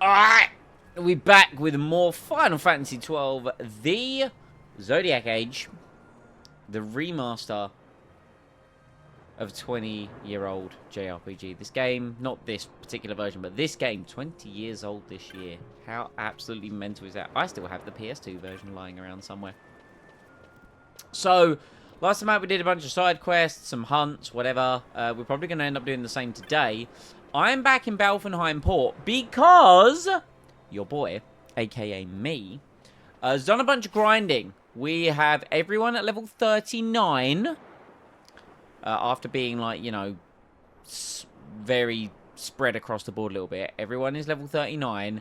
Alright, we're back with more Final Fantasy XII, the Zodiac Age, the remaster of 20-year-old JRPG. This game, not this particular version, but this game, 20 years old this year. How absolutely mental is that? I still have the PS2 version lying around somewhere. So, last time out we did a bunch of side quests, some hunts, whatever. We're probably going to end up doing the same today. I'm back in Bareheim Port because your boy, aka me, has done a bunch of grinding. We have everyone at level 39. After being, like, you know, very spread across the board a little bit. Everyone is level 39.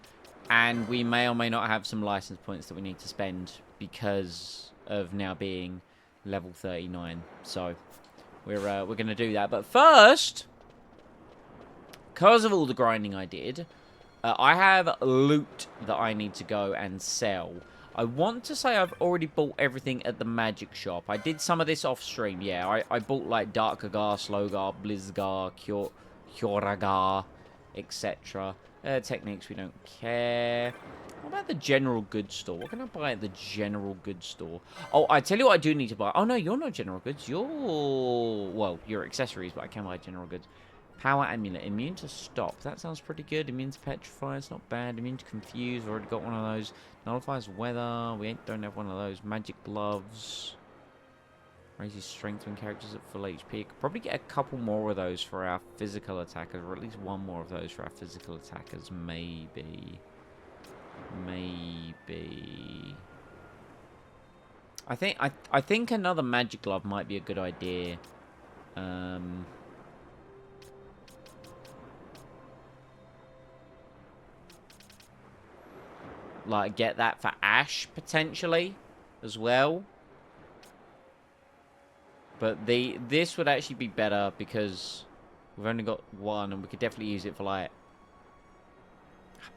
And we may or may not have some license points that we need to spend because of now being level 39. So, we're going to do that. But first, because of all the grinding I did, I have loot that I need to go and sell. I want to say I've already bought everything at the magic shop. I did some of this off stream. Yeah, I bought like Darkagar, Slowgar, Blizzgar, Kyoragar, etc. Techniques we don't care. What about the general goods store? What can I buy at the general goods store? Oh, I tell you what I do need to buy. Oh no, you're not general goods. Well, you're accessories, but I can buy general goods. Power amulet. Immune to stop. That sounds pretty good. Immune to petrify. It's not bad. Immune to confuse. We've already got one of those. Nullifies weather. We don't have one of those. Magic gloves. Raises strength when characters at full HP. Could probably get a couple more of those for our physical attackers. Or at least one more of those for our physical attackers. Maybe. Maybe. I think another magic glove might be a good idea. Like, get that for Ash, potentially, as well. But this would actually be better because we've only got one, and we could definitely use it for, like...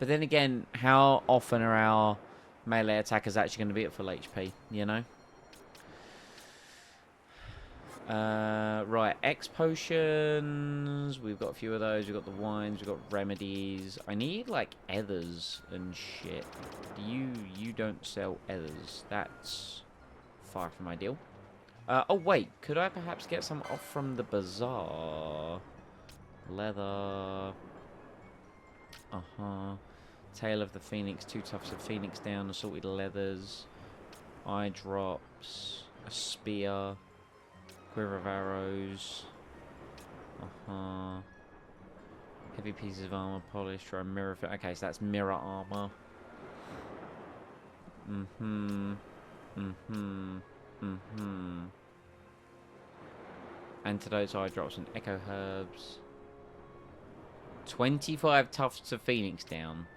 But then again, how often are our melee attackers actually going to be at full HP, you know? Right, X potions. We've got a few of those. We've got the wines. We've got remedies. I need, like, ethers and shit. You don't sell ethers. That's far from ideal. Oh, wait. Could I perhaps get some off from the bazaar? Leather. Uh-huh. Tail of the Phoenix. 2 tufts of Phoenix down. Assorted leathers. Eye drops. A spear. Quiver of arrows. Uh-huh. Heavy pieces of armor polished for a mirror. Okay, so that's mirror armor. Antidotes, eye drops, and echo herbs. 25 tufts of Phoenix down.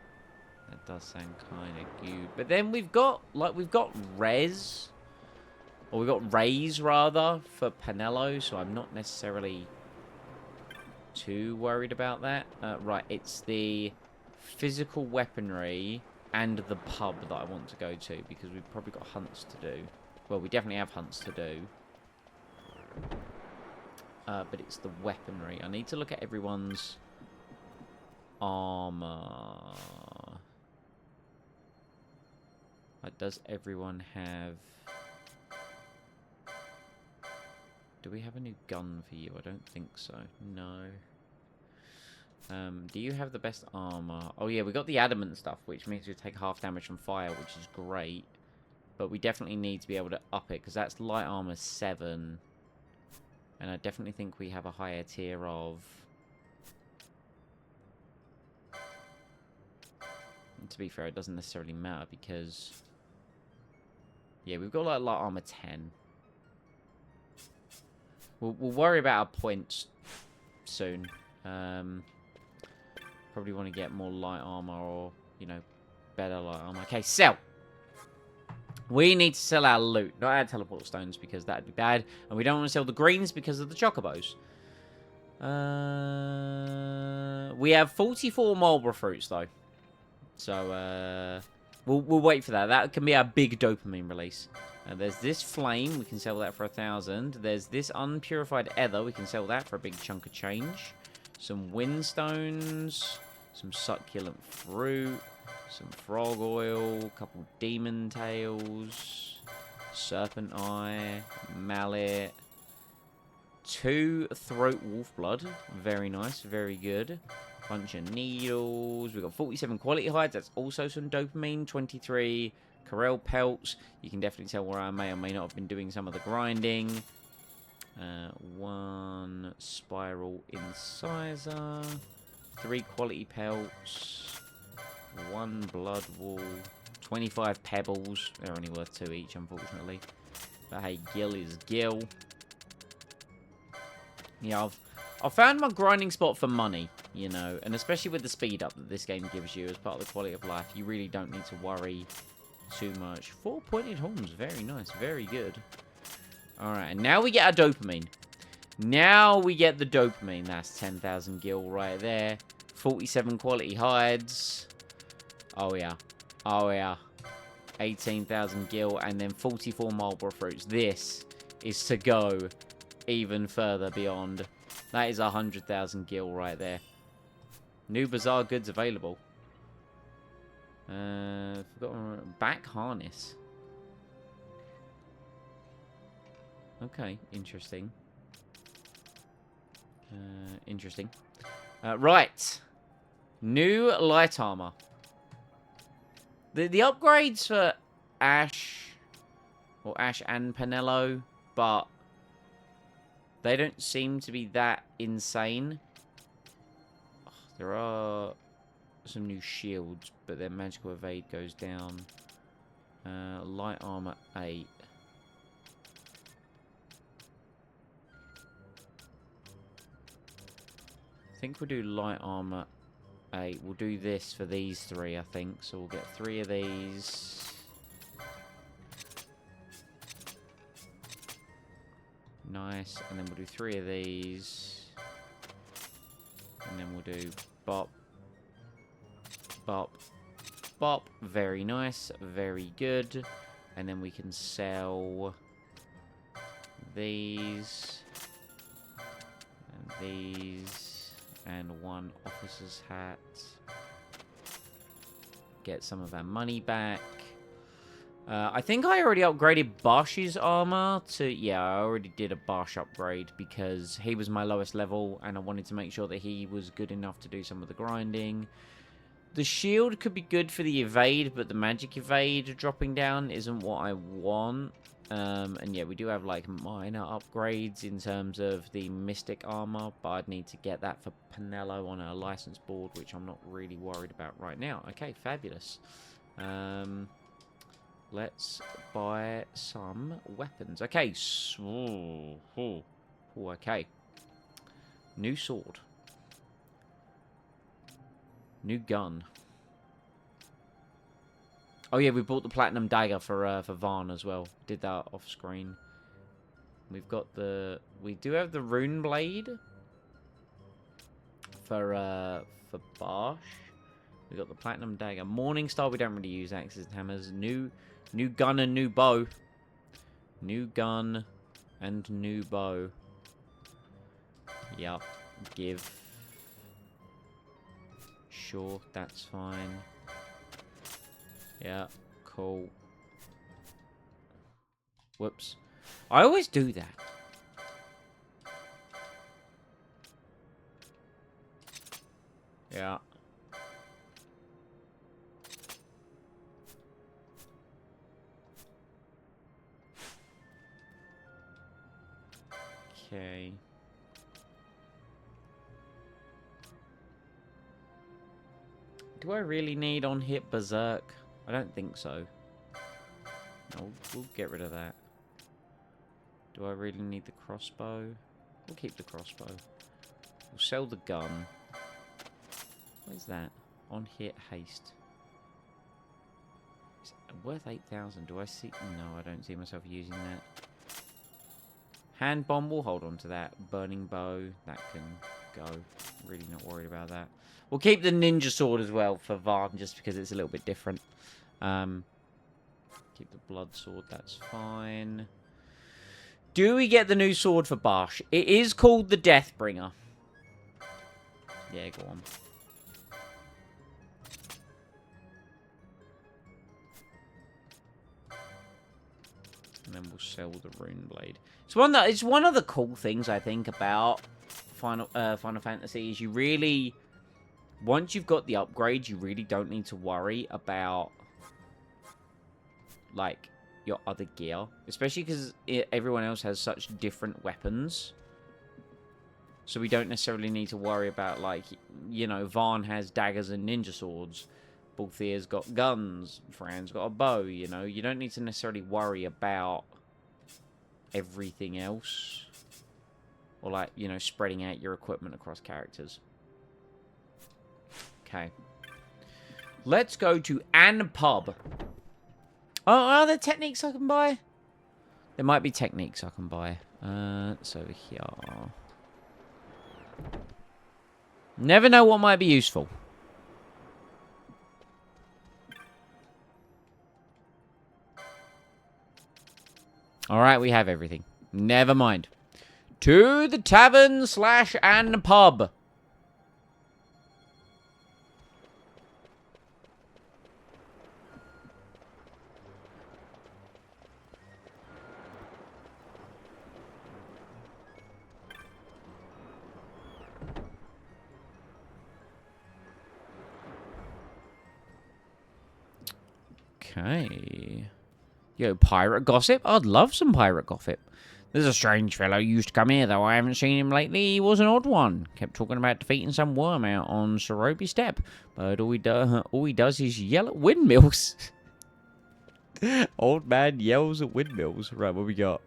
That does sound kind of good. But then we've got res. Or we've got raise, rather, for Panello, so I'm not necessarily too worried about that. Right, it's the physical weaponry and the pub that I want to go to, because we've probably got hunts to do. Well, we definitely have hunts to do. But it's the weaponry. I need to look at everyone's armor. Like, does everyone have... Do we have a new gun for you? I don't think so. No. Do you have the best armor? Oh, yeah, we got the adamant stuff, which means we take half damage from fire, which is great. But we definitely need to be able to up it, because that's light armor 7. And I definitely think we have a higher tier of... And to be fair, it doesn't necessarily matter, because... Yeah, we've got like light armor 10. We'll worry about our points soon. Probably want to get more light armor or, you know, better light armor. Okay, sell! We need to sell our loot, not our teleport stones, because that'd be bad. And we don't want to sell the greens because of the chocobos. We have 44 Marlborough fruits, though. So, we'll wait for that. That can be our big dopamine release. There's this flame. We can sell that for 1,000. There's this unpurified ether. We can sell that for a big chunk of change. Some windstones. some succulent fruit, some frog oil, a couple demon tails, serpent eye, mallet, 2 throat wolf blood. Very nice, very good. Bunch of needles. We've got 47 quality hides. That's also some dopamine. 23 corel pelts. You can definitely tell where I may or may not have been doing some of the grinding. 1 spiral incisor. 3 quality pelts. 1 blood wool. 25 pebbles. They're only worth 2 each, unfortunately. But hey, gill is gill. Yeah, I've found my grinding spot for money, you know, and especially with the speed up that this game gives you as part of the quality of life, you really don't need to worry too much. 4 pointed horns, very nice, very good. Alright, and now we get our dopamine. Now we get the dopamine. That's 10,000 gil right there. 47 quality hides. Oh yeah, oh yeah. 18,000 gil, and then 44 Marlborough fruits. This is to go even further beyond. That is 100,000 gil right there. New bizarre goods available. Back harness. Okay, interesting. Interesting. Right. New light armor. The upgrades for Ash, or Ash and Penelo, but they don't seem to be that insane. Oh, there are some new shields, but their magical evade goes down. Light armor 8. I think we'll do light armor 8. We'll do this for these 3, I think. So we'll get 3 of these. Nice. And then we'll do 3 of these. And then we'll do bop. Bop. Bop. Very nice. Very good. And then we can sell these. And these. And 1 officer's hat. Get some of our money back. I think I already upgraded Barsh's armor to... Yeah, I already did a Barsh upgrade because he was my lowest level and I wanted to make sure that he was good enough to do some of the grinding. The shield could be good for the evade, but the magic evade dropping down isn't what I want. And yeah, we do have like minor upgrades in terms of the mystic armor, but I'd need to get that for Penelo on a license board, which I'm not really worried about right now. Okay, fabulous. Let's buy some weapons. Okay, okay. New sword. New gun. Oh yeah, we bought the platinum dagger for Varn as well. Did that off screen. We've got the... We do have the rune blade for Barsh. We got the platinum dagger. Morning Star. We don't really use axes and hammers. New gun and new bow. New gun and new bow. Yup. Give. Sure, that's fine. Yeah, cool. Whoops. I always do that. Yeah. Okay. Do I really need on-hit berserk? I don't think so. No, we'll get rid of that. Do I really need the crossbow? We'll keep the crossbow. We'll sell the gun. What is that? On-hit haste. Is it worth 8,000? Do I see... No, I don't see myself using that. Hand bomb, we'll hold on to that. Burning bow, that can go. Really not worried about that. We'll keep the ninja sword as well for Varn, just because it's a little bit different. Keep the blood sword, that's fine. Do we get the new sword for Barsh? It is called the Deathbringer. Yeah, go on. And then we'll sell the rune blade. It's one of the cool things I think about Final Fantasy is you really, once you've got the upgrade, you really don't need to worry about like your other gear, especially because everyone else has such different weapons. So we don't necessarily need to worry about, like, you know, Vaughn has daggers and ninja swords. Balthier's got guns. Fran's got a bow, you know. You don't need to necessarily worry about everything else. Or, like, you know, spreading out your equipment across characters. Okay. Let's go to An Pub. Oh, are there techniques I can buy? There might be techniques I can buy. It's over here. Never know what might be useful. Alright, we have everything. Never mind. To the tavern / An Pub. Okay. Yo, pirate gossip? I'd love some pirate gossip. There's a strange fellow who used to come here, though I haven't seen him lately. He was an odd one. Kept talking about defeating some worm out on Sorobi Steppe. But all he does is yell at windmills. Old man yells at windmills. Right, what we got?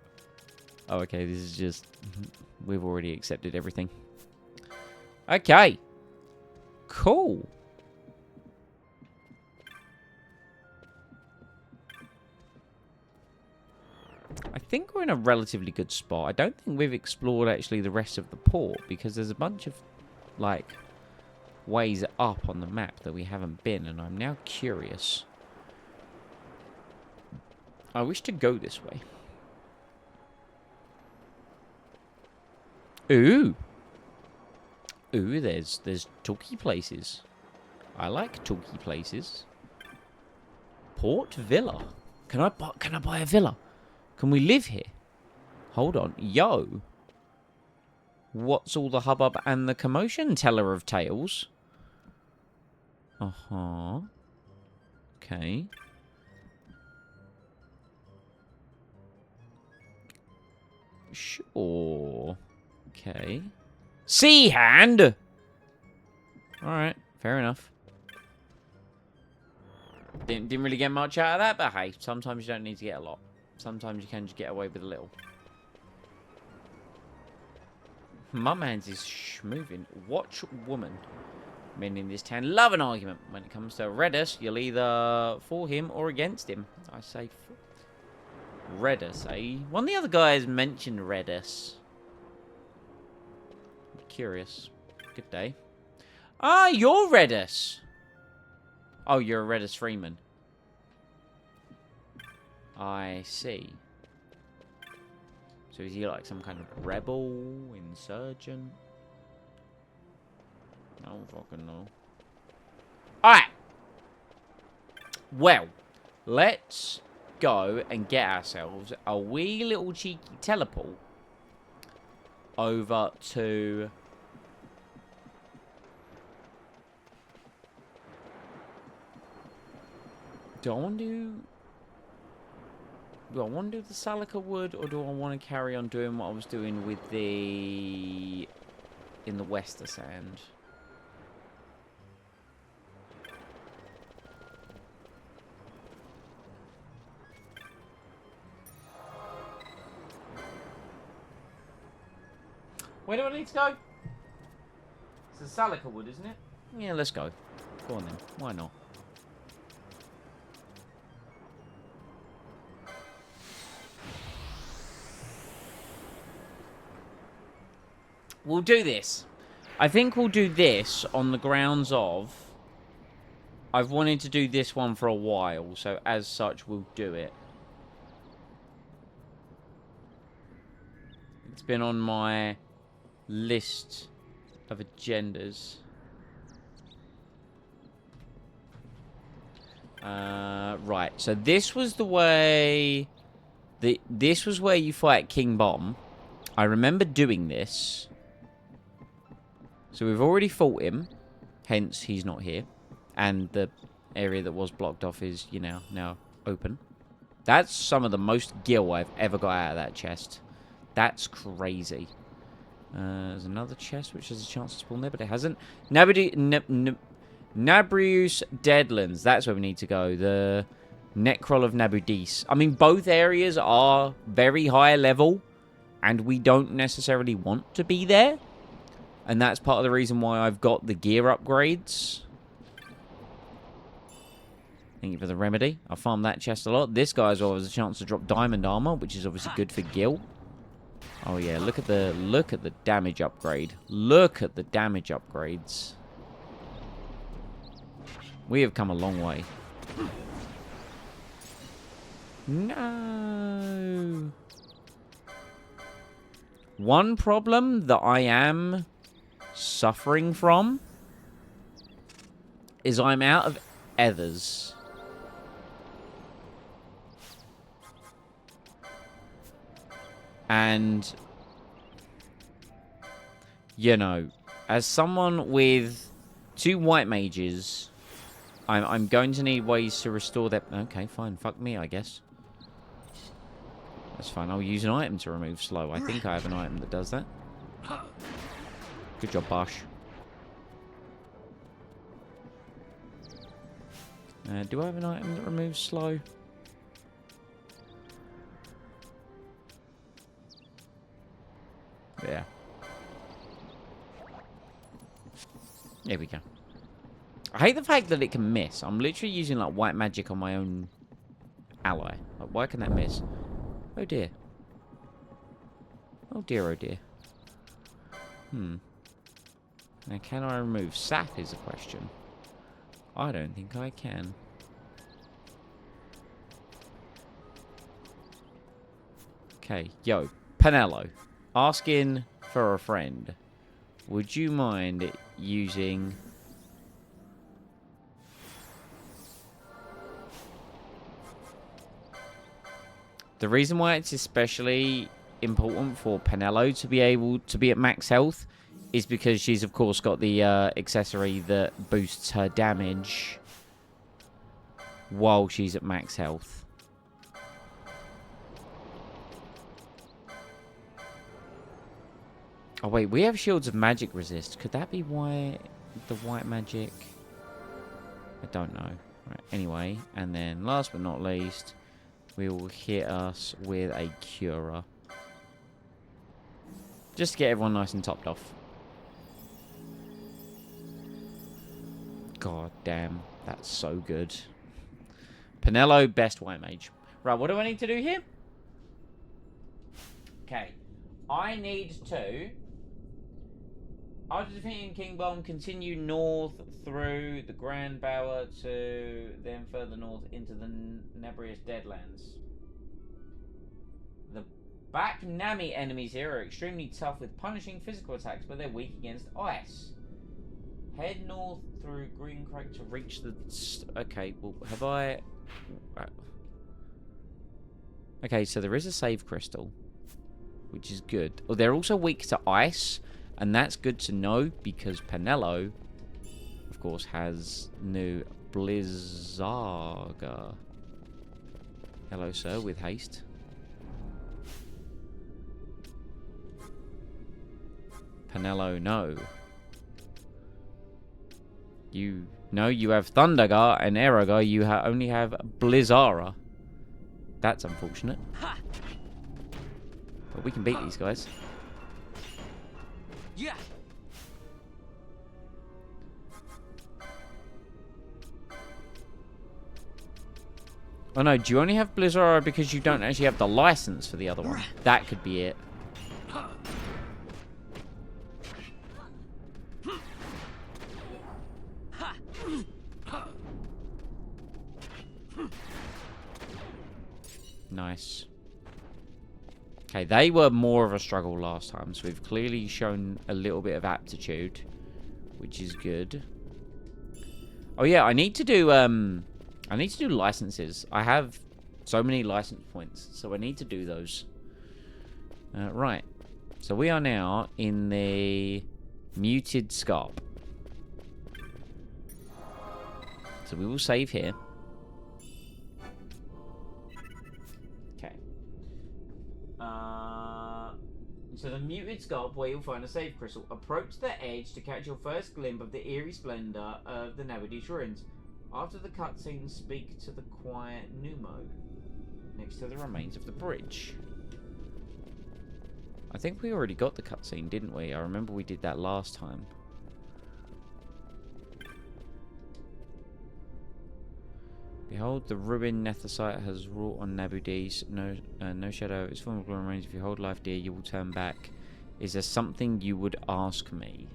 Oh, okay, this is just... We've already accepted everything. Okay. Cool. I think we're in a relatively good spot. I don't think we've explored actually the rest of the port because there's a bunch of like ways up on the map that we haven't been, and I'm now curious. I wish to go this way. Ooh. Ooh, there's talky places. I like talky places. Port Villa. Can I buy a villa? Can we live here? Hold on. Yo. What's all the hubbub and the commotion, teller of tales? Uh-huh. Okay. Sure. Okay. Sea hand! Alright, fair enough. Didn't really get much out of that, but hey, sometimes you don't need to get a lot. Sometimes you can just get away with a little. Mum hands is schmoving. Watch woman. Men in this town love an argument. When it comes to Redus, you'll either for him or against him. I say Redus, eh? One of the other guys mentioned Redus. I'm curious. Good day. Ah, you're Redus. Oh, you're a Redus Freeman. I see. So is he like some kind of rebel, insurgent? I don't fucking know. Alright. Well, let's go and get ourselves a wee little cheeky teleport over to... Do I want to do the Salika Wood, or do I want to carry on doing what I was doing with the... in the Wester Sand? Where do I need to go? It's the Salika Wood, isn't it? Yeah, let's go. Go on then. Why not? We'll do this. I think we'll do this on the grounds of... I've wanted to do this one for a while, so as such, we'll do it. It's been on my list of agendas. Right, so this was the way This was where you fight King Bomb. I remember doing this. So we've already fought him. Hence, he's not here. And the area that was blocked off is, you know, now open. That's some of the most gil I've ever got out of that chest. That's crazy. There's another chest which has a chance to spawn there, but it hasn't. Nabrius Deadlands. That's where we need to go. The Necrol of Nabudis. I mean, both areas are very high level, and we don't necessarily want to be there. And that's part of the reason why I've got the gear upgrades. Thank you for the remedy. I farmed that chest a lot. This guy as well has a chance to drop diamond armor, which is obviously good for gil. Oh yeah, look at the damage upgrade. Look at the damage upgrades. We have come a long way. No. One problem that I am suffering from is I'm out of ethers. And, you know, as someone with 2 white mages, I'm going to need ways to restore that. Okay, fine. Fuck me, I guess. That's fine. I'll use an item to remove slow. I think I have an item that does that. Good job, Bosh. Do I have an item that removes slow? Yeah. There we go. I hate the fact that it can miss. I'm literally using like white magic on my own ally. Like, why can that miss? Oh dear. Oh dear, oh dear. Now can I remove sap is the question. I don't think I can. Okay, yo, Penello. Asking for a friend. Would you mind using... The reason why it's especially important for Penello to be able to be at max health is because she's, of course, got the accessory that boosts her damage while she's at max health. Oh, wait, we have shields of magic resist. Could that be why the white magic... I don't know. Right, anyway, and then last but not least, we will hit us with a Cura. Just to get everyone nice and topped off. God damn, that's so good. Penello, best white mage. Right, what do I need to do here? Okay, I need to... After defeating King Bomb, continue north through the Grand Bower to then further north into the Nabrius Deadlands. The back Nami enemies here are extremely tough with punishing physical attacks, but they're weak against ice. Head north through Green Crag to reach the... Okay, well, have I... Okay, so there is a save crystal, which is good. Oh, they're also weak to ice. And that's good to know because Penello, of course, has new Blizzarga. Hello, sir, with haste. Penello, no. You have Thundergar and Aerogar. You only have Blizzara. That's unfortunate. But we can beat these guys. Yeah. Oh no, do you only have Blizzara because you don't actually have the license for the other one? That could be it. Nice. Okay, they were more of a struggle last time, so we've clearly shown a little bit of aptitude, which is good. Oh yeah, I need to do licenses. I have So many license points. So I need to do those. Right. So we are now in the muted scarp. So we will save here. Okay. So the muted scarp where you'll find a save crystal. Approach the edge to catch your first glimpse of the eerie splendor of the Nabadish ruins. After the cutscene, speak to the quiet Numo next to the remains of the bridge. I think we already got the cutscene, didn't we? I remember we did that last time. Behold, the ruin Nethicite has wrought on Nabudis. No shadow of its form of glory remains. If you hold life dear, you will turn back. Is there something you would ask me?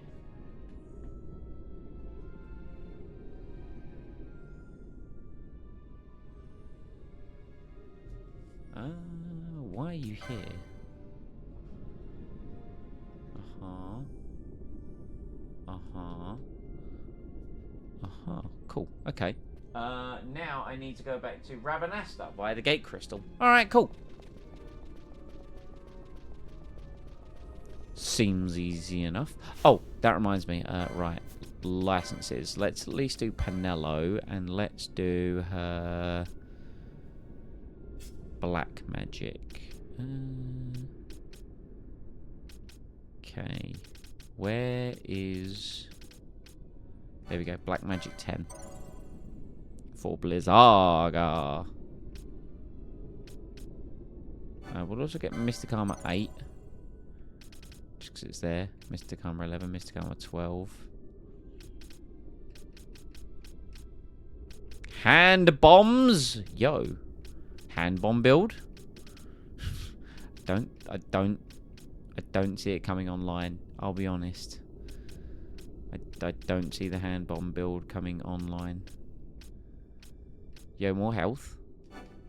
Why are you here? Cool. Okay. Now I need to go back to Rabanasta via the gate crystal. Alright, cool. Seems easy enough. Oh, that reminds me. Right. Licenses. Let's at least do Panello, and let's do her black magic. Okay. Where is... There we go. Black magic 10. For Blizzaga. We'll also get Mystic Armor 8. Just because it's there. Mystic Armor 11, Mystic Armor 12. Hand bombs! Yo. Hand bomb build? I don't see it coming online. I'll be honest. I don't see the hand bomb build coming online. Yo, more health.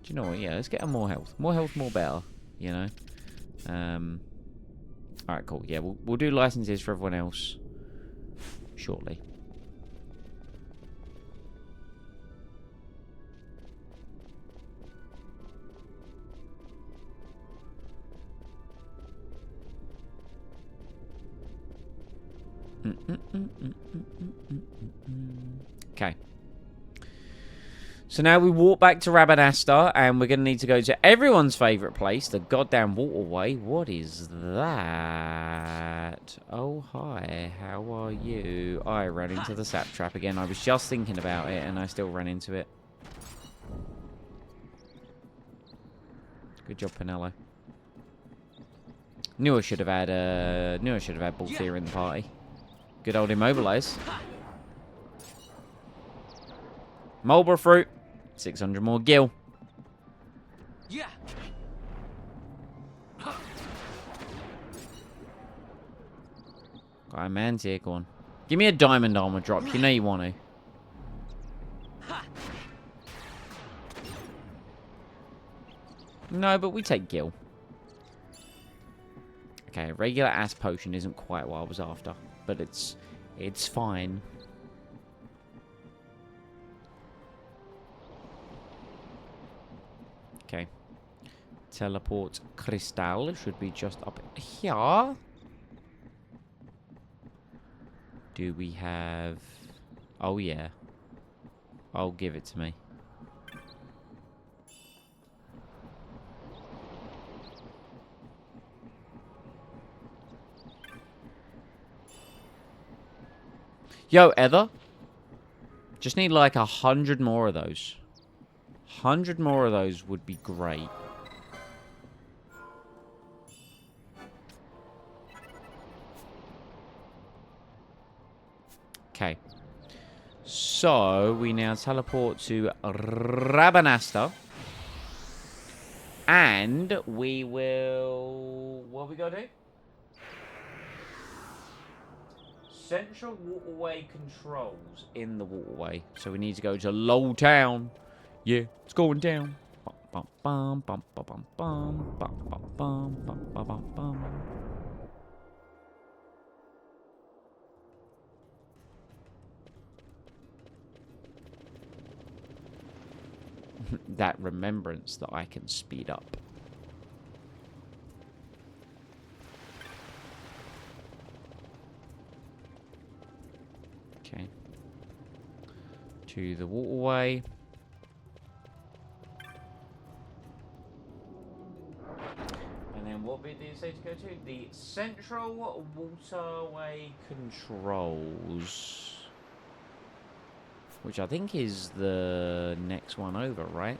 Do you know what? Yeah, let's get her more health. More health, more better. You know? Alright, cool. Yeah, we'll do licenses for everyone else shortly. Okay. So now we walk back to Rabanasta, and we're going to need to go to everyone's favourite place, the goddamn waterway. What is that? Oh, hi. How are you? I ran into the sap trap again. I was just thinking about it, and I still ran into it. Good job, Pinello. Knew I should have had Balthier in the party. Good old immobilize. Marlborough fruit. 600 more gil. Yeah. Got a man's here, go on. Give me a diamond armor drop. You know you want to. No, but we take gil. Okay, a regular ass potion isn't quite what I was after, but it's fine. Okay. Teleport crystal should be just up here. Do we have... Oh, yeah. Oh, give it to me. Yo, Ether. Just need like 100 more of those. 100 more of those would be great. Okay. So, we now teleport to Rabanasta. And we will... What we gotta do? Central waterway controls in the waterway. So we need to go to Low Town. Yeah, it's going down. Bum, bum, bum, bum, bum, bum, bum, bum, bum, bum, bum, bum, bum. that remembrance that I can speed up. Okay. To the waterway. And then what bit did it say to go to? The central waterway controls. Which I think is the next one over, right?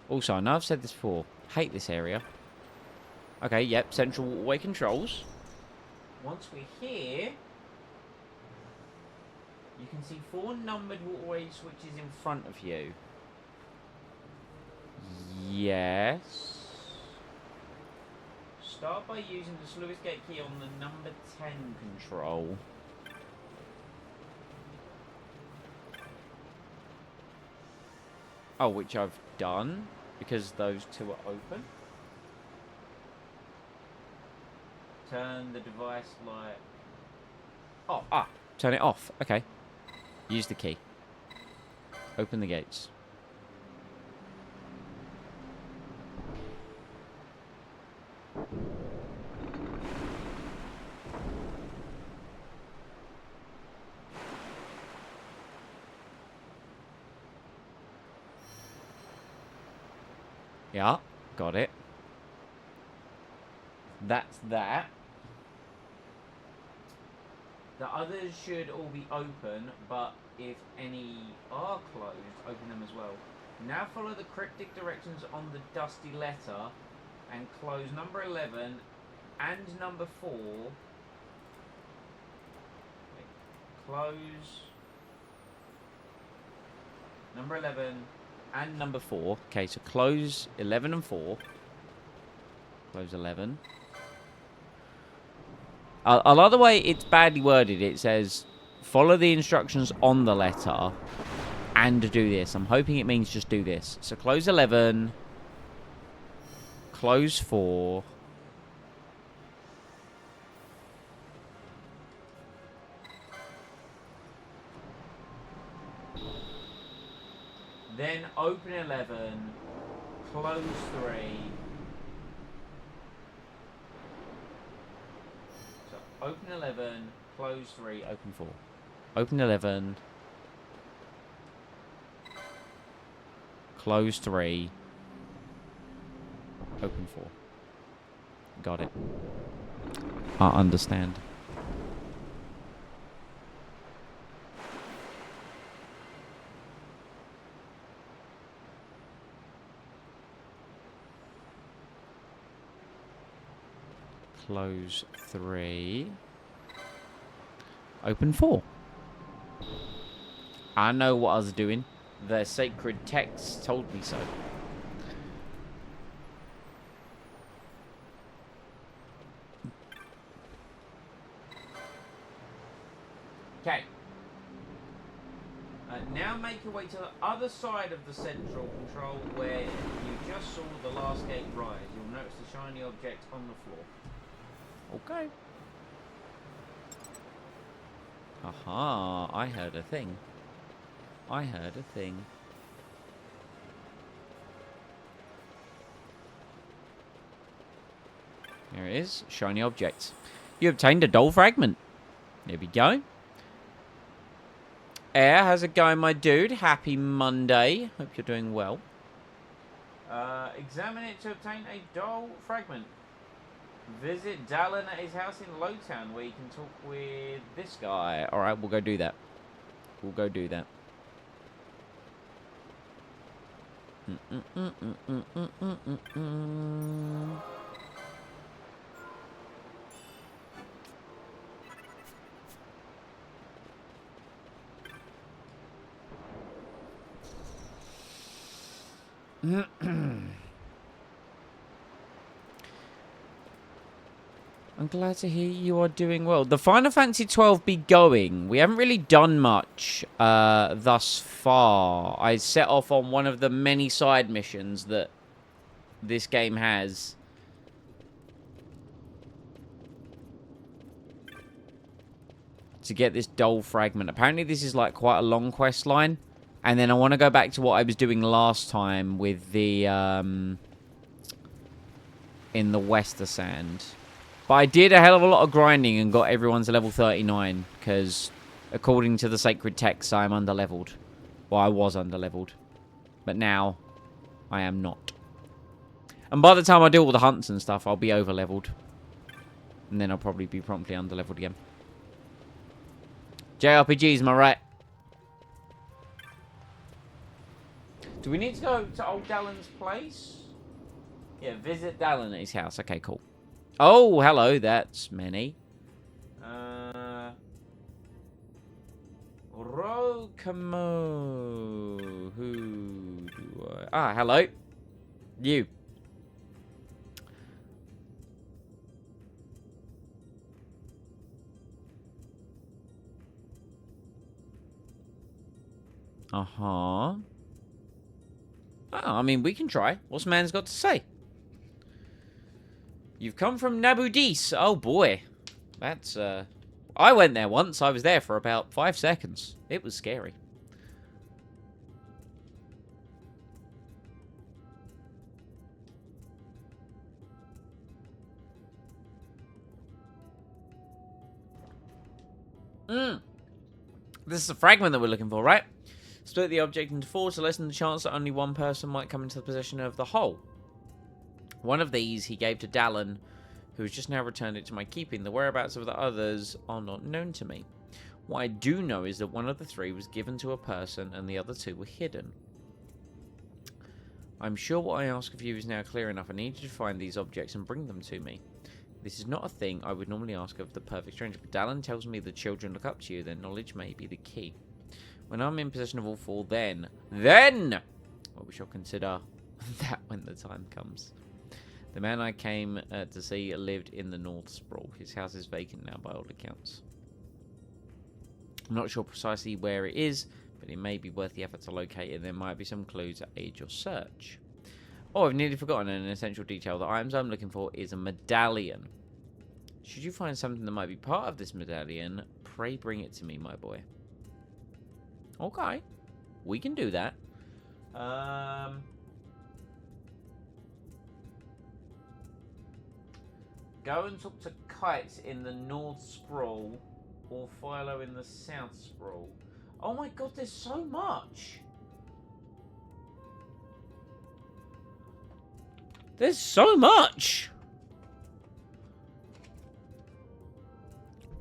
Also, I know I've said this before. Hate this area. Okay, yep, central waterway controls. Once we're here, you can see 4 numbered waterway switches in front of you. Yes. Start by using the sluice gate key on the number 10 control. Oh, which I've done, because those 2 are open. Turn the device light... Oh, turn it off. Okay. Use the key. Open the gates. Yeah, got it. That's that. The others should all be open, but if any are closed, open them as well. Now follow the cryptic directions on the dusty letter and close number 11 and number 4. Close number 11 and number 4. Okay, so close 11 and 4. Close 11. I like the way it's badly worded. It says, follow the instructions on the letter and do this. I'm hoping it means just do this. So close 11. Close 4. Then open 11. Close 3. Open 11, close 3, open 4. Open 11. Close 3. Open 4. Got it. I understand. Close 3. Open 4. I know what I was doing. The sacred text told me so. Okay. Now make your way to the other side of the central control where you just saw the last gate rise. You'll notice the shiny object on the floor. Okay. Aha, I heard a thing. I heard a thing. There it is. Shiny object. You obtained a doll fragment. There we go. Air, how's it going, my dude? Happy Monday. Hope you're doing well. Examine it to obtain a doll fragment. Visit Dallin at his house in Lowtown where you can talk with this guy. Alright, we'll go do that. We'll go do that. I'm glad to hear you are doing well. The Final Fantasy XII be going. We haven't really done much thus far. I set off on one of the many side missions that this game has. To get this doll fragment. Apparently this is like quite a long quest line. And then I want to go back to what I was doing last time with the, in the Wester Sand. But I did a hell of a lot of grinding and got everyone to level 39. Because, according to the sacred text, I'm underleveled. Well, I was underleveled. But now, I am not. And by the time I do all the hunts and stuff, I'll be overleveled. And then I'll probably be promptly underleveled again. JRPGs, am I right? Do we need to go to old Dallin's place? Yeah, visit Dallin at his house. Okay, cool. Oh, hello. That's many. Rokamo. Who do I... Ah, hello. You. Uh-huh. Oh, I mean, we can try. What's man's got to say? You've come from Nabudis. Oh, boy. That's, I went there once. I was there for about 5 seconds. It was scary. This is a fragment that we're looking for, right? Split the object into 4 to lessen the chance that only one person might come into the possession of the whole. One of these he gave to Dallin, who has just now returned it to my keeping. The whereabouts of the others are not known to me. What I do know is that one of the 3 was given to a person and the other 2 were hidden. I'm sure what I ask of you is now clear enough. I need you to find these objects and bring them to me. This is not a thing I would normally ask of the perfect stranger, but Dallin tells me the children look up to you. Their knowledge may be the key. When I'm in possession of all 4, then, well, we shall consider that when the time comes. The man I came to see lived in the North Sprawl. His house is vacant now by all accounts. I'm not sure precisely where it is, but it may be worth the effort to locate it. There might be some clue to aid your search. Oh, I've nearly forgotten an essential detail. The items I'm looking for is a medallion. Should you find something that might be part of this medallion, pray bring it to me, my boy. Okay. We can do that. Go and talk to Kites in the North Sprawl or Philo in the South Sprawl. Oh my god, there's so much. There's so much.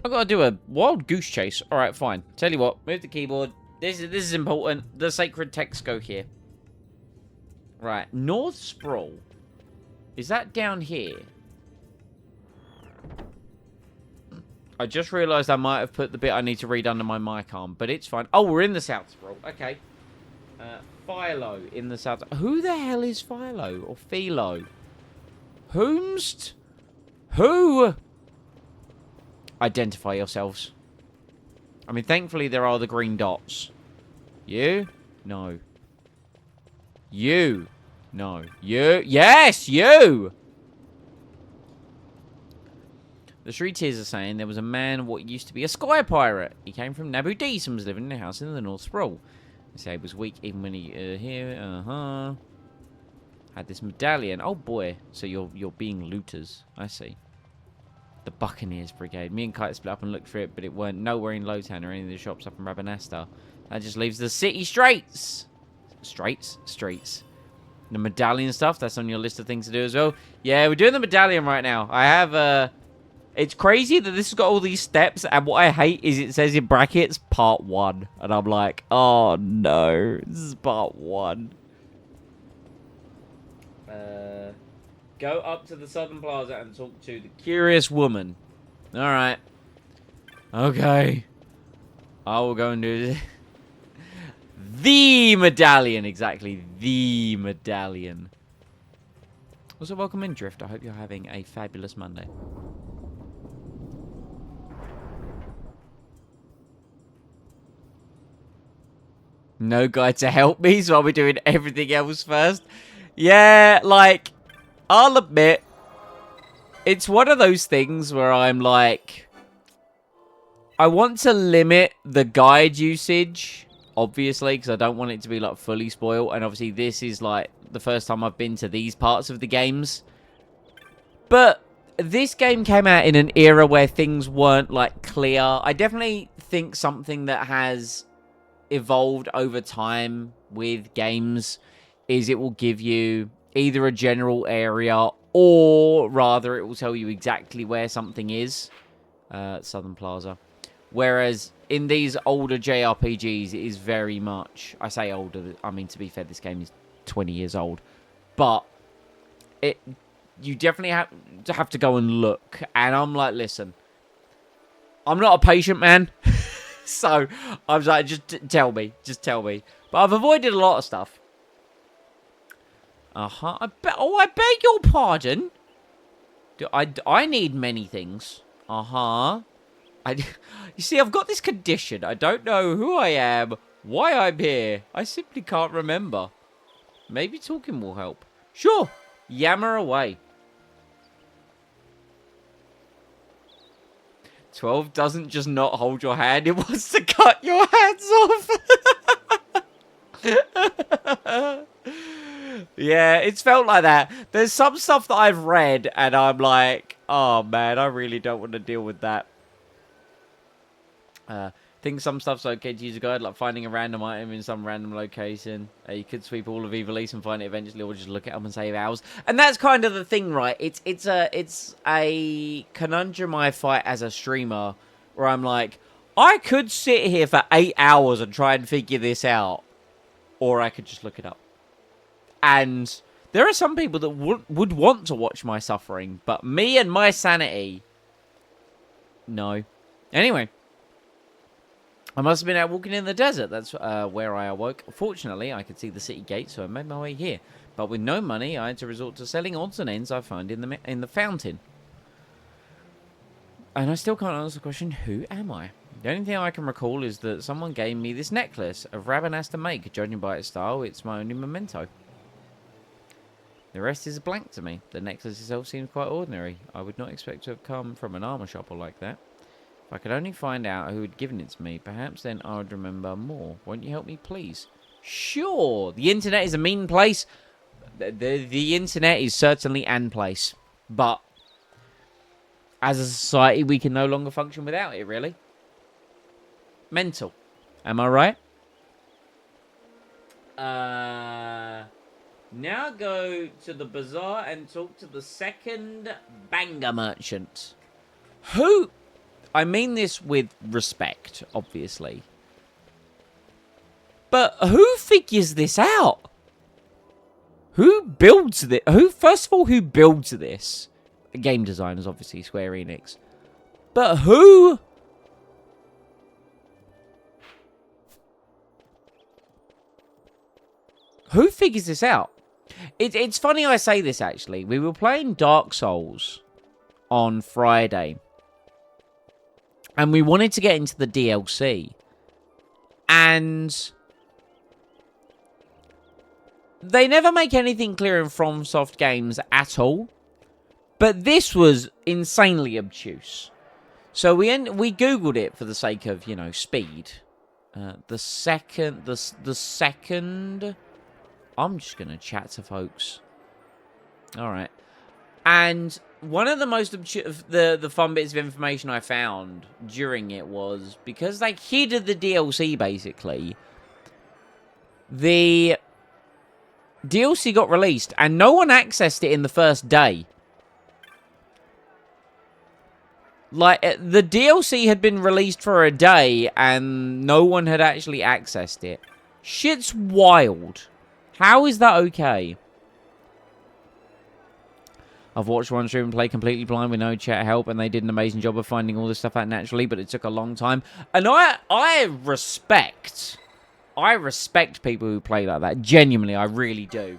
I've got to do a wild goose chase. Alright, fine. Tell you what, move the keyboard. This is important. The sacred texts go here. Right, North Sprawl. Is that down here? I just realised I might have put the bit I need to read under my mic arm, but it's fine. Oh, we're in the South Sprawl. Okay. Philo in the South. Who the hell is Philo or Philo? Whomst? Who? Identify yourselves. I mean, thankfully there are the green dots. You? No. You? No. You? Yes, you! The Three Tears are saying there was a man what used to be a sky pirate. He came from Nabudis and was living in a house in the North Sprawl. They say he was weak even when he here. Had this medallion. Oh boy. So you're being looters. I see. The Buccaneers Brigade. Me and Kite split up and looked for it, but it weren't nowhere in Lowtown or any of the shops up in Rabanasta. That just leaves the city streets. Streets. The medallion stuff, that's on your list of things to do as well. Yeah, we're doing the medallion right now. I have it's crazy that this has got all these steps, and what I hate is it says in brackets, part 1. And I'm like, oh no, this is part 1. Go up to the Southern Plaza and talk to the curious woman. Alright. Okay. I will go and do this. The medallion, exactly. The medallion. Also, welcome in, Drift. I hope you're having a fabulous Monday. No guy to help me, so I'll be doing everything else first. Yeah, like, I'll admit, it's one of those things where I'm like, I want to limit the guide usage obviously, because I don't want it to be, like, fully spoiled. And obviously, this is, like, the first time I've been to these parts of the games. But this game came out in an era where things weren't, like, clear. I definitely think something that has evolved over time with games is it will give you either a general area or rather it will tell you exactly where something is. Southern Plaza. Whereas in these older JRPGs, it is very much... I say older, I mean, to be fair, this game is 20 years old. But you definitely have to go and look. And I'm like, listen, I'm not a patient man. So I was like, just tell me. Just tell me. But I've avoided a lot of stuff. I beg your pardon. I need many things. You see, I've got this condition. I don't know who I am, why I'm here. I simply can't remember. Maybe talking will help. Sure. Yammer away. 12 doesn't just not hold your hand. It wants to cut your hands off. Yeah, it's felt like that. There's some stuff that I've read, and I'm like, oh, man, I really don't want to deal with that. I think some stuff's okay to use a guide, like finding a random item in some random location. You could sweep all of Evil East and find it eventually, or just look at them and save hours. And that's kind of the thing, right? It's a conundrum I fight as a streamer, where I'm like, I could sit here for 8 hours and try and figure this out, or I could just look it up. And there are some people that would want to watch my suffering, but me and my sanity, no. Anyway. I must have been out walking in the desert. That's where I awoke. Fortunately, I could see the city gate, so I made my way here. But with no money, I had to resort to selling odds and ends I found in the fountain. And I still can't answer the question, who am I? The only thing I can recall is that someone gave me this necklace of Rabanaz to make. Judging by its style, it's my only memento. The rest is a blank to me. The necklace itself seems quite ordinary. I would not expect to have come from an armor shop or like that. If I could only find out who had given it to me, perhaps then I would remember more. Won't you help me, please? Sure. The internet is a mean place. The internet is certainly an place. But as a society, we can no longer function without it, really. Mental. Am I right? Now go to the bazaar and talk to the second banger merchant. Who... I mean this with respect, obviously. But who figures this out? Who builds this? First of all, who builds this? Game designers, obviously, Square Enix. But who? Who figures this out? It's funny I say this, actually. We were playing Dark Souls on Friday. And we wanted to get into the DLC. And they never make anything clear in FromSoft games at all. But this was insanely obtuse. So we Googled it for the sake of, you know, speed. The second... I'm just going to chat to folks. Alright. And one of the most the fun bits of information I found during it was because they hid the DLC, basically, the DLC got released and no one accessed it in the first day. Like, the DLC had been released for a day and no one had actually accessed it. Shit's wild. How is that okay? I've watched one stream play completely blind with no chat help, and they did an amazing job of finding all this stuff out naturally, but it took a long time. And I respect people who play like that. Genuinely, I really do.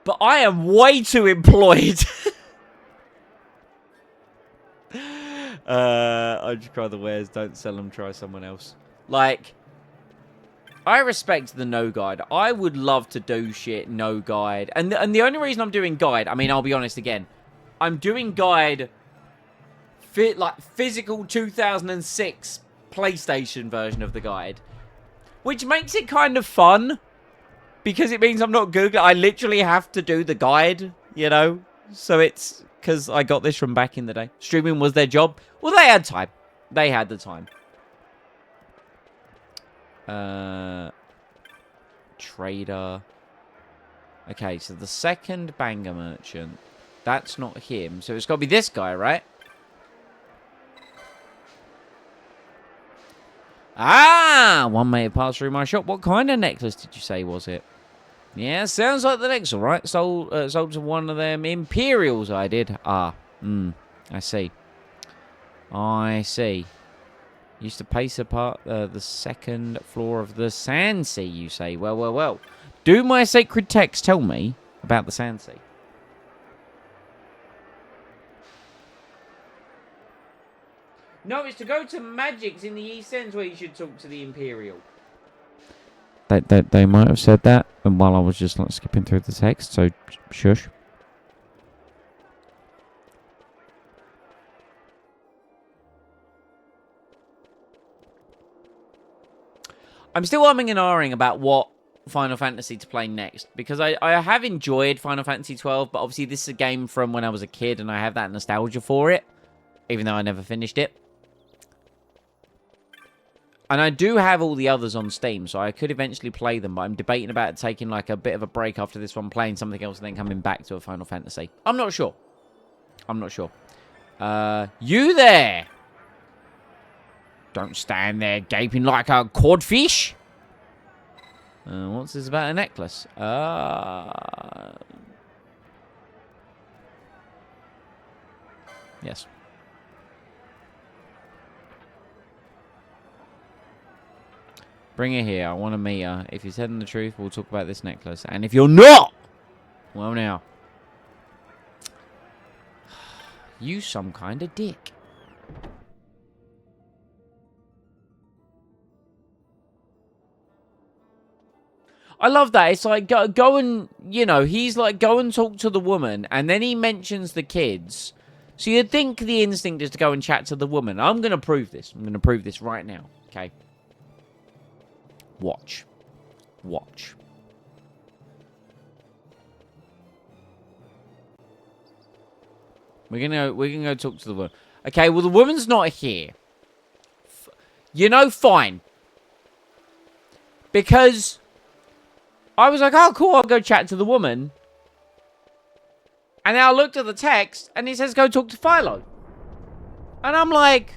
But I am way too employed. I just cry the wares. Don't sell them. Try someone else. Like, I respect the no guide. I would love to do shit no guide. And the only reason I'm doing guide, I mean, I'll be honest again. I'm doing guide like physical 2006 PlayStation version of the guide. Which makes it kind of fun. Because it means I'm not Googling. I literally have to do the guide, you know. So it's because I got this from back in the day. Streaming was their job. Well, they had time. They had the time. Trader. Okay, so the second banger merchant. That's not him. So it's got to be this guy, right? Ah! One may have passed through my shop. What kind of necklace did you say was it? Yeah, sounds like the next one, right? Sold to one of them Imperials I did. I see. I see. Used to pace apart the second floor of the Sand Sea, you say? Well, well, well. Do my sacred text tell me about the Sand Sea? No, it's to go to Magic's in the East End where you should talk to the Imperial. They might have said that, and while I was just like skipping through the text, so shush. I'm still umming and ahhing about what Final Fantasy to play next, because I have enjoyed Final Fantasy XII, but obviously this is a game from when I was a kid, and I have that nostalgia for it, even though I never finished it. And I do have all the others on Steam, so I could eventually play them, but I'm debating about taking like a bit of a break after this one, playing something else, and then coming back to a Final Fantasy. I'm not sure. I'm not sure. You there! Don't stand there gaping like a codfish! What's this about a necklace? Yes. Bring her here. I want to meet her. If you're telling the truth, we'll talk about this necklace. And if you're not, well now. You some kind of dick. I love that. It's like, go and, you know, he's like, go and talk to the woman. And then he mentions the kids. So you'd think the instinct is to go and chat to the woman. I'm going to prove this. I'm going to prove this right now. Okay. Watch. Watch. We're gonna go talk to the woman. Okay, well the woman's not here. You know, fine. Because I was like, oh cool, I'll go chat to the woman. And then I looked at the text and it says go talk to Philo. And I'm like,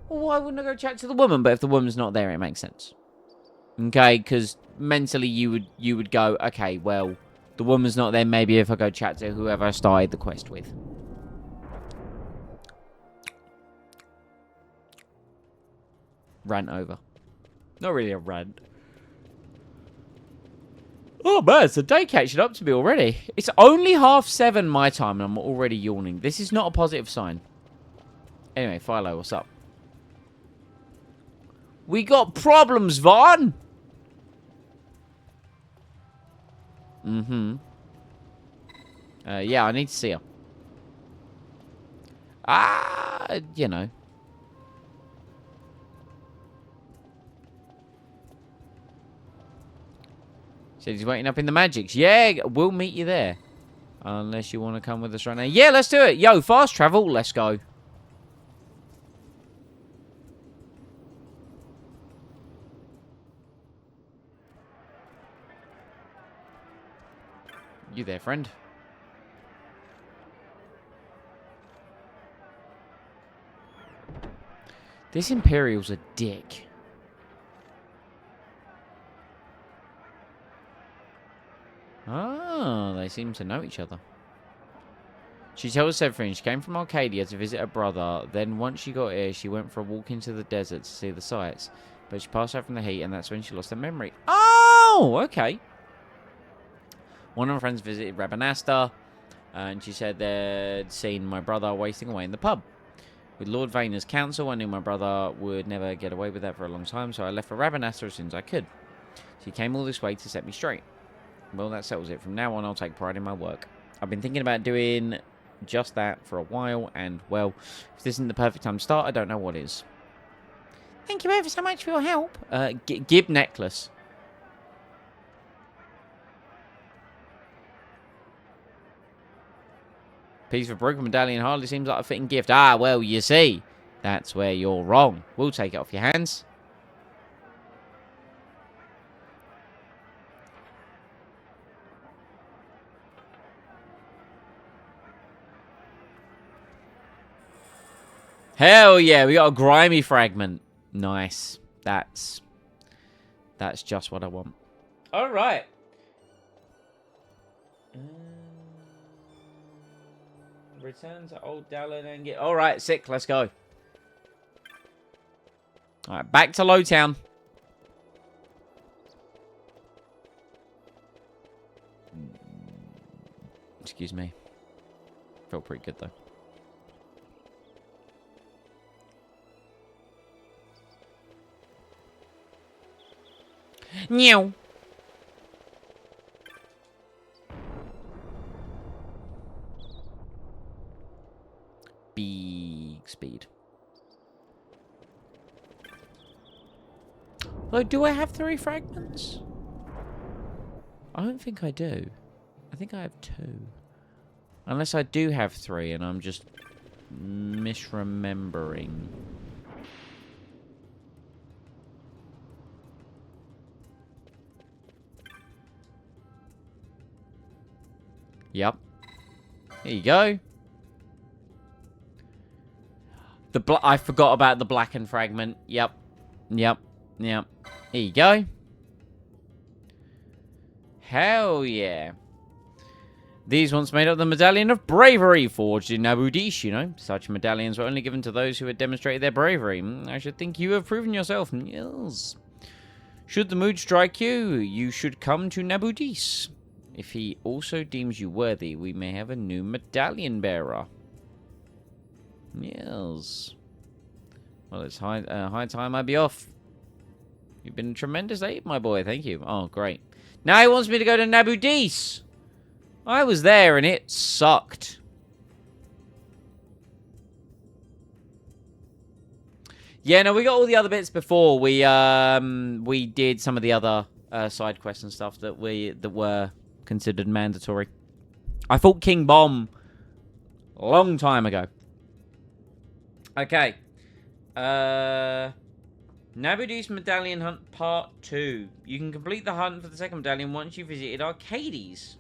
well, why wouldn't I go chat to the woman? But if the woman's not there, it makes sense. Okay, because mentally you would go, okay, well, the woman's not there. Maybe if I go chat to whoever I started the quest with. Rant over. Not really a rant. Oh man, it's a day catching up to me already. It's only 7:30 my time and I'm already yawning. This is not a positive sign. Anyway, Philo, what's up? We got problems, Vaughn! Yeah, I need to see her. You know. Said he's waiting up in the Magics. Yeah, we'll meet you there. Unless you want to come with us right now. Yeah, let's do it. Yo, fast travel. Let's go. You there, friend? This Imperial's a dick. Oh, they seem to know each other. She tells everything. She came from Arcadia to visit her brother. Then once she got here, she went for a walk into the desert to see the sights. But she passed out from the heat, and that's when she lost her memory. Oh, okay. One of her friends visited Rabanasta, and she said they'd seen my brother wasting away in the pub. With Lord Vaner's counsel, I knew my brother would never get away with that for a long time, so I left for Rabanasta as soon as I could. She came all this way to set me straight. Well, that settles it. From now on, I'll take pride in my work. I've been thinking about doing just that for a while, and, well, if this isn't the perfect time to start, I don't know what is. Thank you ever so much for your help. Gib necklace. Piece of a broken medallion hardly seems like a fitting gift. Ah, well, you see. That's where you're wrong. We'll take it off your hands. Hell yeah, we got a grimy fragment. Nice. That's just what I want. All right. Return to Old Dallin and get... All right, sick. Let's go. All right, back to Lowtown. Excuse me. Felt pretty good, though. Meow. Big speed. Though, do I have 3 fragments? I don't think I do. I think I have 2. Unless I do have 3 and I'm just misremembering. Yep. Here you go. I forgot about the blackened fragment. Yep. Yep. Yep. Here you go. Hell yeah. These once made up the Medallion of Bravery, forged in Abu Dish, you know. Such medallions were only given to those who had demonstrated their bravery. I should think you have proven yourself. Yes. Should the mood strike you, you should come to Nabudis. If he also deems you worthy, we may have a new medallion bearer. Yes. Well, it's high time I be off. You've been a tremendous aid, my boy. Thank you. Oh, great. Now he wants me to go to Nabudis. I was there and it sucked. Yeah, no, we got all the other bits before. We did some of the other side quests and stuff that were considered mandatory. I fought King Bomb a long time ago. Okay. Nabudis Medallion Hunt Part 2. You can complete the hunt for the second medallion once you've visited Arcades.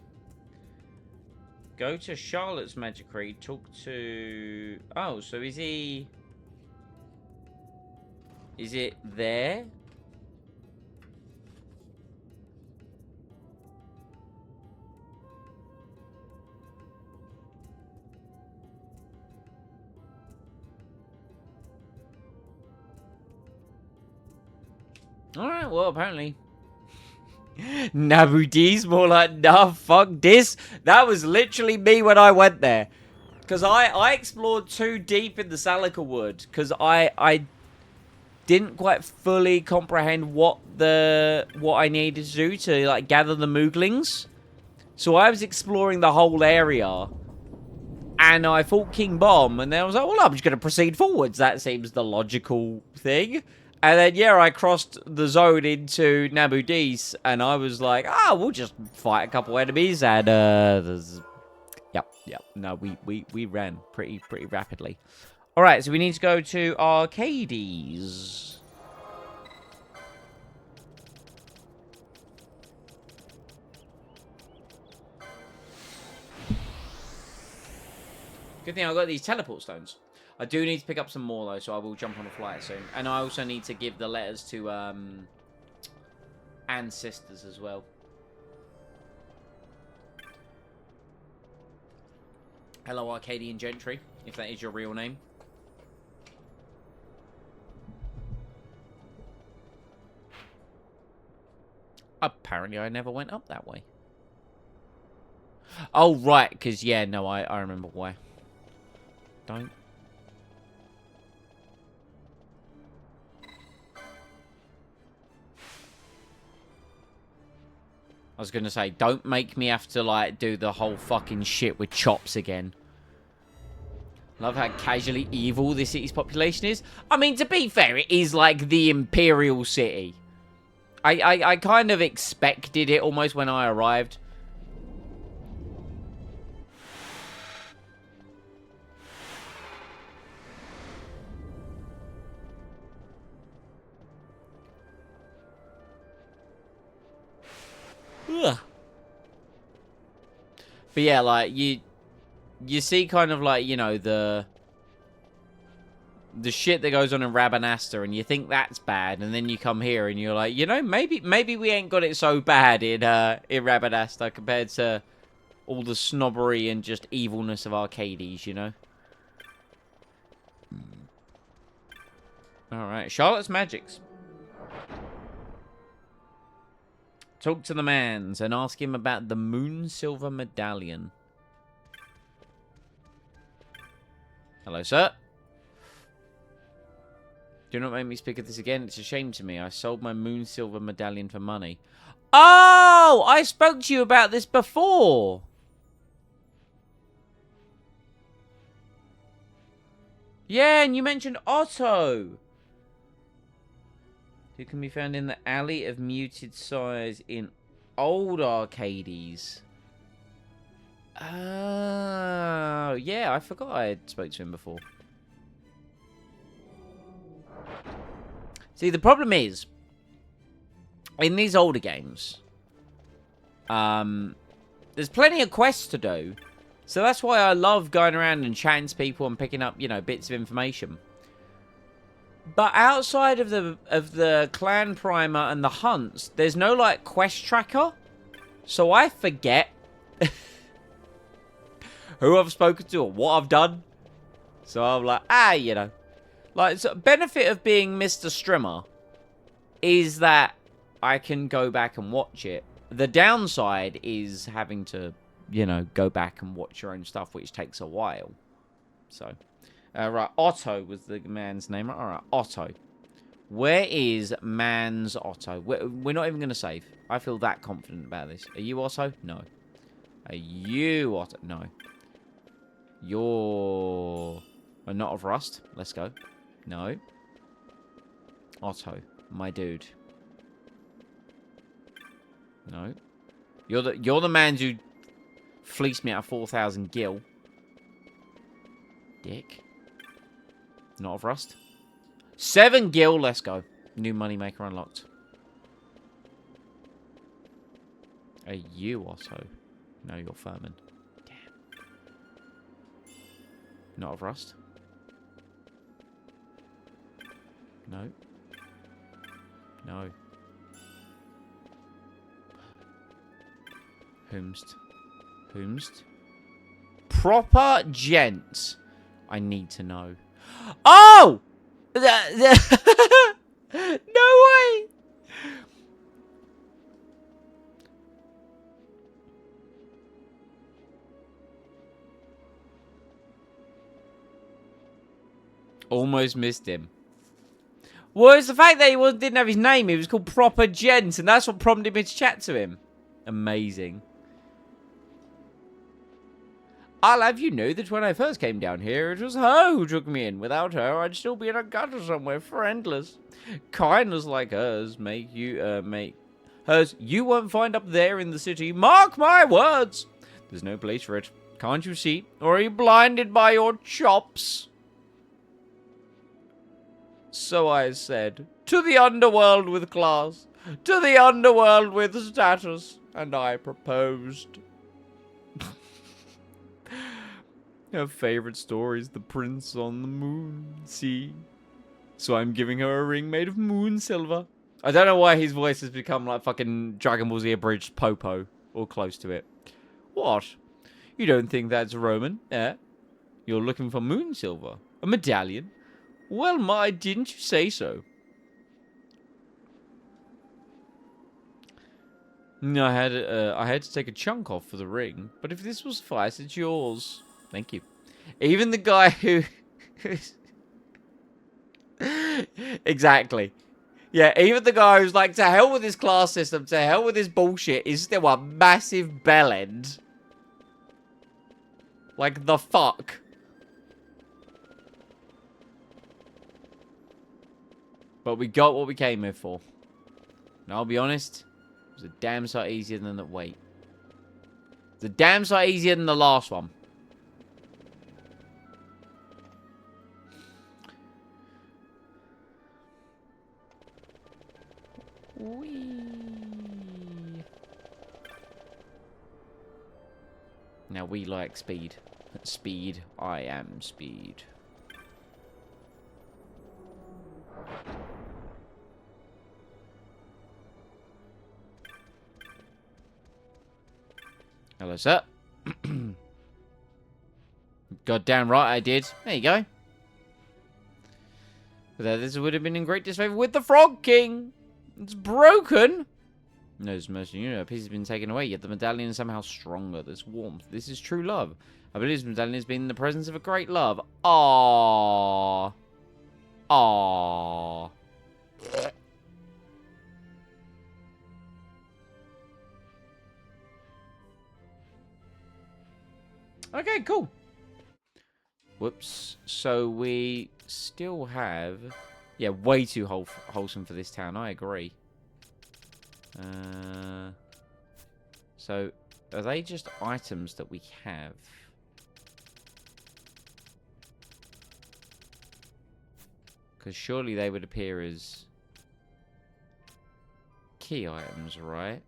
Go to Charlotte's Magic Creed. Talk to... Oh, so is he... Is it there? Alright, well, apparently. Nabudis, more like, nah, fuck this. That was literally me when I went there. Because I explored too deep in the Salika Wood. Because I didn't quite fully comprehend what I needed to do to, like, gather the Mooglings. So I was exploring the whole area. And I fought King Bomb. And then I was like, well, I'm just going to proceed forwards. That seems the logical thing. And then, yeah, I crossed the zone into Nabudis, and I was like, we'll just fight a couple enemies, and, Yep. No, we ran pretty rapidly. Alright, so we need to go to Arcades. Good thing I got these teleport stones. I do need to pick up some more, though, so I will jump on a flight soon. And I also need to give the letters to Anne's sisters as well. Hello, Arcadian Gentry, if that is your real name. Apparently, I never went up that way. Oh, right, because, yeah, no, I remember why. Don't. I was going to say, don't make me have to, like, do the whole fucking shit with chops again. Love how casually evil this city's population is. I mean, to be fair, it is like the Imperial City. I kind of expected it almost when I arrived. Ugh. But yeah, like, you see kind of like, you know, the shit that goes on in Rabanasta, and you think that's bad, and then you come here and you're like, you know, maybe we ain't got it so bad in Rabanasta compared to all the snobbery and just evilness of Arcades, you know? Alright, Charlotte's Magics. Talk to the mans and ask him about the Moon Silver Medallion. Hello, sir. Do not make me speak of this again. It's a shame to me. I sold my Moon Silver Medallion for money. Oh! I spoke to you about this before! Yeah, and you mentioned Otto! Who can be found in the Alley of Muted Size in old Arcades. Oh, yeah, I forgot I spoke to him before. See, the problem is, in these older games, there's plenty of quests to do. So that's why I love going around and chatting to people and picking up, you know, bits of information. But outside of the clan primer and the hunts, there's no, like, quest tracker. So I forget who I've spoken to or what I've done. So I'm like, you know. Like, so benefit of being Mr. Strimmer is that I can go back and watch it. The downside is having to, you know, go back and watch your own stuff, which takes a while. So, right, Otto was the man's name. All right, Otto. Where is man's Otto? We're not even going to save. I feel that confident about this. Are you Otto? No. Are you Otto? No. You're a Knot of Rust. Let's go. No. Otto, my dude. No. You're the man who fleeced me out of 4,000 gil. Dick. Knot of Rust. 7 gil, let's go. New moneymaker unlocked. Are you Otto? No, you're Furman. Damn. Knot of Rust. No. No. Whomst? Proper gents. I need to know. Oh! No way! Almost missed him. Well, it's the fact that he didn't have his name. He was called Proper Gent, and that's what prompted me to chat to him. Amazing. I'll have you know that when I first came down here, it was her who took me in. Without her, I'd still be in a gutter somewhere, friendless. Kindness like hers make you, hers you won't find up there in the city. Mark my words. There's no place for it. Can't you see? Or are you blinded by your chops? So I said, to the underworld with class, to the underworld with status, and I proposed. Her favorite story is The Prince on the Moon, see? So I'm giving her a ring made of moon silver. I don't know why his voice has become like fucking Dragon Ball Z abridged Popo, or close to it. What? You don't think that's Roman, eh? You're looking for moon silver? A medallion? Well, didn't you say so? No, I had to take a chunk off for the ring, but if this will suffice, it's yours. Thank you. Even the guy who... Exactly. Yeah, even the guy who's like, to hell with this class system, to hell with this bullshit, is still a massive bellend. Like, the fuck? But we got what we came here for. And I'll be honest, it was a damn sight easier than the wait. It's a damn sight easier than the last one. Whee. Now we like speed. Speed. I am speed. Hello, sir. Goddamn right I did. There you go. But this would have been in great disfavor with the Frog King. It's broken. No, mercy, a piece has been taken away, yet the medallion is somehow stronger. There's warmth. This is true love. I believe this medallion has been in the presence of a great love. Aww. Aww. Okay, cool. Whoops. So we still have... Yeah, way too wholesome for this town. I agree. So, are they just items that we have? Because surely they would appear as key items, right?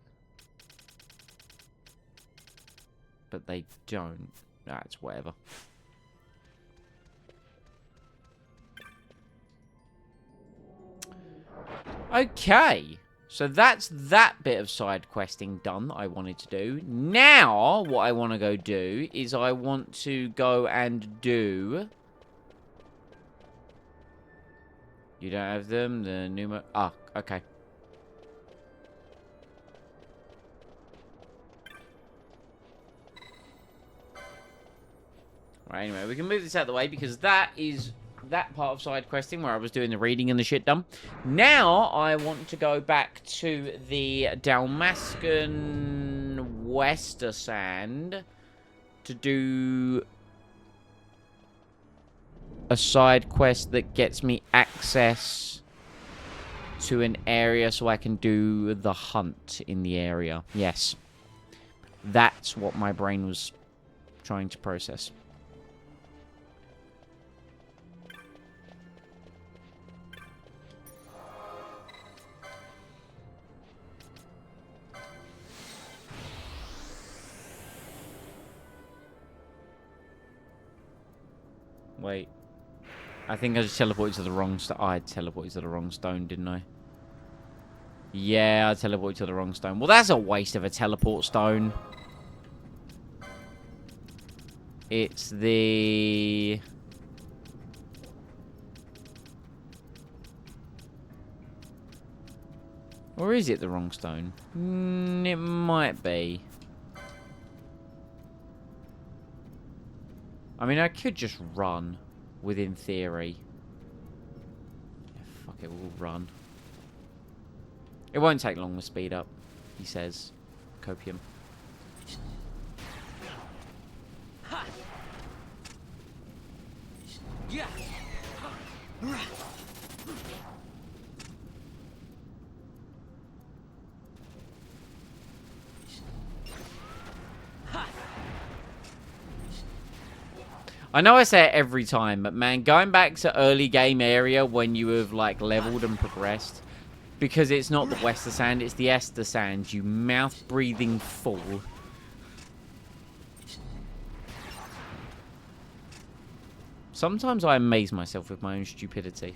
But they don't. That's whatever. Okay. So that's that bit of side questing done that I wanted to do. Now, what I want to go do is I want to go and do... You don't have them? The pneumo... Ah, okay. Right, anyway, we can move this out of the way because that is that part of side questing where I was doing the reading and the shit done. Now, I want to go back to the Dalmascan Westersand to do a side quest that gets me access to an area so I can do the hunt in the area. Yes. That's what my brain was trying to process. Wait. I think I just teleported to the wrong stone. I teleported to the wrong stone, didn't I? Yeah, I teleported to the wrong stone. Well, that's a waste of a teleport stone. It's the... Or is it the wrong stone? It might be. I mean, I could just run, within theory. Yeah, fuck it, we'll run. It won't take long to speed up, he says. Copium. I know I say it every time, but man, going back to early game area when you have like leveled and progressed, because it's not the Westersand, it's the Estersand, you mouth-breathing fool. Sometimes I amaze myself with my own stupidity.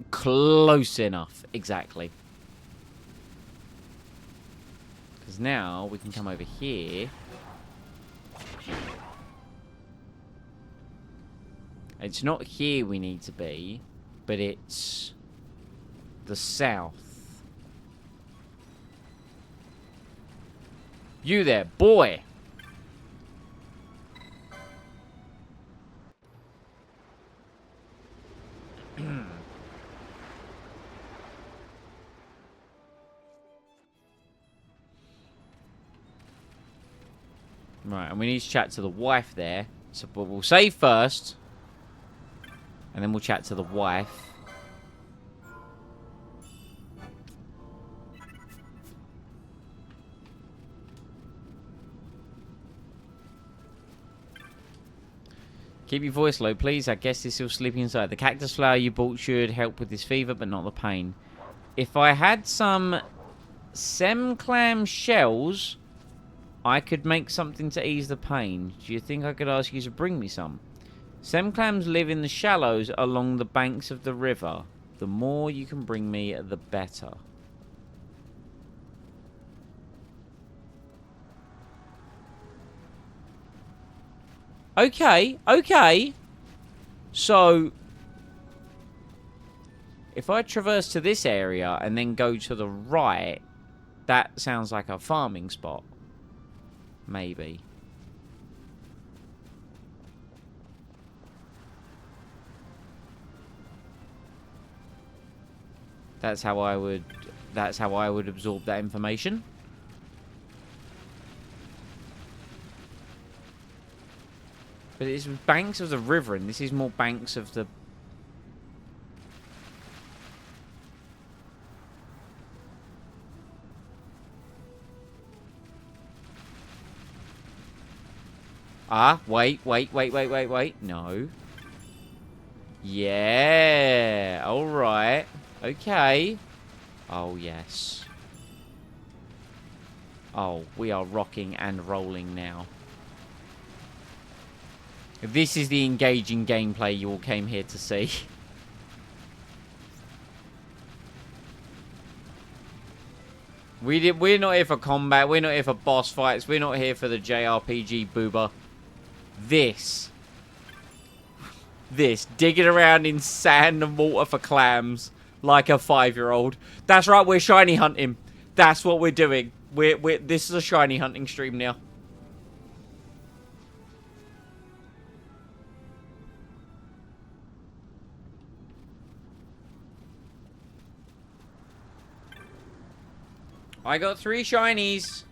Close enough, exactly. Because now we can come over here. It's not here we need to be, but it's the south. You there, boy! Right, and we need to chat to the wife there. So, but we'll save first. And then we'll chat to the wife. Keep your voice low, please. I guess he's still sleeping inside. The cactus flower you bought should help with this fever, but not the pain. If I had some clam shells, I could make something to ease the pain. Do you think I could ask you to bring me some? Clams live in the shallows along the banks of the river. The more you can bring me, the better. Okay, okay. So, if I traverse to this area and then go to the right, that sounds like a farming spot. Maybe. That's how I would absorb that information. But it's banks of the river, and this is more banks of the... Ah, wait. No. Yeah. Alright. Okay. Oh, yes. Oh, we are rocking and rolling now. This is the engaging gameplay you all came here to see. We're not here for combat. We're not here for boss fights. We're not here for the JRPG booba. This, digging around in sand and water for clams like a 5-year-old. That's right, we're shiny hunting. That's what we're doing. This is a shiny hunting stream now. I got 3 shinies.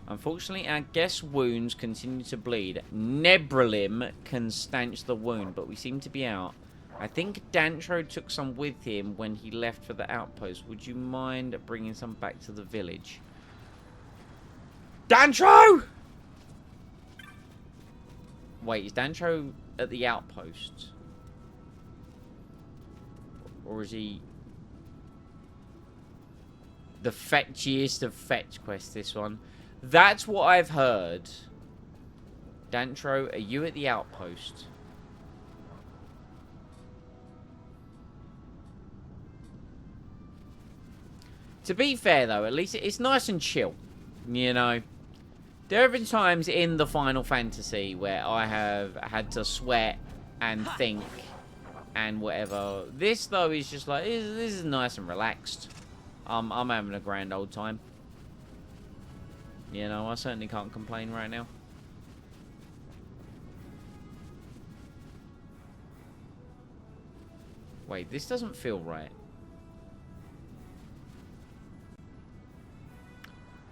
Unfortunately, our guest's wounds continue to bleed. Nebralim can stanch the wound, but we seem to be out. I think Dantro took some with him when he left for the outpost. Would you mind bringing some back to the village? Dantro! Wait, is Dantro at the outpost? Or is he... the fetchiest of fetch quests, this one. That's what I've heard. Dantro, are you at the outpost? To be fair, though, at least it's nice and chill. You know? There have been times in the Final Fantasy where I have had to sweat and think and whatever. This, though, is just like, this is nice and relaxed. I'm having a grand old time. You know, I certainly can't complain right now. Wait, this doesn't feel right.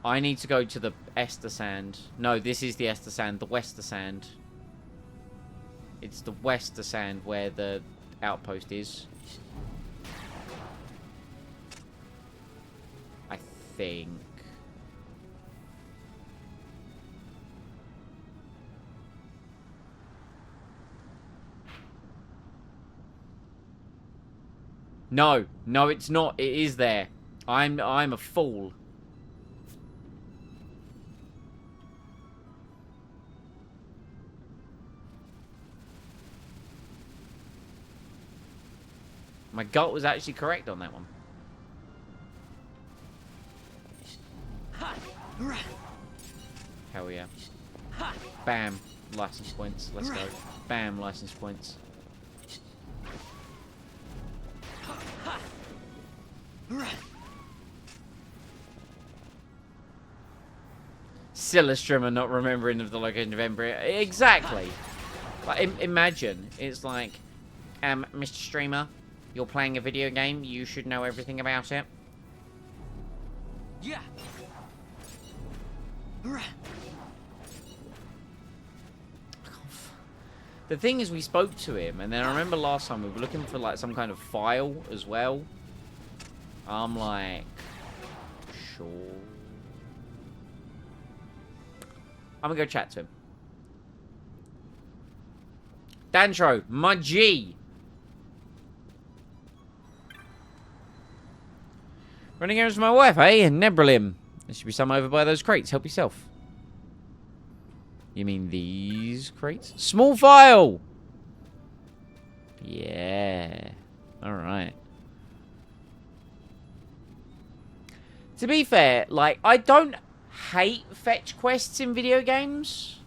I need to go to the Esther Sand. No, this is the Esther Sand, the Wester Sand. It's the Wester Sand where the outpost is. I think. No, no, it's not. It is there. I'm a fool. My gut was actually correct on that one. Hell yeah. Bam. License points. Let's go. Bam. License points. Still a streamer not remembering of the location of Embryo. Exactly. Like, imagine. It's like, Mr. Streamer, you're playing a video game. You should know everything about it. Yeah. The thing is, we spoke to him, and then I remember last time we were looking for, like, some kind of file as well. I'm like, sure. I'm gonna go chat to him. Dantro, my G. Running errands with my wife, eh? Nebralim. There should be some over by those crates. Help yourself. You mean these crates? Small file! Yeah. Alright. To be fair, like, I don't hate fetch quests in video games.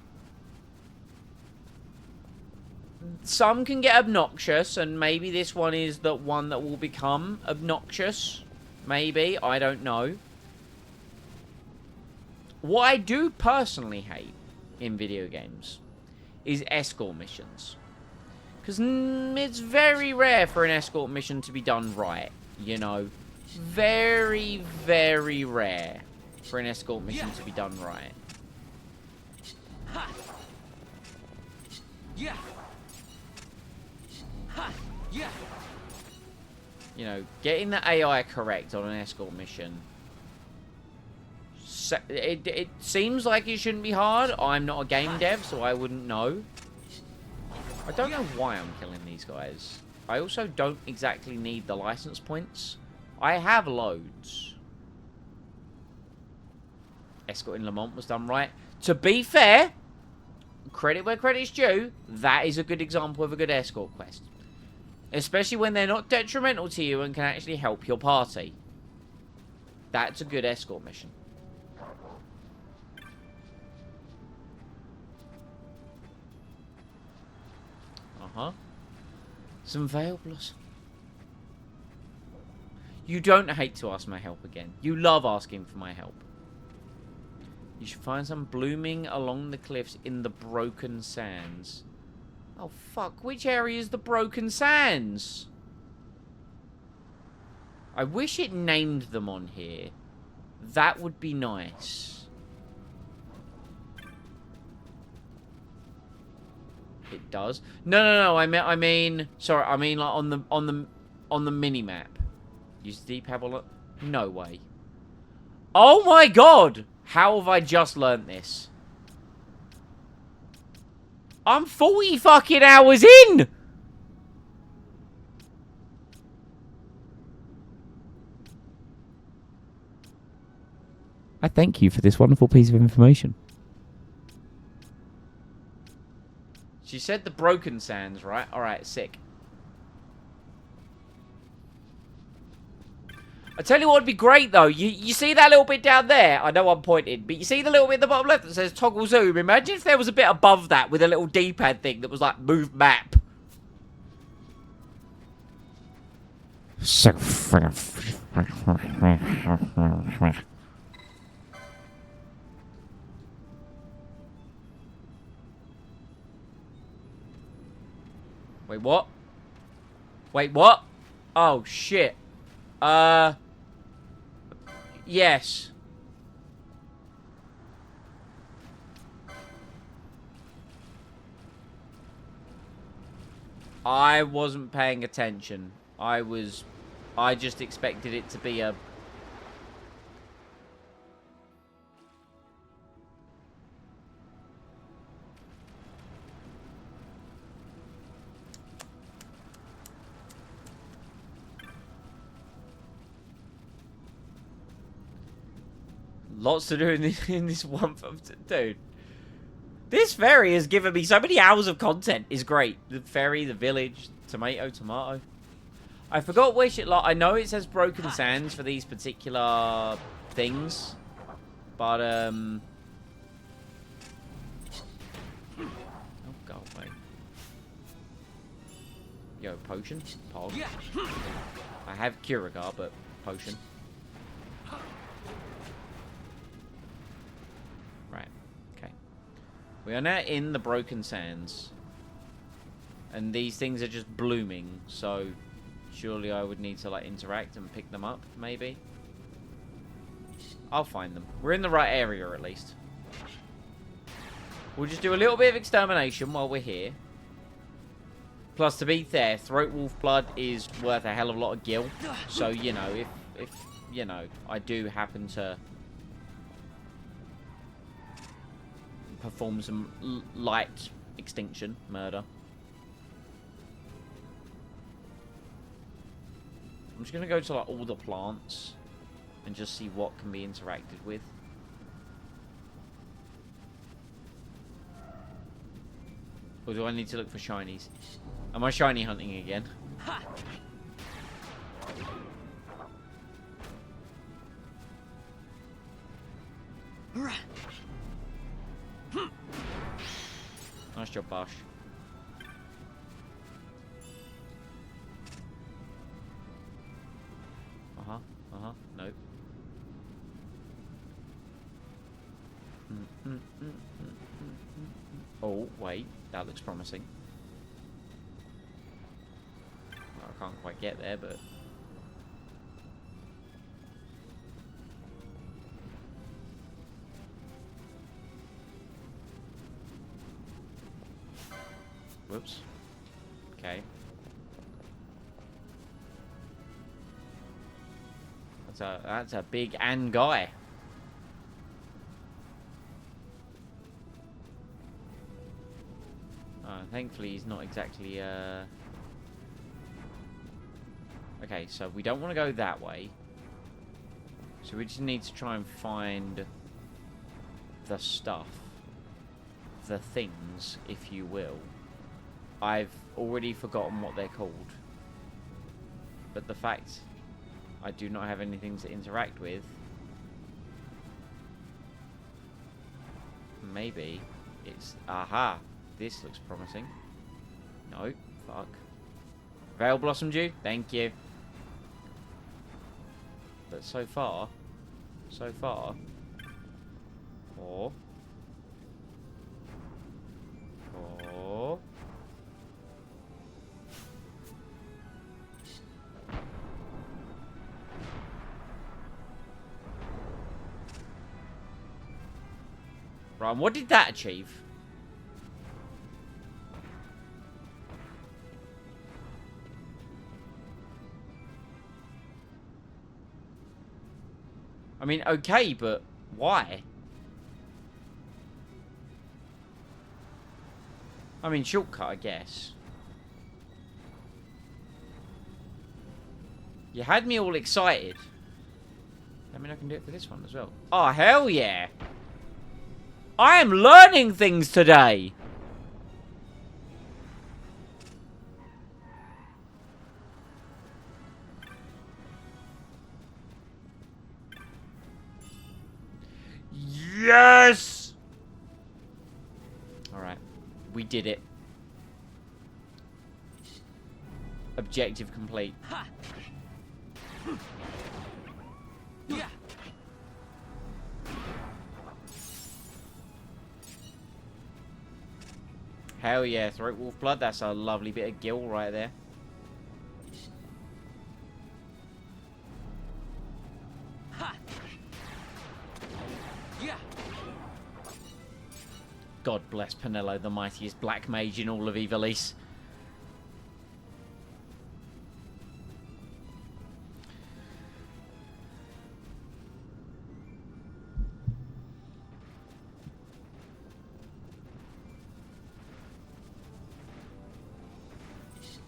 Some can get obnoxious, and maybe this one is the one that will become obnoxious. Maybe. I don't know. What I do personally hate in video games is escort missions. Because it's very rare for an escort mission to be done right, you know. Very, very rare for an escort mission to be done right. You know, getting the AI correct on an escort mission, it seems like it shouldn't be hard. I'm not a game dev, so I wouldn't know. I don't know why I'm killing these guys. I also don't exactly need the license points. I have loads. Escort in Lamont was done right. To be fair, credit where credit's due, that is a good example of a good escort quest. Especially when they're not detrimental to you and can actually help your party. That's a good escort mission. Uh-huh. Some Veil Blossom. You don't hate to ask my help again. You love asking for my help. You should find some blooming along the cliffs in the Broken Sands. Oh, fuck. Which area is the Broken Sands? I wish it named them on here. That would be nice. It does. No. I mean, sorry. I mean, like on the mini map. Use the deep pebble. No way. Oh my god! How have I just learnt this? I'm 40 fucking hours in! I thank you for this wonderful piece of information. She said the Broken Sands, right? Alright, sick. I tell you what would be great, though. You see that little bit down there? I know I'm pointing, but you see the little bit at the bottom left that says toggle zoom? Imagine if there was a bit above that with a little D-pad thing that was like, move map. So... Wait, what? Wait, what? Oh, shit. Yes. I wasn't paying attention. I just expected it to be a... Lots to do in this one... Dude. This ferry has given me so many hours of content. It's great. The ferry, the village, tomato. I forgot which it... I know it says Broken Sands for these particular things. But, Oh, go away. Yo, potion? Pog. I have Curagar, but potion. Right. Okay. We are now in the Broken Sands. And these things are just blooming, so surely I would need to, like, interact and pick them up, maybe? I'll find them. We're in the right area, at least. We'll just do a little bit of extermination while we're here. Plus, to be fair, Throat Wolf Blood is worth a hell of a lot of gil. So, you know, if you know, I do happen to perform some light extinction murder. I'm just going to go to, like, all the plants and just see what can be interacted with. Or do I need to look for shinies? Am I shiny hunting again? Nice job, Bosh. Nope. Oh, wait. That looks promising. Well, I can't quite get there, but... Whoops. Okay. That's a big guy. Thankfully, he's not exactly, Okay, so we don't want to go that way. So we just need to try and find the stuff. The things, if you will. I've already forgotten what they're called. But the fact I do not have anything to interact with, maybe it's... Aha! This looks promising. No, fuck. Veil Blossom Dew? Thank you. But so far... Oh. Right, what did that achieve? I mean, okay, but why? I mean, shortcut, I guess. You had me all excited. I mean, I can do it for this one as well. Oh, hell yeah! I am learning things today! Yes! Alright. We did it. Objective complete. Hell yeah, Throat Wolf Blood. That's a lovely bit of gil right there. God bless Penello, the mightiest black mage in all of Ivalice.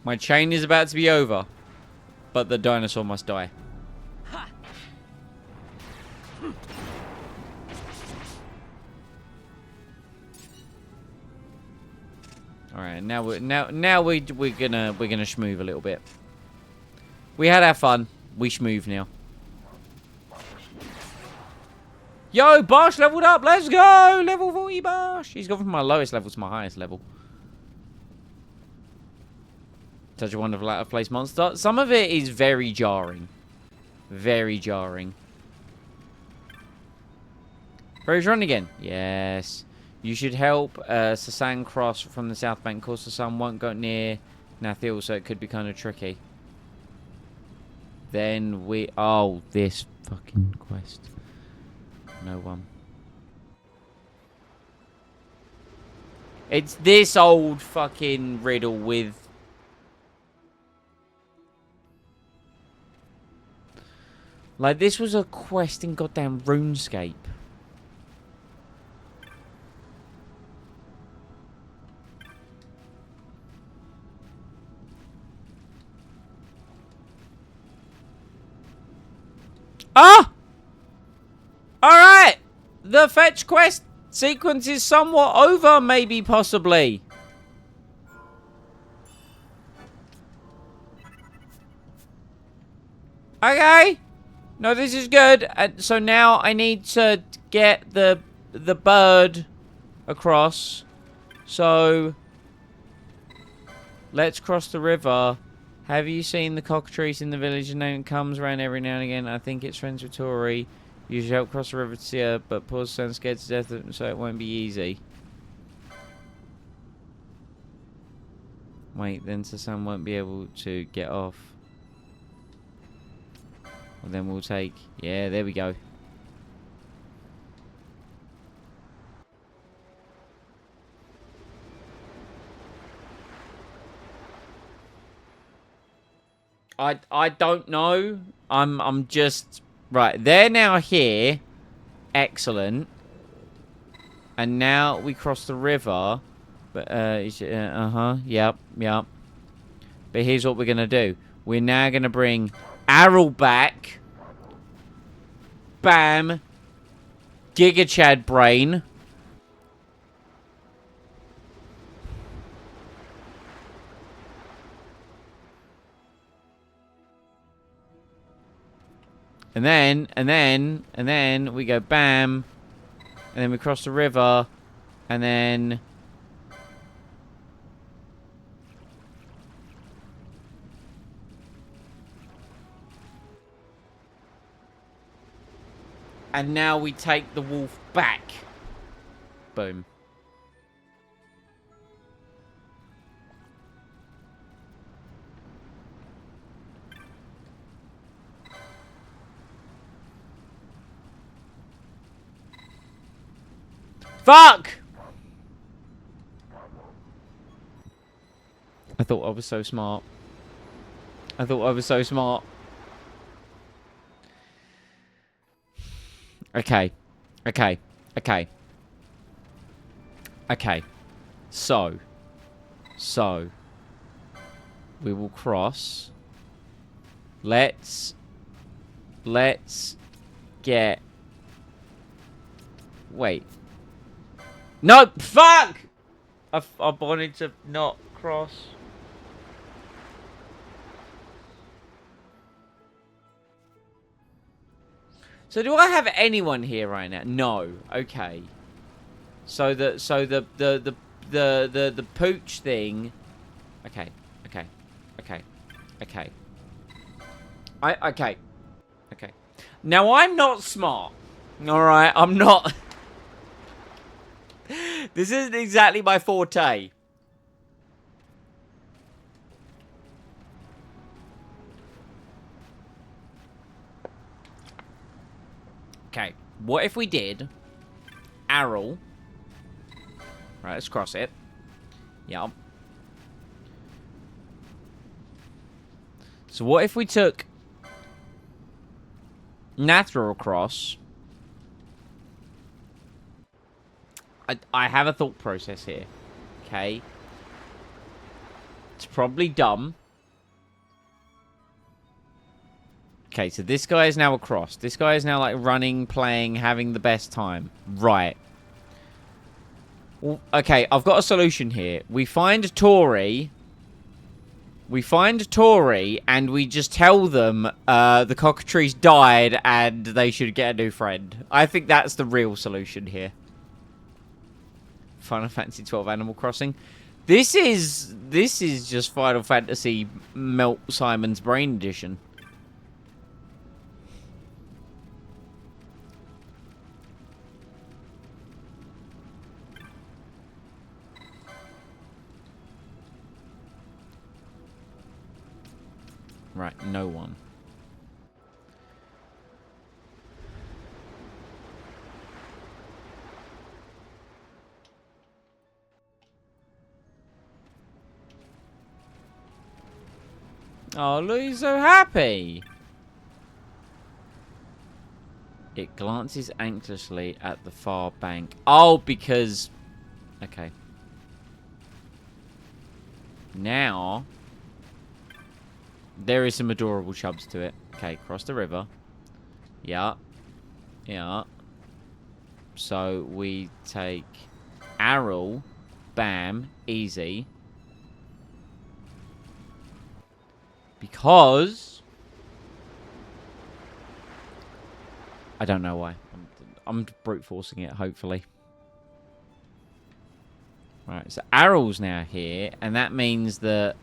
My chain is about to be over, but the dinosaur must die. All right, now we're gonna schmoove a little bit. We had our fun. We schmoove now. Yo, Bosh leveled up. Let's go. Level 40 Bosh. He's gone from my lowest level to my highest level. Such a wonderful out of place monster. Some of it is very jarring. Very jarring. Rose run again. Yes. You should help Sasan cross from the south bank. Of course, Sasan won't go near Nathil, so it could be kind of tricky. Then we... Oh, this fucking quest. No one. It's this old fucking riddle with Like, this was a quest in goddamn RuneScape. Ah! Alright! The fetch quest sequence is somewhat over, maybe, possibly. Okay. No, this is good. So now I need to get the bird across. So let's cross the river. Have you seen the cockatrice in the village? And then it comes around every now and again. I think it's friends with Tori. You should help cross the river to see her, but Paul's son scared to death, so it won't be easy. Wait, then Sasan won't be able to get off. Well, then we'll take... Yeah, there we go. I don't know. I'm just... Right, they're now here. Excellent. And now we cross the river. But, yep. But here's what we're going to do. We're now going to bring Arrel back. Bam. Giga Chad Brain. And then we go bam. And then we cross the river. And then... And now we take the wolf back. Boom. Fuck! I thought I was so smart. Okay. So. We will cross. Let's get... Wait. No! Fuck! I wanted to not cross. So do I have anyone here right now? No. Okay. So the pooch thing. Okay. Okay. Now I'm not smart. All right, I'm not. This isn't exactly my forte. Okay, what if we did Arrel? Right, let's cross it. Yep. So what if we took Nathra across? I have a thought process here. Okay. It's probably dumb. Okay, so this guy is now across. This guy is now, like, running, playing, having the best time. Right. Well, okay, I've got a solution here. We find Tori. And we just tell them the cockatrice died and they should get a new friend. I think that's the real solution here. Final Fantasy XII Animal Crossing. This is just Final Fantasy Melt Simon's Brain Edition. Right, no one. Oh, look, he's so happy. It glances anxiously at the far bank. Oh, because... Okay. Now... There is some adorable chubs to it. Okay, cross the river. Yeah. Yeah. So, we take... Arrow. Bam. Easy. Because... I don't know why. I'm brute forcing it, hopefully. Right, so Arrow's now here, and that means that...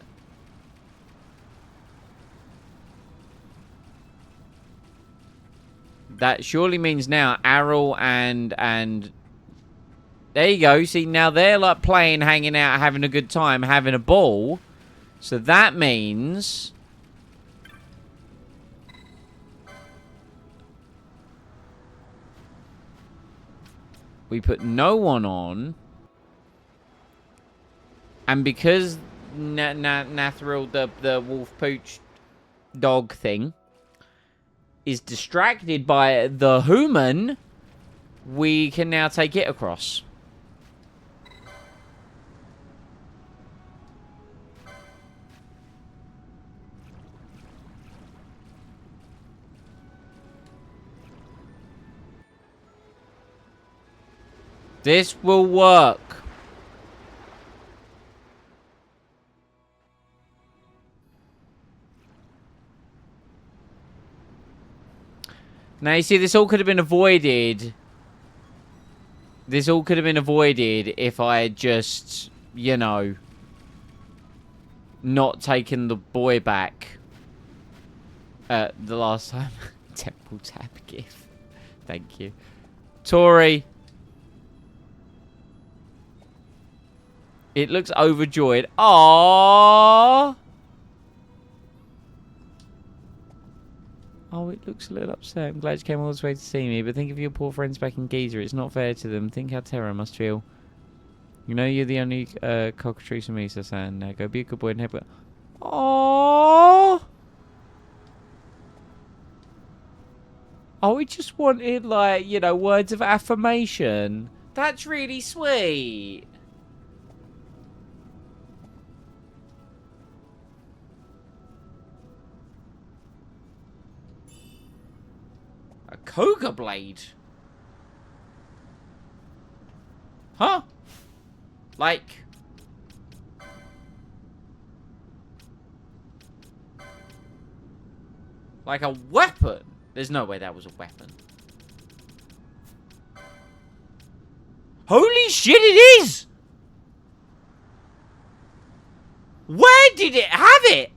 That surely means now Arrow and... There you go. See, now they're like playing, hanging out, having a good time, having a ball. So that means... We put no one on. And because Nathril, the wolf pooch dog thing, is distracted by the human, we can now take it across. This will work. Now, you see, this all could have been avoided. This all could have been avoided if I had just, you know, not taken the boy back the last time. Temple tab gif. Thank you. Tori. It looks overjoyed. Aww. Oh, it looks a little upset. I'm glad you came all this way to see me, but think of your poor friends back in Giza. It's not fair to them. Think how Terra must feel. You know you're the only cockatrice for me, Sasan. Now go be a good boy and help her. Aww. Oh, we just wanted, like, you know, words of affirmation. That's really sweet. A Koga blade? Huh? Like... Like a weapon? There's no way that was a weapon. Holy shit, it is! Where did it have it?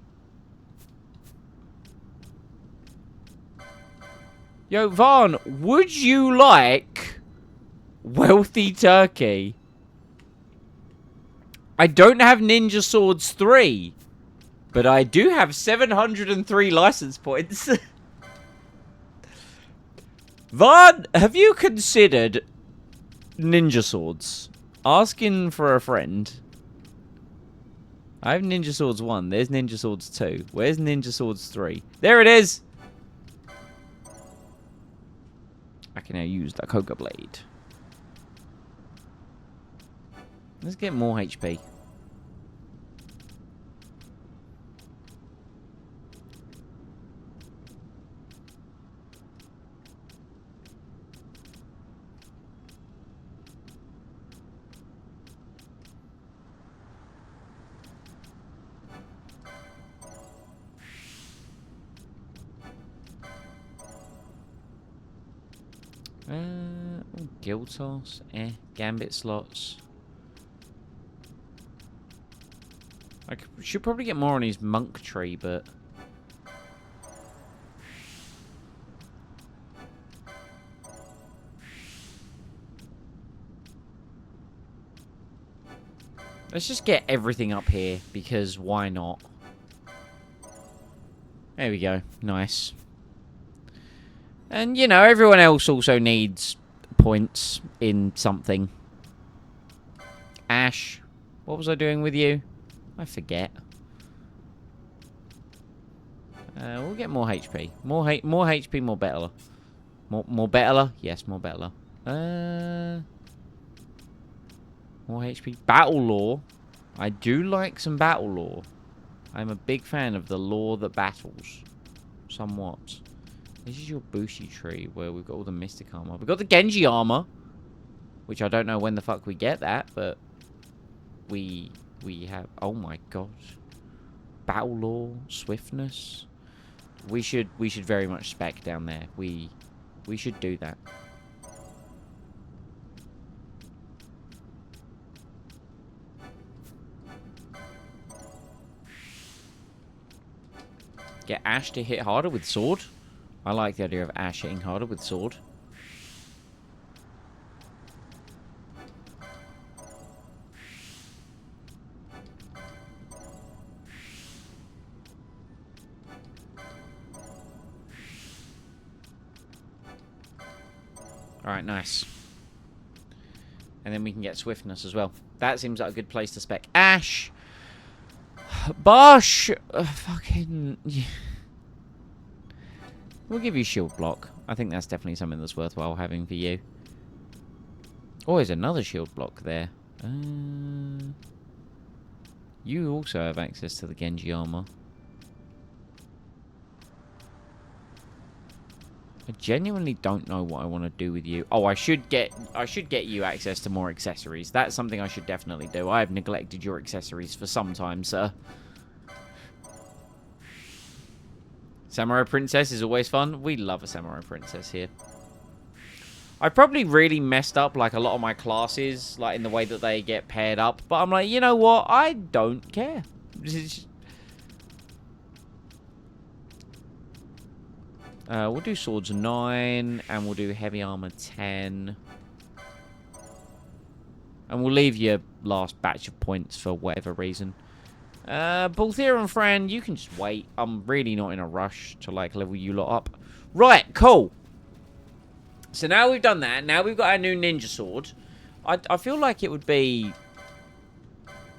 Yo, Vaughn, would you like Wealthy Turkey? I don't have Ninja Swords 3, but I do have 703 license points. Vaughn, have you considered Ninja Swords? Asking for a friend. I have Ninja Swords 1. There's Ninja Swords 2. Where's Ninja Swords 3? There it is! I can now use the Koga blade. Let's get more HP. Guild toss, Gambit slots. I should probably get more on his monk tree, but let's just get everything up here because why not? There we go. Nice. And you know, everyone else also needs points in something. Ash, what was I doing with you? I forget. We'll get more HP. More HP, more better. More better? Yes, more better. More HP. Battle lore. I do like some battle lore. I'm a big fan of the lore that battles. Somewhat. This is your Bushi tree where we've got all the Mystic armor. We've got the Genji armor. Which I don't know when the fuck we get that, but we have. Oh my god. Battle lore, swiftness. We should very much spec down there. We should do that. Get Ash to hit harder with sword. I like the idea of Ash hitting harder with sword. Alright, nice. And then we can get swiftness as well. That seems like a good place to spec. Ash! Bosh! Fucking... Yeah. We'll give you shield block. I think that's definitely something that's worthwhile having for you. Oh, there's another shield block there. You also have access to the Genji armor. I genuinely don't know what I want to do with you. Oh, I should get you access to more accessories. That's something I should definitely do. I have neglected your accessories for some time, sir. Samurai Princess is always fun. We love a Samurai Princess here. I probably really messed up like a lot of my classes, like in the way that they get paired up. But I'm like, you know what? I don't care. We'll do swords 9, and we'll do heavy armor 10. And we'll leave your last batch of points for whatever reason. Balthier and Fran, you can just wait. I'm really not in a rush to, like, level you lot up. Right, cool. So now we've done that. Now we've got our new ninja sword. I feel like it would be...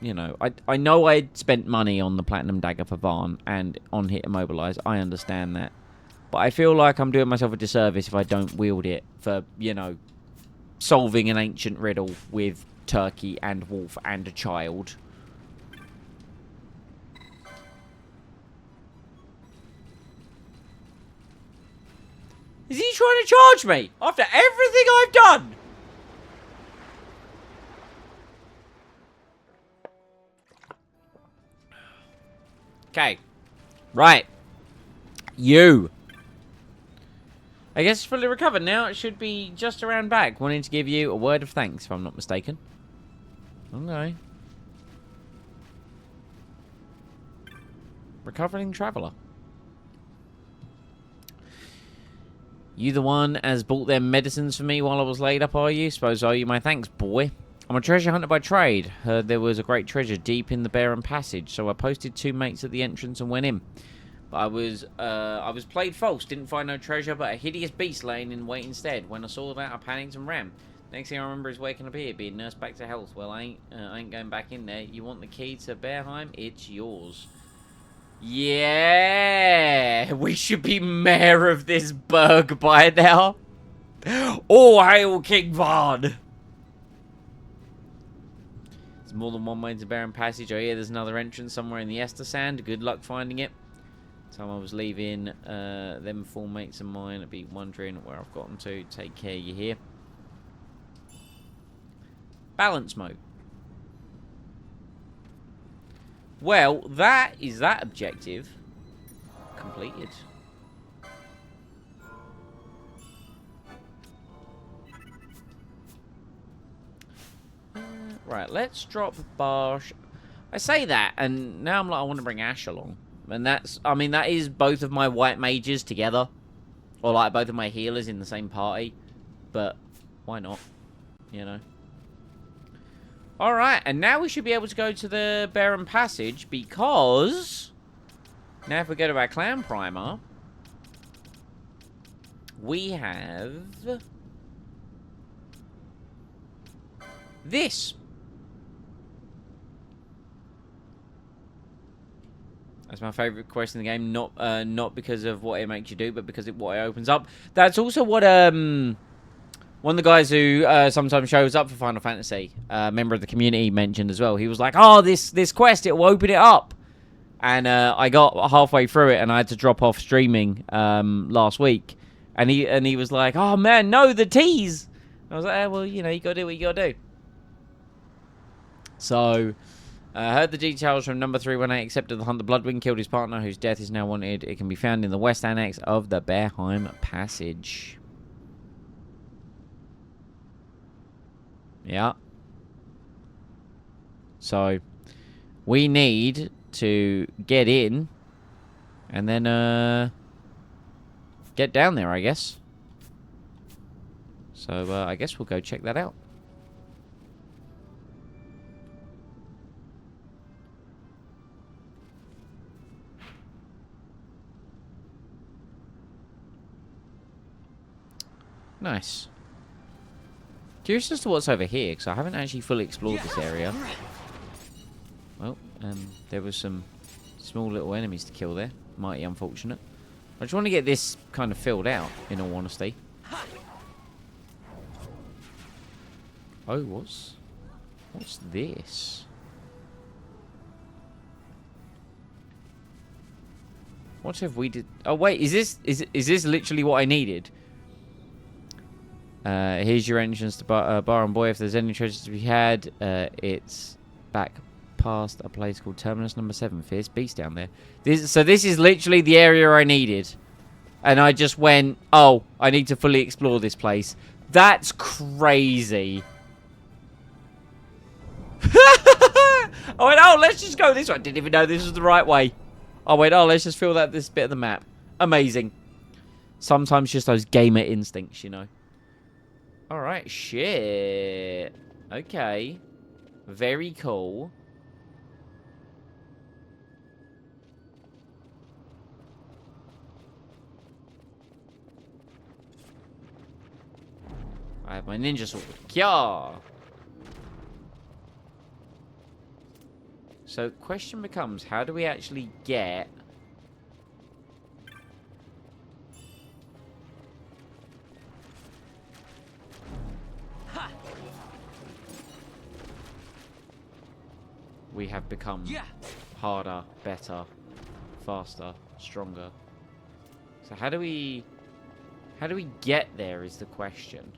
You know, I know I spent money on the Platinum Dagger for Varn and on Hit Immobilize. I understand that. But I feel like I'm doing myself a disservice if I don't wield it for, you know, solving an ancient riddle with Turkey and Wolf and a child. Is he trying to charge me after everything I've done? Okay. Right. You. I guess it's fully recovered now. It should be just around back. Wanting to give you a word of thanks, if I'm not mistaken. Okay. Recovering traveller. You the one as bought them medicines for me while I was laid up, are you? Suppose I owe you my thanks, boy. I'm a treasure hunter by trade. Heard there was a great treasure deep in the Bareheim passage, so I posted 2 mates at the entrance and went in. But I was played false, didn't find no treasure, but a hideous beast laying in wait instead. When I saw that, I panicked and ran. Next thing I remember is waking up here, being nursed back to health. Well, I ain't going back in there. You want the key to Bareheim? It's yours. Yeah, we should be mayor of this burg by now. All hail King Varn! There's more than one way to Bareheim Passage. Oh yeah, there's another entrance somewhere in the Ester Sand. Good luck finding it. Time I was leaving, them 4 mates of mine would be wondering where I've gotten to. Take care, you hear? Balance mode. Well, that is that objective completed. Right, let's drop Barsh. I say that, and now I'm like, I want to bring Ash along. And that's, I mean, that is both of my white mages together. Or, like, both of my healers in the same party. But, why not? You know? Alright, and now we should be able to go to the Bareheim Passage, because... Now if we go to our clan primer... We have... This. That's my favourite quest in the game. Not because of what it makes you do, but because of what it opens up. That's also what one of the guys who sometimes shows up for Final Fantasy, member of the community, mentioned as well. He was like, "Oh, this quest, it will open it up." And I got halfway through it, and I had to drop off streaming last week. And he was like, "Oh man, no, the tease." And I was like, "Well, you know, you gotta do what you gotta do." So, heard the details from number 3 when I accepted the hunt. The Bloodwind killed his partner, whose death is now wanted. It can be found in the west annex of the Bareheim passage. Yeah. So, we need to get in and then get down there, I guess. So, I guess we'll go check that out. Nice. Curious as to what's over here, because I haven't actually fully explored this area. Well, there was some small little enemies to kill there. Mighty unfortunate. I just want to get this kind of filled out, in all honesty. Oh, what's this? What have we did? Oh wait, is this literally what I needed? Here's your entrance to Bareheim Boy. If there's any treasures to be had, it's back past a place called Terminus number 7. Fierce beast down there. So this is literally the area I needed. And I just went, oh, I need to fully explore this place. That's crazy. I went, oh, let's just go this way. I didn't even know this was the right way. I went, oh, let's just fill out this bit of the map. Amazing. Sometimes just those gamer instincts, you know. Alright, shit. Okay. Very cool. I have my ninja sword. Kya! So, question becomes, how do we actually get... We have become harder, better, faster, stronger. So how do we get there is the question.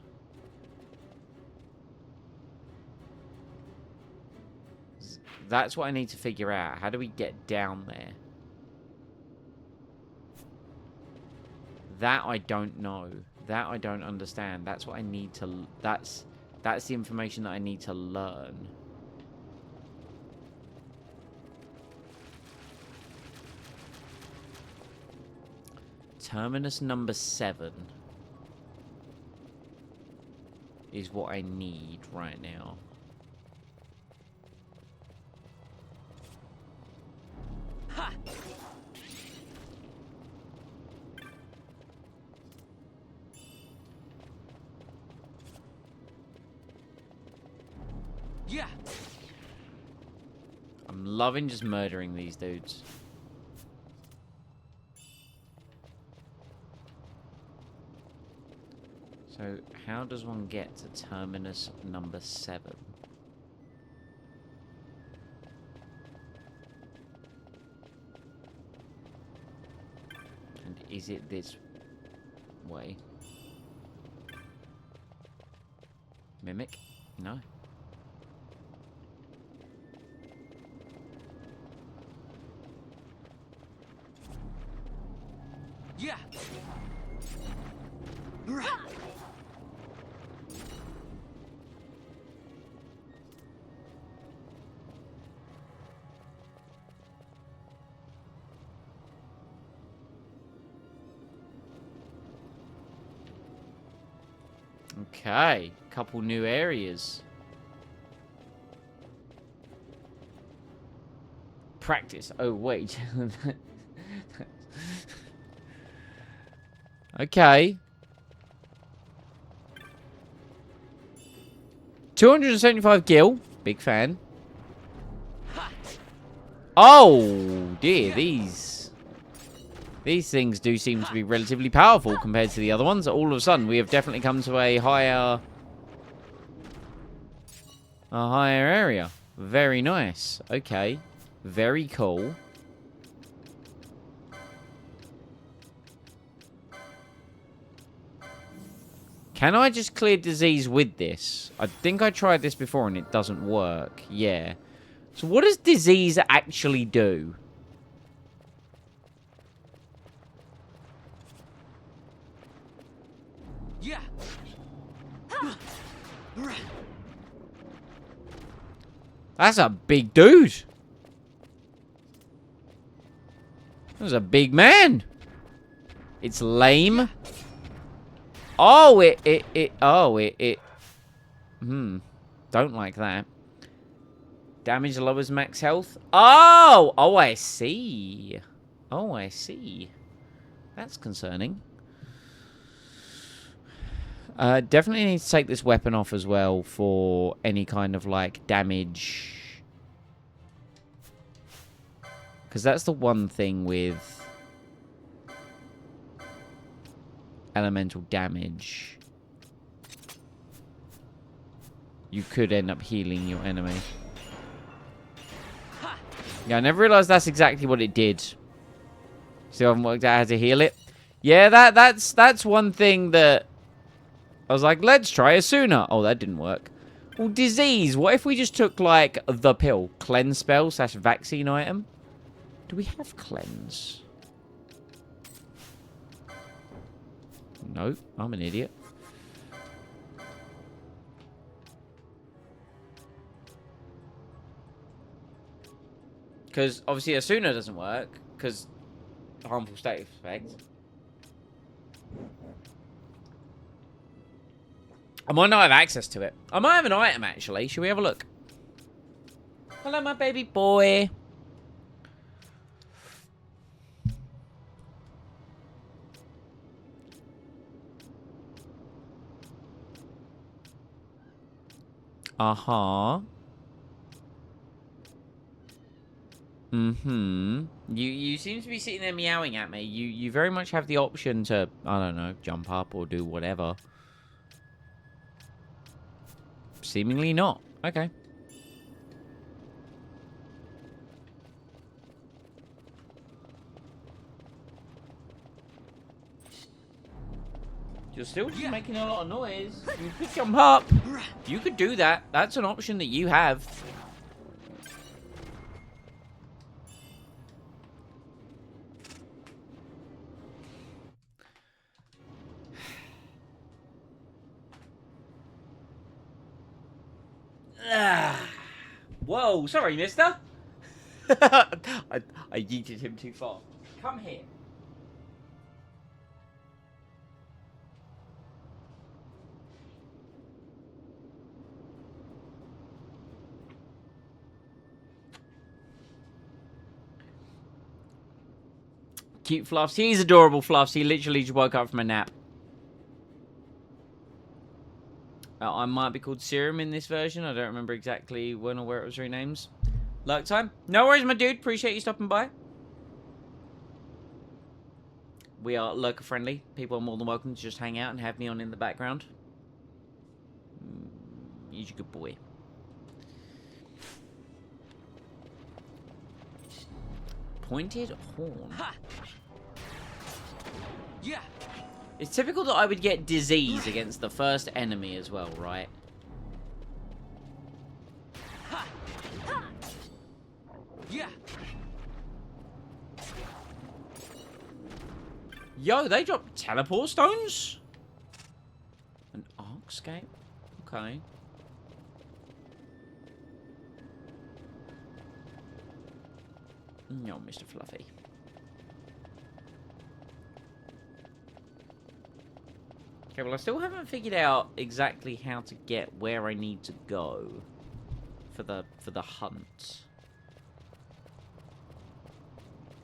That's what I need to figure out. How do we get down there? That I don't know. That I don't understand. That's what I need to... That's the information that I need to learn. Terminus number 7 is what I need right now. Ha! Yeah. I'm loving just murdering these dudes. So, how does one get to Terminus number 7? And is it this way? Mimic? No. Yeah. Okay, couple new areas. Practice. Oh, wait. Okay. 275 gil. Big fan. Oh, dear. These things do seem to be relatively powerful compared to the other ones. All of a sudden, we have definitely come to a higher area. Very nice. Okay. Very cool. Can I just clear disease with this? I think I tried this before and it doesn't work. Yeah. So what does disease actually do? Yeah. That's a big dude. That's a big man. It's lame. Oh, don't like that. Damage lowers max health. Oh, I see. Oh, I see. That's concerning. Definitely need to take this weapon off as well for any kind of, like, damage. Because that's the one thing with elemental damage. You could end up healing your enemy. Yeah, I never realized that's exactly what it did. Still haven't worked out how to heal it. Yeah, that's one thing that I was like, let's try it sooner. Oh, that didn't work. Well, disease. What if we just took, like, the pill? Cleanse spell / vaccine item? Do we have cleanse? No, I'm an idiot. Because, obviously, Asuna doesn't work. Because harmful status effects. I might not have access to it. I might have an item, actually. Should we have a look? Hello, my baby boy. Uh-huh. Mm-hmm. You seem to be sitting there meowing at me. You very much have the option to, I don't know, jump up or do whatever. Seemingly not. Okay. You're still just making a lot of noise. You could jump up. You could do that. That's an option that you have. Whoa, sorry, mister. I yeeted him too far. Come here. Cute Fluffs. He's adorable, Fluffs. He literally just woke up from a nap. I might be called Serum in this version. I don't remember exactly when or where it was renamed. Luck time. No worries, my dude. Appreciate you stopping by. We are lurker friendly. People are more than welcome to just hang out and have me on in the background. He's a good boy. Pointed horn. Ha! Yeah. It's typical that I would get disease against the first enemy as well, right? Ha! Ha! Yeah. Yo, they dropped teleport stones? An arcscape? Okay. No, Mr. Fluffy. Okay, well, I still haven't figured out exactly how to get where I need to go for the hunt.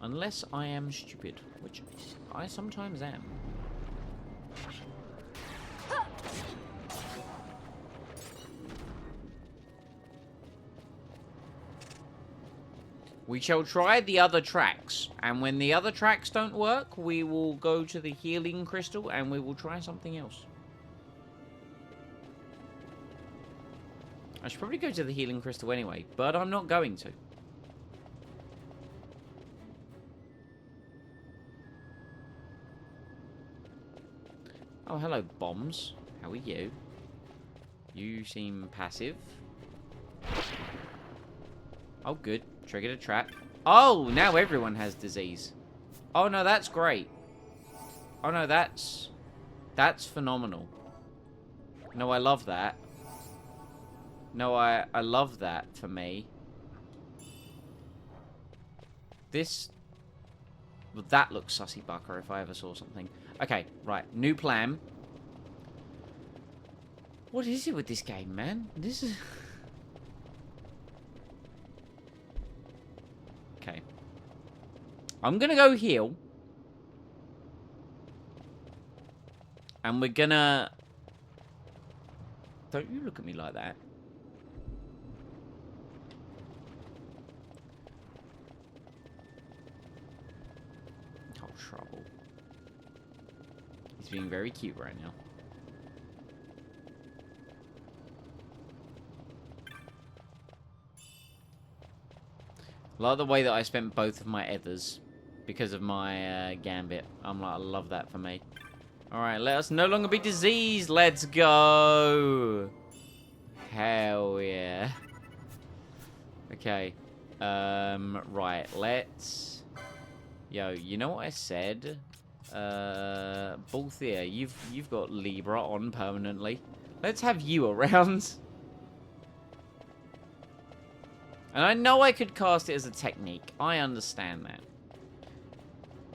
Unless I am stupid, which I sometimes am. We shall try the other tracks. And when the other tracks don't work, we will go to the healing crystal and we will try something else. I should probably go to the healing crystal anyway, but I'm not going to. Oh, hello, bombs. How are you? You seem passive. Oh, good. Triggered a trap. Oh, now everyone has disease. Oh, no, that's great. Oh, no, that's phenomenal. No, I love that. No, I love that for me. This... Well, that looks sussy bucker if I ever saw something. Okay, right. New plan. What is it with this game, man? This is... Okay. I'm gonna go heal. And we're gonna... Don't you look at me like that. Oh, trouble. He's being very cute right now. I like the way that I spent both of my ethers because of my gambit. I'm like, I love that for me. Alright, let us no longer be diseased. Let's go. Hell yeah. Okay. Right, let's... Yo, you know what I said? Balthier, you've got Libra on permanently. Let's have you around. And I know I could cast it as a technique. I understand that.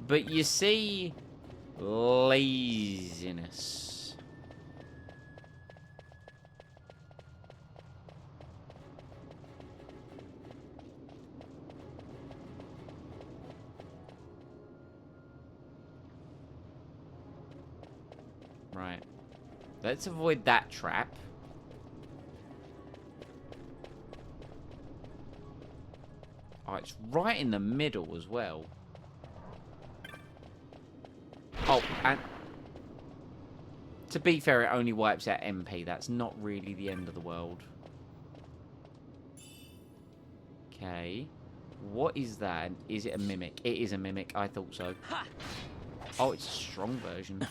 But you see... Laziness. Right. Let's avoid that trap. Oh, it's right in the middle as well. Oh, and... To be fair, it only wipes out MP. That's not really the end of the world. Okay. What is that? Is it a mimic? It is a mimic. I thought so. Oh, it's a strong version.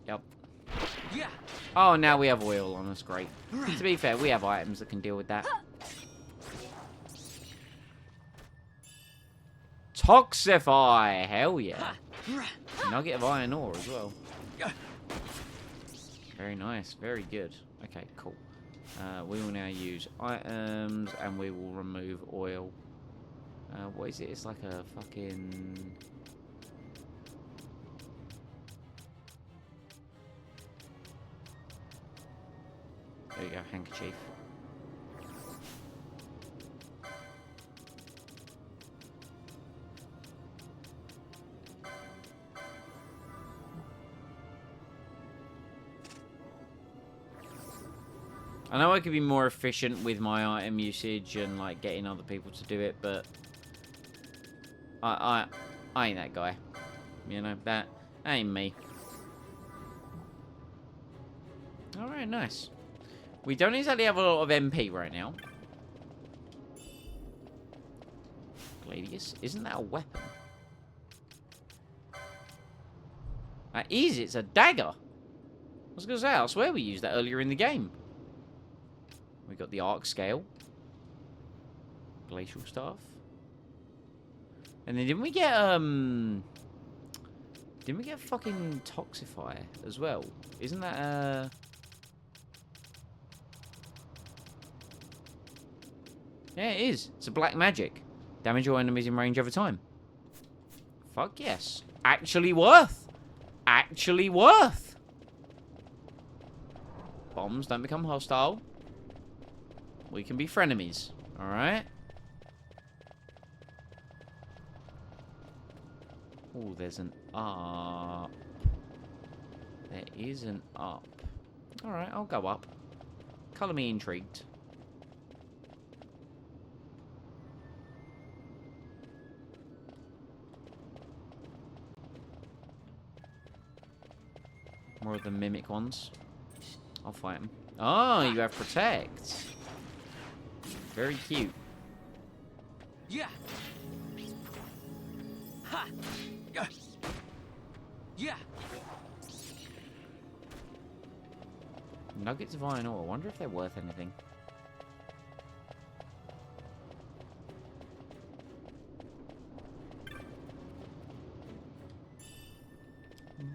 Yep. Yeah. Oh, now we have oil on us. Great. To be fair, we have items that can deal with that. Toxify! Hell yeah. Nugget of iron ore as well. Very nice. Very good. Okay, cool. We will now use items and we will remove oil. What is it? It's like a fucking... There you go, handkerchief. I know I could be more efficient with my item usage and like getting other people to do it, but I ain't that guy. You know, that ain't me. Alright, nice. We don't exactly have a lot of MP right now. Gladius, isn't that a weapon? That is, it's a dagger. I was gonna say, I swear we used that earlier in the game. We got the arc scale. Glacial staff. And then didn't we get fucking Toxify as well? Isn't that Yeah, it is. It's a black magic. Damage your enemies in range over time. Fuck yes. Actually worth. Actually worth. Bombs don't become hostile. We can be frenemies. Alright? Oh, there's an up. There is an up. Alright, I'll go up. Colour me intrigued. More of the mimic ones. I'll fight them. Oh, you have protect. Very cute. Yeah. Ha. Yeah. Nuggets of iron ore. I wonder if they're worth anything.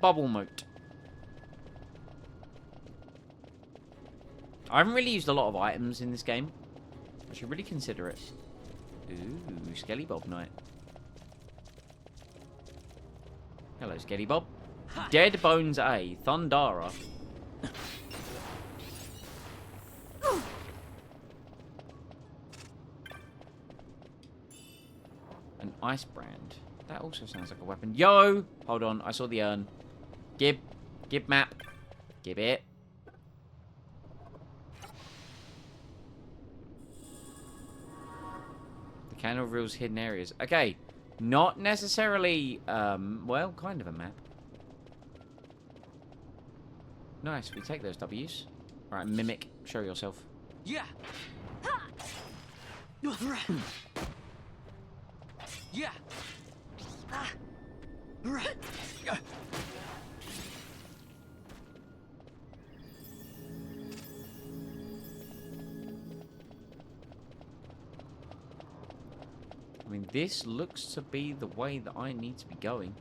Bubble moat. I haven't really used a lot of items in this game. I should really consider it. Ooh, Skelly Bob Knight. Hello, Skelly Bob. Dead Bones A. Thundara. An ice brand. That also sounds like a weapon. Yo! Hold on, I saw the urn. Gib. Gib map. Gib it. The candle reveals hidden areas. Okay. Not necessarily, well, kind of a map. Nice, we take those W's. Alright, mimic. Show yourself. Yeah. Yeah. I mean, this looks to be the way that I need to be going.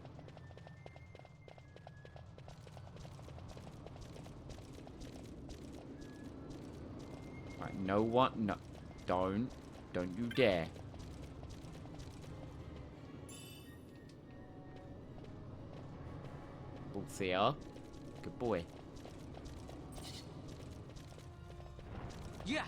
Right, no one, no, don't you dare. Thea, good boy. Yeah.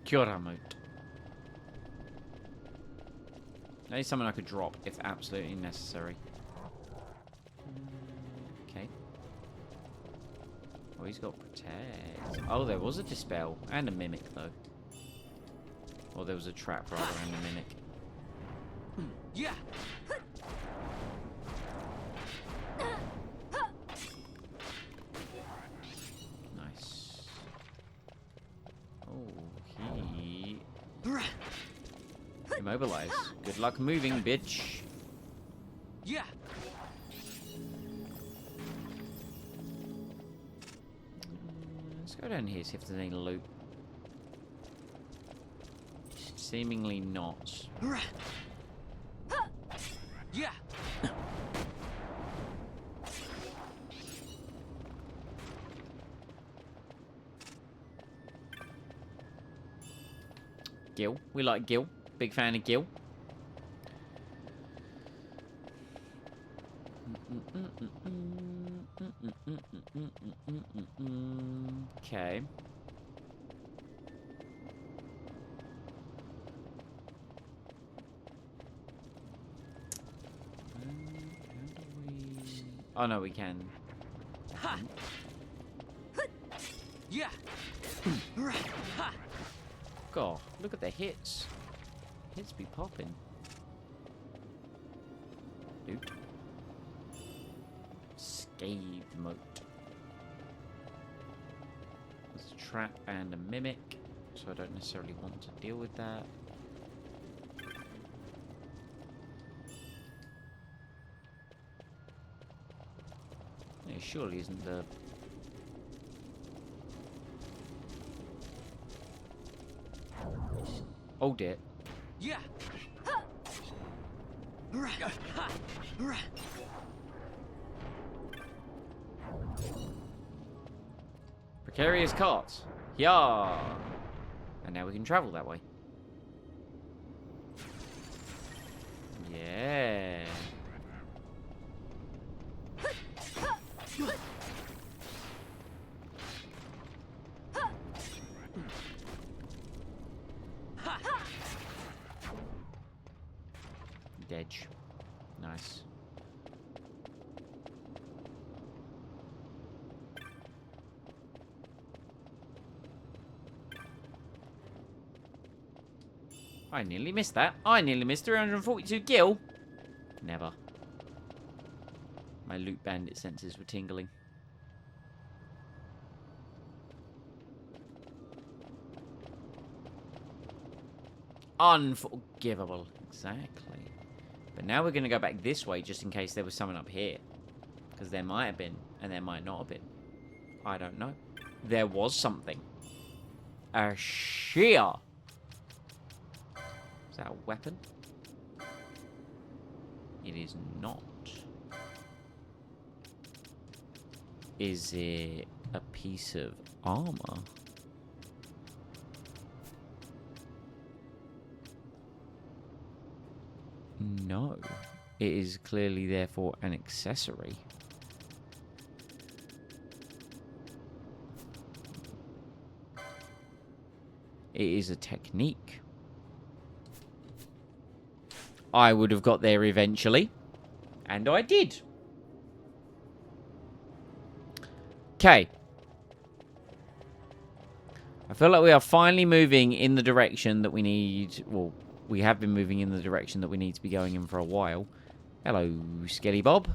Cura moat. That is something I could drop if absolutely necessary. Okay. Oh, he's got protect. Oh, there was a dispel and a mimic though. Or there was a trap rather and a mimic. Yeah. Nice. Oh, he immobilize. Good luck moving, bitch. Yeah. Let's go down here, see if there's any loot. Seemingly not. Yeah. Gil. We like Gil. Big fan of Gil. Okay. Oh no, we can. Ha. Yeah. Ha. God, look at the hits. Hits be popping. Loot. Scathe moat. There's a trap and a mimic, so I don't necessarily want to deal with that. It surely isn't the... Oh dear. Yeah. Precarious cart. Yeah. And now we can travel that way. Yeah. edge. Nice. I nearly missed that. I nearly missed 342 gil. Never. My loot bandit senses were tingling. Unforgivable. Exactly. But now we're going to go back this way just in case there was someone up here. Because there might have been, and there might not have been. I don't know. There was something. A shear. Is that a weapon? It is not. Is it a piece of armor? No. It is clearly, therefore, an accessory. It is a technique. I would have got there eventually. And I did. Okay. I feel like we are finally moving in the direction that we need. Well, we have been moving in the direction that we need to be going in for a while. Hello, Skelly Bob.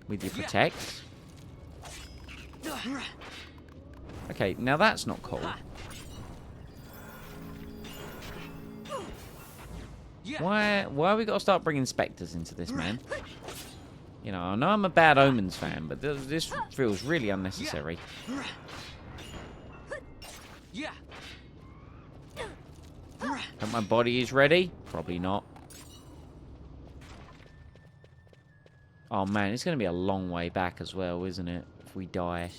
With your protect. Okay, now that's not cool. Why have we got to start bringing spectres into this, man? You know, I know I'm a Bad Omens fan, but this feels really unnecessary. And my body is ready? Probably not. Oh, man, it's going to be a long way back as well, isn't it? If we die.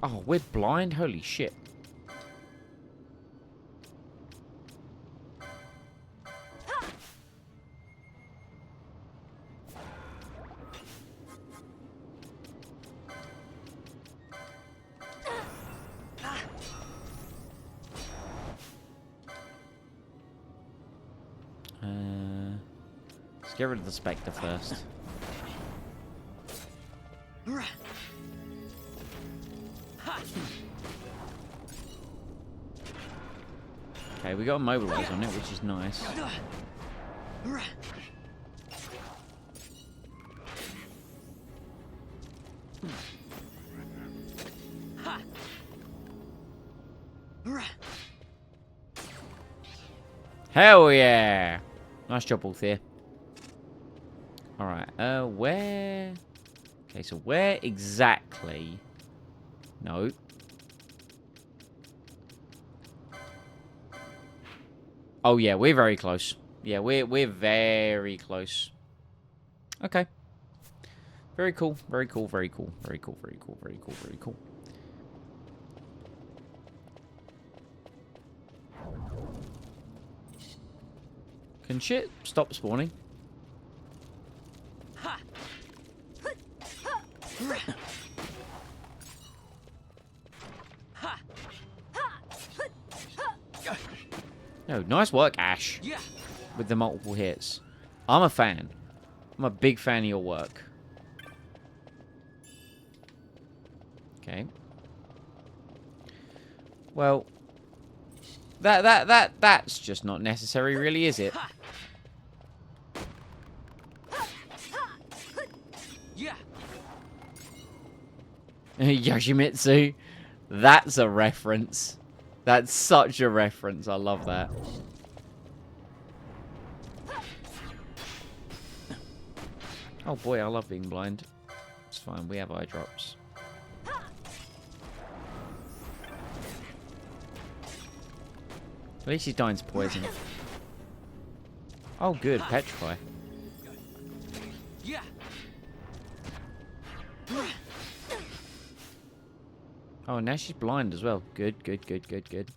Oh, we're blind? Holy shit. Let's get rid of the Spectre first. Okay, we got immobilize on it, which is nice. Hell yeah! Nice job, Althea. Alright, where... Okay, so where exactly... No. Oh, yeah, we're very close. Yeah, we're very close. Okay. Very cool, very cool, very cool, very cool, very cool, very cool, very cool. Can shit stop spawning? No, nice work, Ash. With the multiple hits. I'm a fan. I'm a big fan of your work. Okay. Well, that's just not necessary, really, is it? Yoshimitsu. That's a reference. That's such a reference. I love that. Oh boy, I love being blind. It's fine. We have eye drops. At least he's dying to poison. Oh good, petrify. Oh, now she's blind as well. Good, good, good, good, good.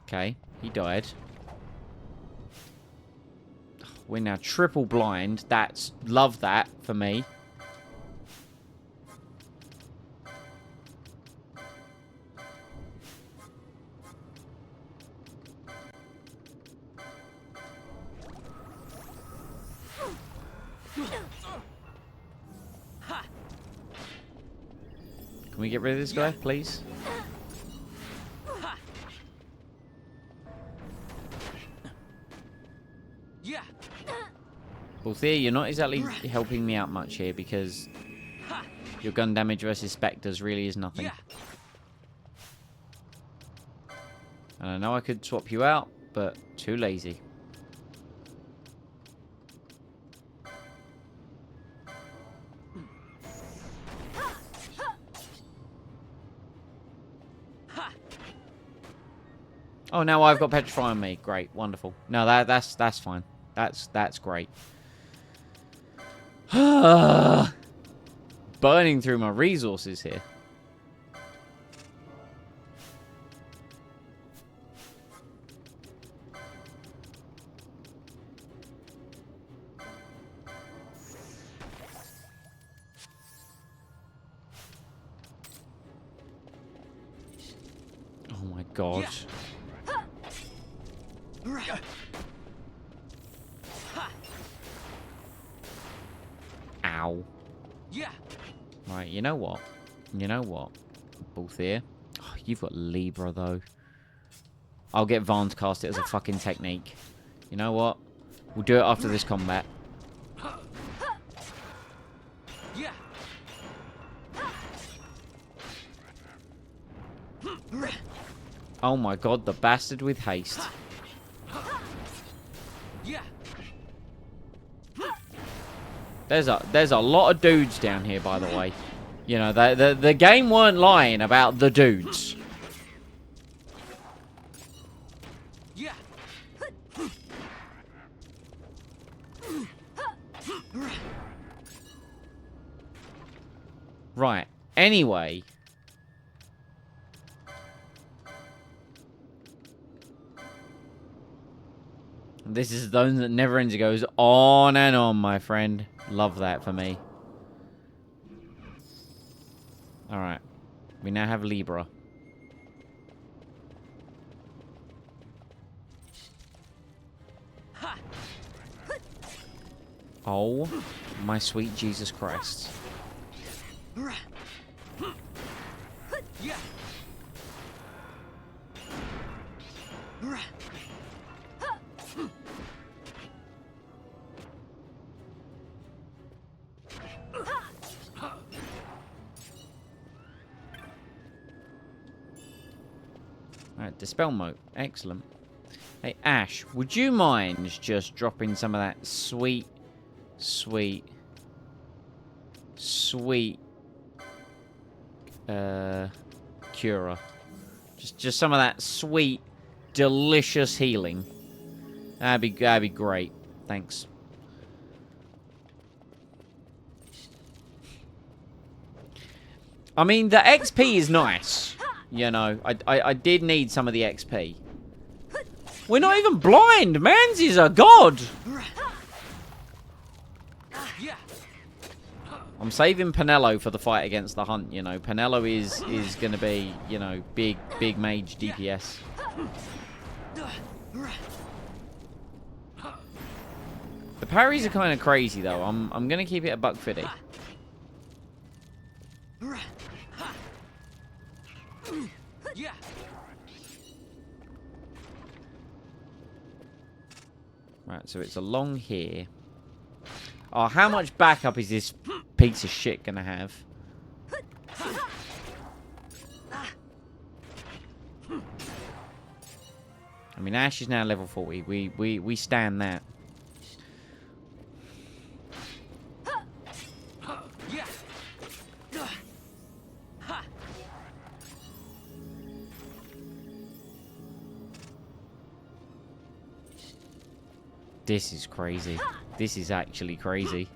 Okay, he died. We're now triple blind. Love that for me. Can we get rid of this guy, please? Yeah. Well, Thea, you're not exactly helping me out much here because your gun damage versus Spectres really is nothing. Yeah. And I know I could swap you out, but too lazy. Oh, now I've got Petrify on me. Great, wonderful. No, that's fine. That's great. Burning through my resources here. Oh my god. Ow. Yeah. Right, you know what? You know what? Both here. Oh, you've got Libra, though. I'll get Vaughn to cast it as a fucking technique. You know what? We'll do it after this combat. Yeah. Oh my god, the bastard with haste. Yeah. There's a lot of dudes down here, by the way. You know, the game weren't lying about the dudes. Yeah. Right. Anyway. This is those that never ends. It goes on and on, my friend. Love that for me. Alright. We now have Libra. Oh, my sweet Jesus Christ. Yeah. Alright, Dispel Moat. Excellent. Hey, Ash, would you mind just dropping some of that sweet Cura? Just some of that sweet, delicious healing. That'd be great. Thanks. I mean, the XP is nice. You know, I did need some of the XP. We're not even blind. Mansy's a god. Yeah. I'm saving Penello for the fight against the Hunt, you know. Penello is going to be, you know, big mage DPS. The parries are kind of crazy, though. I'm going to keep it a $150. Yeah. Right, so it's along here. Oh, how much backup is this piece of shit going to have? I mean, Ash is now level 40. We stand that. Yeah. This is crazy. This is actually crazy.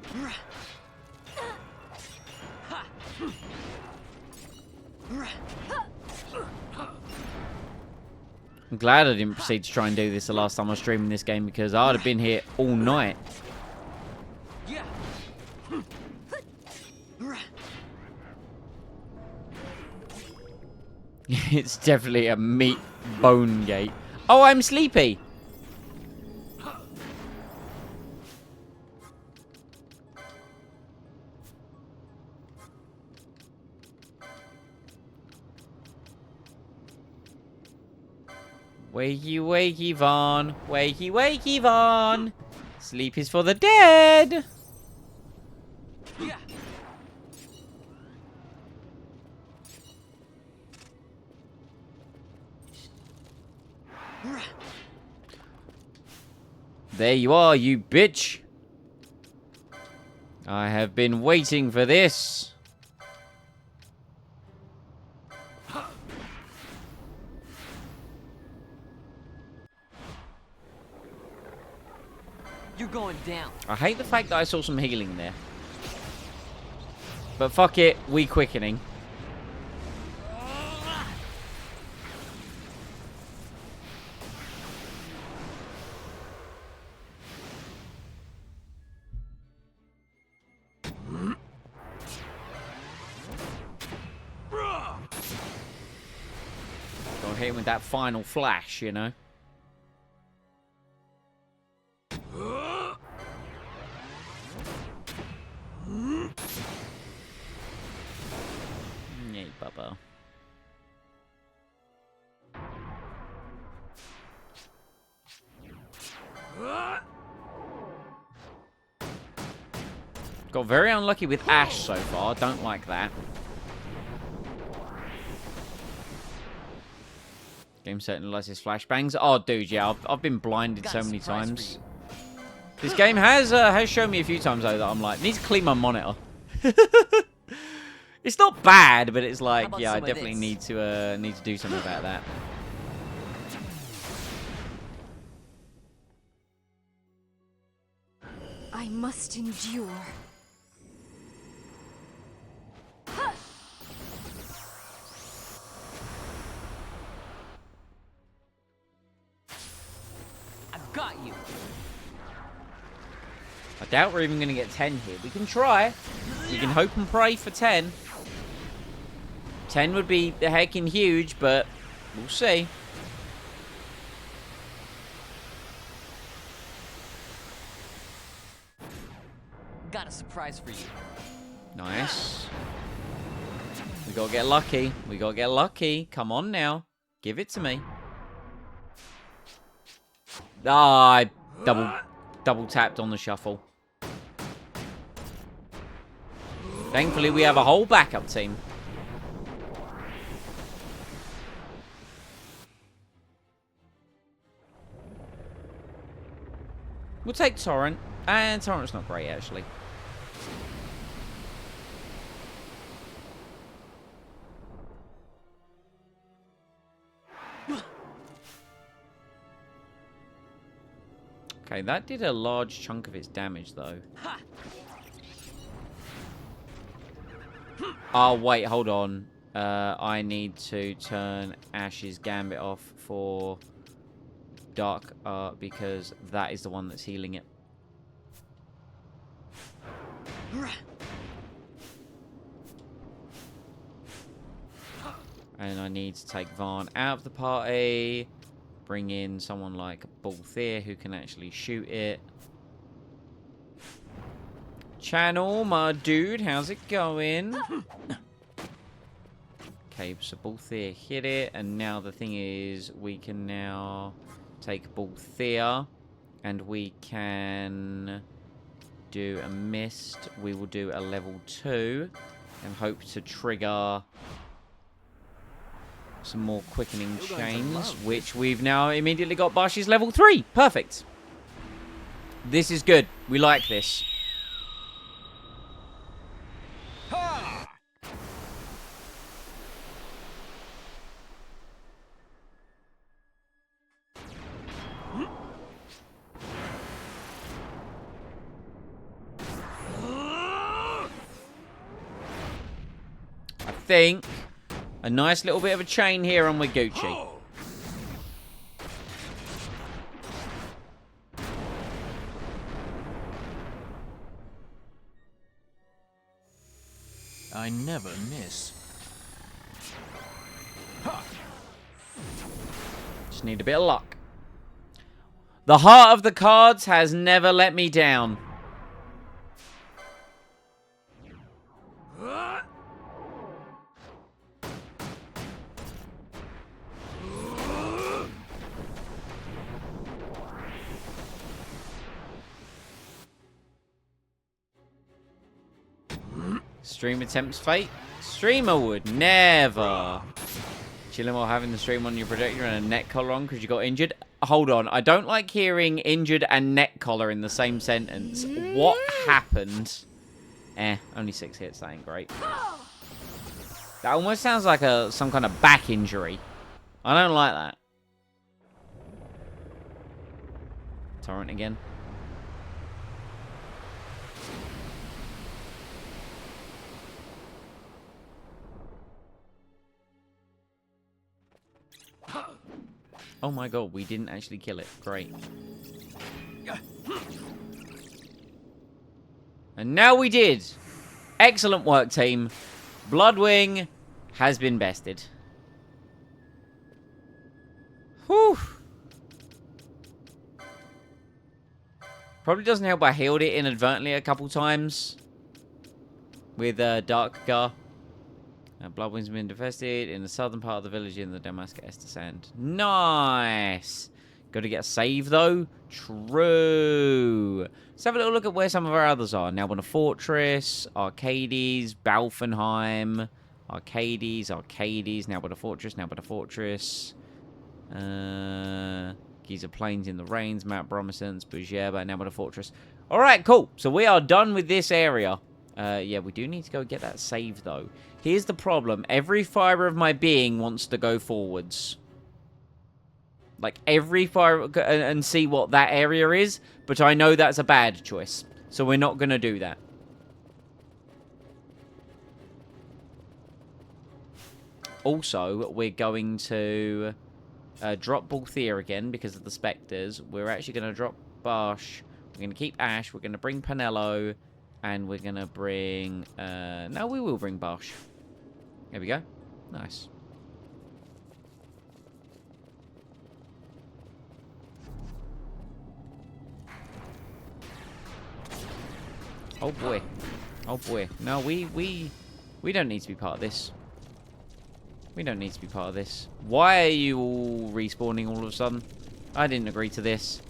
I'm glad I didn't proceed to try and do this the last time I was streaming this game because I'd have been here all night. Yeah. It's definitely a meat bone gate. Oh, I'm sleepy. Wakey, wakey, Vaughn. Wakey, wakey, Vaughn. Sleep is for the dead. Yeah. There you are, you bitch. I have been waiting for this. You're going down. I hate the fact that I saw some healing there. But fuck it, we quickening. Got hit him with that final flash, you know. Yay, Bubba. Got very unlucky with Ash so far. Don't like that. Game certainly likes his flashbangs. Oh, dude, yeah, I've been blinded so many times. This game has shown me a few times, though, that I'm like, need to clean my monitor. It's not bad, but it's like, yeah, I definitely need to do something about that. I must endure. I've got you. I doubt we're even going to get 10 here. We can try. We can hope and pray for 10. 10 would be the heckin' huge, but we'll see. Got a surprise for you. Nice. We gotta get lucky. We gotta get lucky. Come on now. Give it to me. Ah, I double tapped on the shuffle. Thankfully, we have a whole backup team. We'll take Torrent. And Torrent's not great, actually. Okay, that did a large chunk of its damage, though. Oh, wait, hold on. I need to turn Ash's Gambit off for Dark Art because that is the one that's healing it. And I need to take Vaughn out of the party. Bring in someone like Balthier who can actually shoot it. Channel, my dude, how's it going? Okay, so Balthier hit it, and now the thing is, we can now take Balthier, and we can do a mist. We will do a level 2, and hope to trigger some more quickening chains, which we've now immediately got Barshi's level 3. Perfect. This is good. We like this. I think a nice little bit of a chain here and we're Gucci. I never miss. Just need a bit of luck. The heart of the cards has never let me down. Stream attempts fate. Streamer would never. Chilling while having the stream on your projector and a neck collar on because you got injured. Hold on. I don't like hearing injured and neck collar in the same sentence. What happened? Only 6 hits. That ain't great. That almost sounds like some kind of back injury. I don't like that. Torrent again. Oh my god, we didn't actually kill it. Great. And now we did. Excellent work, team. Bloodwing has been bested. Whew. Probably doesn't help I healed it inadvertently a couple times. With Dark Gar. Bloodwing's been defested in the southern part of the village in the Damascus Sand. Nice! Got to get a save, though. True. Let's have a little look at where some of our others are. Now on a fortress, Arcades, Balfenheim, Arcades. Now on a fortress. Giza Plains in the Rains, Mount Bromissance, Bujeba, now on a fortress. Alright, cool. So we are done with this area. Yeah, we do need to go get that save, though. Here's the problem. Every fibre of my being wants to go forwards. Like, every fibre... And see what that area is. But I know that's a bad choice. So we're not going to do that. Also, we're going to drop Balthier again because of the Spectres. We're actually going to drop Barsh. We're going to keep Ash. We're going to bring Penello. And we're going to bring... no, we will bring Barsh. There we go. Nice. Oh, boy. Oh, boy. No, we don't need to be part of this. We don't need to be part of this. Why are you all respawning all of a sudden? I didn't agree to this.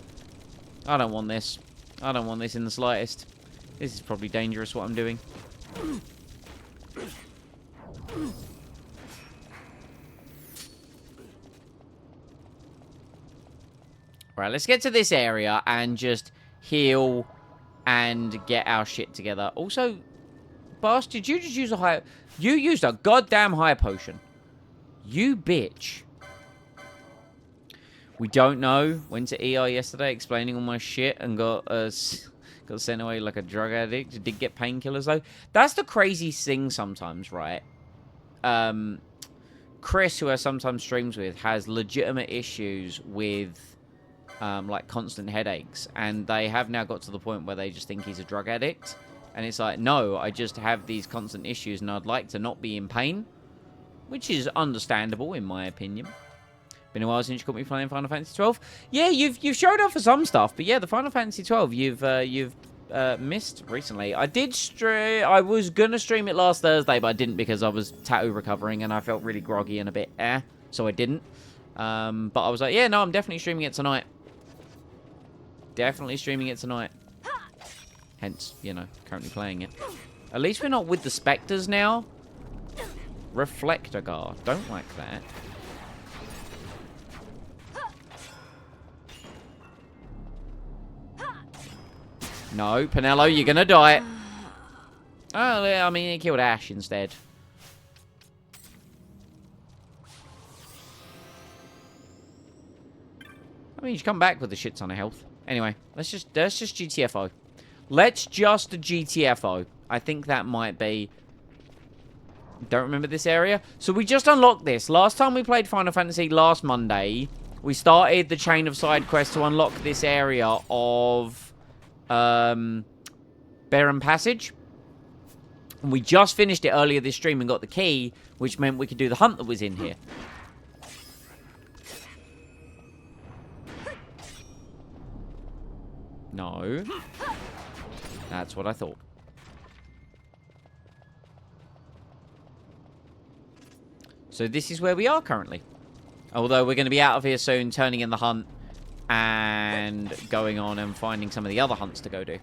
I don't want this. I don't want this in the slightest. This is probably dangerous, what I'm doing. Right, let's get to this area and just heal and get our shit together. Also, Boss, did you just use a high... You used a goddamn high potion. You bitch. We don't know. Went to ER yesterday explaining all my shit and got sent away like a drug addict. Did get painkillers, though. That's the crazy thing sometimes, right? Chris, who I sometimes streams with, has legitimate issues with... like constant headaches, and they have now got to the point where they just think he's a drug addict, and it's like, no, I just have these constant issues and I'd like to not be in pain, which is understandable in my opinion. Been a while since you caught me playing Final Fantasy XII. Yeah, you've showed up for some stuff, but yeah, the Final Fantasy XII you've missed recently. I was gonna stream it last Thursday, but I didn't because I was tattoo recovering and I felt really groggy and a bit so I didn't. But I was like, yeah, no, I'm definitely streaming it tonight. Definitely streaming it tonight. Hence, you know, currently playing it. At least we're not with the Spectres now. Reflector Guard. Don't like that. No, Penello, you're gonna die. Oh, yeah, I mean, he killed Ash instead. I mean, he's come back with a shit ton of health. Anyway, let's just GTFO. Let's just GTFO. I think that might be... Don't remember this area. So we just unlocked this. Last time we played Final Fantasy, last Monday, we started the chain of side quests to unlock this area of Bareheim Passage. And we just finished it earlier this stream and got the key, which meant we could do the hunt that was in here. No. That's what I thought. So this is where we are currently. Although we're going to be out of here soon, turning in the hunt and going on and finding some of the other hunts to go do.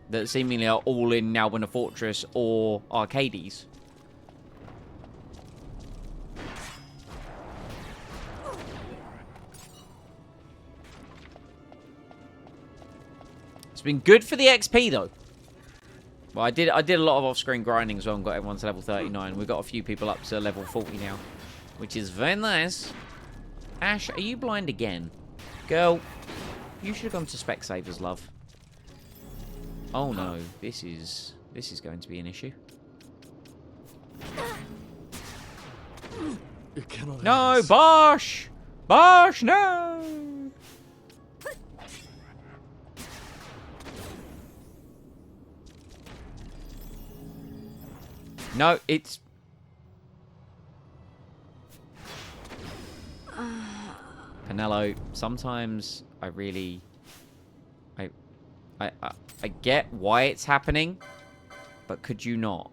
That seemingly are all in Now Winter Fortress or Arcades. It's been good for the XP though. Well, I did a lot of off-screen grinding as well and got everyone to level 39. We've got a few people up to level 40 now, which is very nice. Ash, are you blind again? Girl, you should have gone to Specsavers, love. Oh no, this is going to be an issue. No, Bosh! Bosh, no! No, it's... Penelo, sometimes I really... I get why it's happening, but could you not?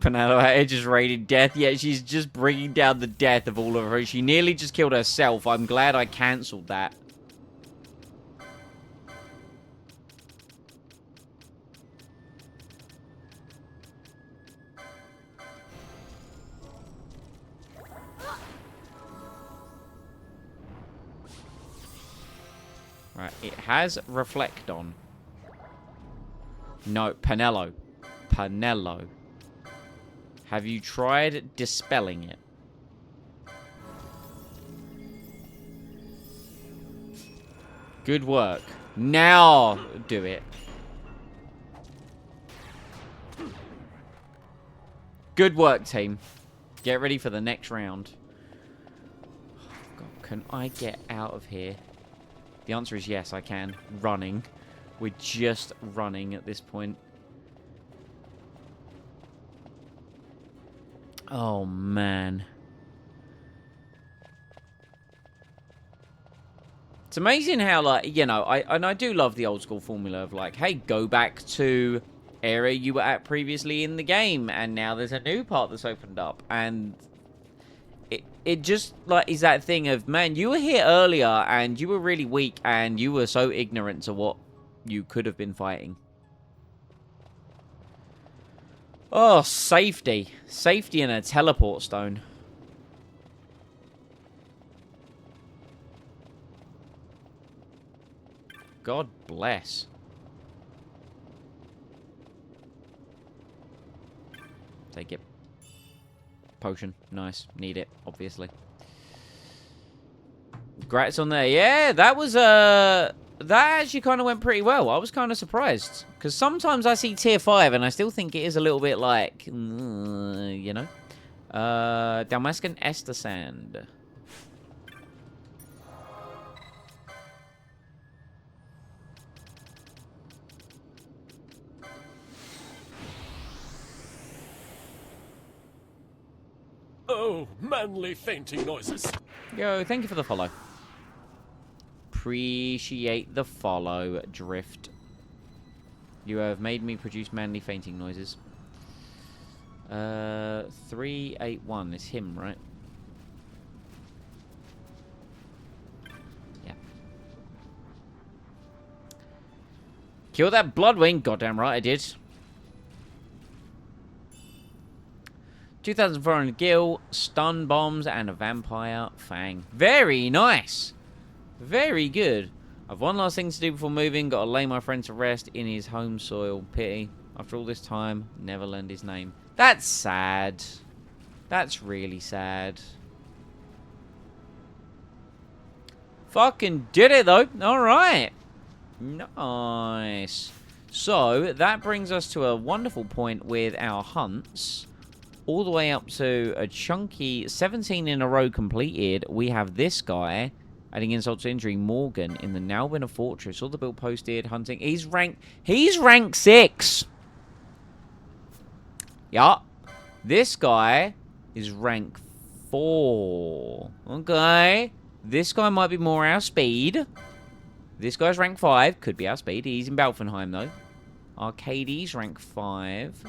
Penelo Edge is rated death. Yeah, she's just bringing down the death of all of her. She nearly just killed herself. I'm glad I cancelled that. Right, it has reflect on. No, Penelo. Penelo. Have you tried dispelling it? Good work. Now do it. Good work, team. Get ready for the next round. Oh, God, can I get out of here? The answer is yes, I can. Running. We're just running at this point. Oh, man. It's amazing how, like, you know, I do love the old school formula of, like, hey, go back to area you were at previously in the game, and now there's a new part that's opened up. And it just, like, is that thing of, man, you were here earlier, and you were really weak, and you were so ignorant to what you could have been fighting. Oh, safety. Safety and a teleport stone. God bless. Take it. Potion. Nice. Need it, obviously. Grats on there. Yeah, that was, that actually kind of went pretty well. I was kind of surprised. Because sometimes I see tier 5 and I still think it is a little bit like, you know. Dalmascan Ester Sand. Oh, manly fainting noises. Yo, thank you for the follow. Appreciate the follow, Drift. You have made me produce manly fainting noises. 381 is him, right? Yeah. Kill that Bloodwing. Goddamn right I did. 2,400 gil, stun bombs, and a vampire fang. Very nice. Very good. I've one last thing to do before moving. Got to lay my friend to rest in his home soil. Pity. After all this time, never learned his name. That's sad. That's really sad. Fucking did it, though. Alright. Nice. So, that brings us to a wonderful point with our hunts. All the way up to a chunky 17 in a row completed. We have this guy Adding insult to injury, Morgan in the now winner fortress. All the build posted, hunting. He's rank 6. Yeah. This guy is rank 4. Okay. This guy might be more our speed. This guy's rank 5. Could be our speed. He's in Bareheim, though. Arcades, rank 5.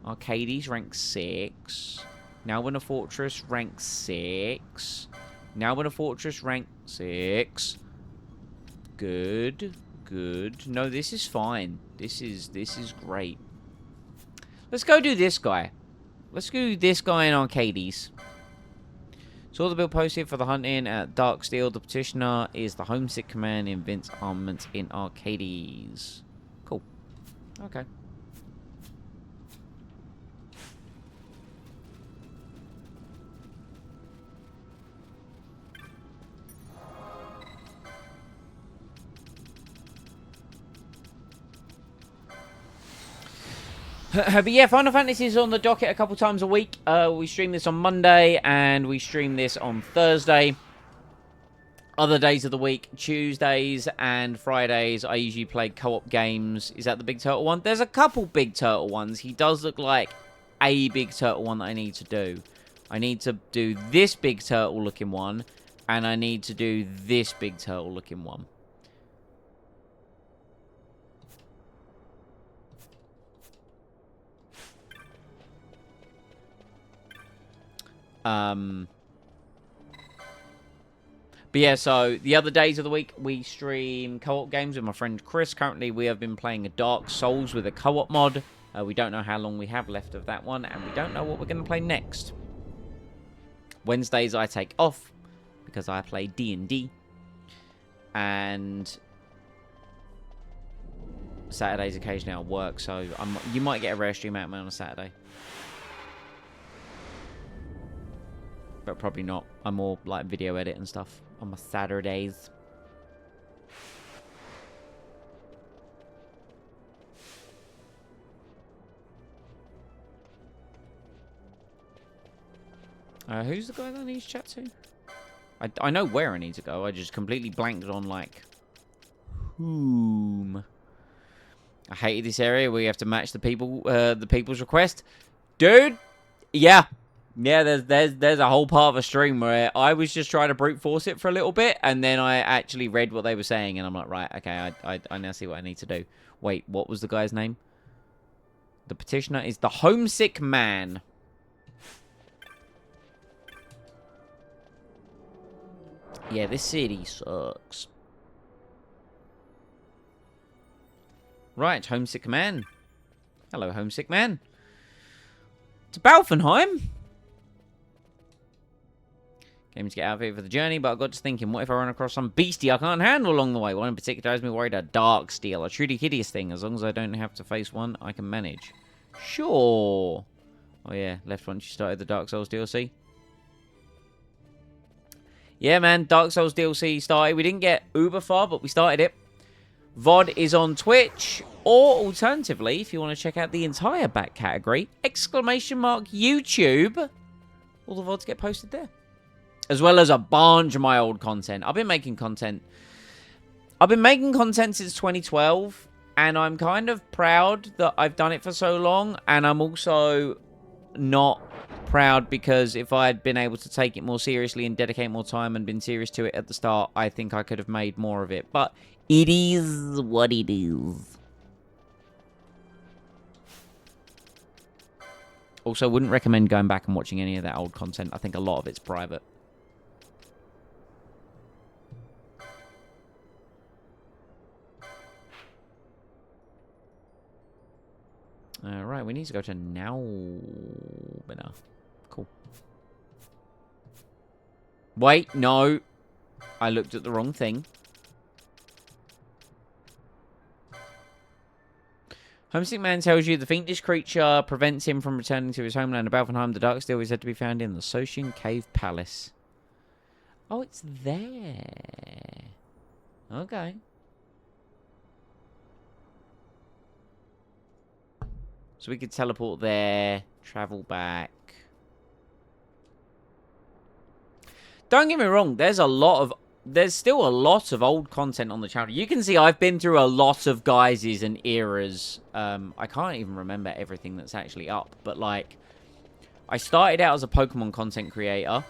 Arcades, rank 6. Now in a fortress, rank 6. Now in a fortress, rank 6. Good. Good. No, this is fine. This is great. Let's go do this guy. Let's do this guy in Arcades. Saw the build posted for the hunting at Darksteel. The petitioner is the homesick command in Vince armaments in Arcades. Cool. Okay. But yeah, Final Fantasy is on the docket a couple times a week. We stream this on Monday and we stream this on Thursday. Other days of the week, Tuesdays and Fridays, I usually play co-op games. Is that the Big Turtle one? There's a couple Big Turtle ones. He does look like a Big Turtle one that I need to do. I need to do this Big Turtle looking one, and I need to do this Big Turtle looking one. But yeah, so the other days of the week, we stream co-op games with my friend Chris. Currently, we have been playing a Dark Souls with a co-op mod. We don't know how long we have left of that one, and we don't know what we're going to play next. Wednesdays, I take off because I play D&D. And Saturdays, occasionally I'll work, so you might get a rare stream out of me on a Saturday. But probably not. I'm more like video edit and stuff on my Saturdays. Who's the guy that I need to chat to? I know where I need to go. I just completely blanked on like whom. I hated this area where you have to match the people's request. Dude, yeah. Yeah, there's a whole part of a stream where I was just trying to brute force it for a little bit, and then I actually read what they were saying, and I'm like, right, okay, I now see what I need to do. Wait, what was the guy's name? The petitioner is the homesick man. Yeah, this city sucks. Right, homesick man. Hello, homesick man. It's Bareheim. Came to get out of here for the journey, but I got to thinking, what if I run across some beastie I can't handle along the way? One in particular has me worried a Darksteel, a truly hideous thing. As long as I don't have to face one, I can manage. Sure. Oh yeah, left once you started the Dark Souls DLC. Yeah, man, Dark Souls DLC started. We didn't get uber far, but we started it. VOD is on Twitch, or alternatively, if you want to check out the entire back category, !YouTube. All the VODs get posted there. As well as a bunch of my old content. I've been making content since 2012, and I'm kind of proud that I've done it for so long, and I'm also not proud because if I had been able to take it more seriously and dedicate more time and been serious to it at the start, I think I could have made more of it. But it is what it is. Also, wouldn't recommend going back and watching any of that old content. I think a lot of it's private. Right, we need to go to now. Cool. Wait, no. I looked at the wrong thing. Homesick man tells you the fiendish creature prevents him from returning to his homeland of Bareheim. The Darksteel is said to be found in the Soshin Cave Palace. Oh, it's there. Okay. So we could teleport there, travel back. Don't get me wrong, there's a lot of there's still a lot of old content on the channel. You can see I've been through a lot of guises and eras. I can't even remember everything that's actually up. But, like, I started out as a Pokemon content creator,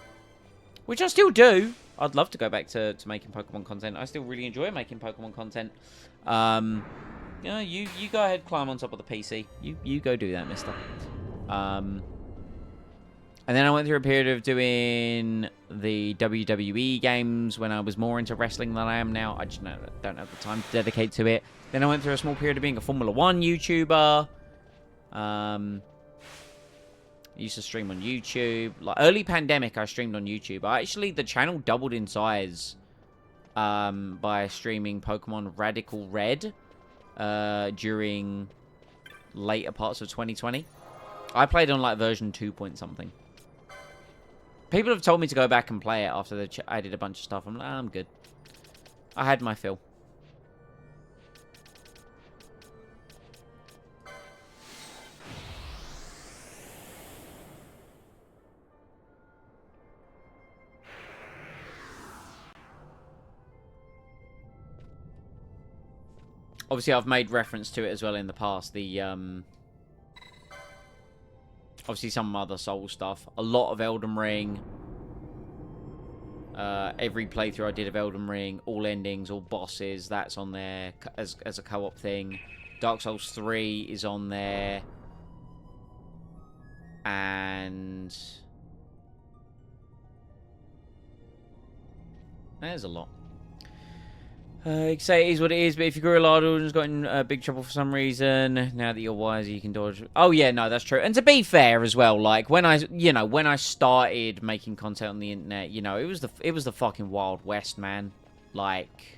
which I still do. I'd love to go back to making Pokemon content. I still really enjoy making Pokemon content. You go ahead, climb on top of the PC. You go do that, mister. And then I went through a period of doing the WWE games when I was more into wrestling than I am now. I just don't have the time to dedicate to it. Then I went through a small period of being a Formula 1 YouTuber. Used to stream on YouTube. Like, early pandemic, I streamed on YouTube. The channel doubled in size by streaming Pokemon Radical Red during later parts of 2020. I played on, like, version 2 point something. People have told me to go back and play it after they added a bunch of stuff. I'm like, I'm good. I had my fill. Obviously, I've made reference to it as well in the past. The, obviously, some other Soul stuff. A lot of Elden Ring. Every playthrough I did of Elden Ring. All endings, all bosses. That's on there as a co-op thing. Dark Souls 3 is on there. And there's a lot. Say it is what it is, but if you grew a lot, has got in big trouble for some reason. Now that you're wiser, you can dodge. Oh yeah, no, that's true. And to be fair as well, like when I started making content on the internet, it was the fucking Wild West, man. Like,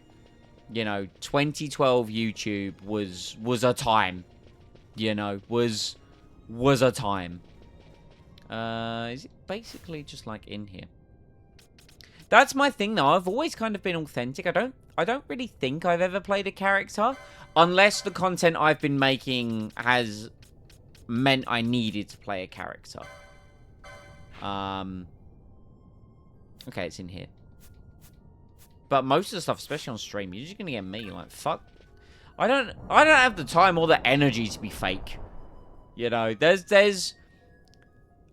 2012 YouTube was a time. Was a time. Is it basically just like in here? That's my thing, though. I've always kind of been authentic. I don't really think I've ever played a character. Unless the content I've been making has meant I needed to play a character. Okay, it's in here. But most of the stuff, especially on stream, you're just going to get me. Like, fuck. I don't have the time or the energy to be fake. There's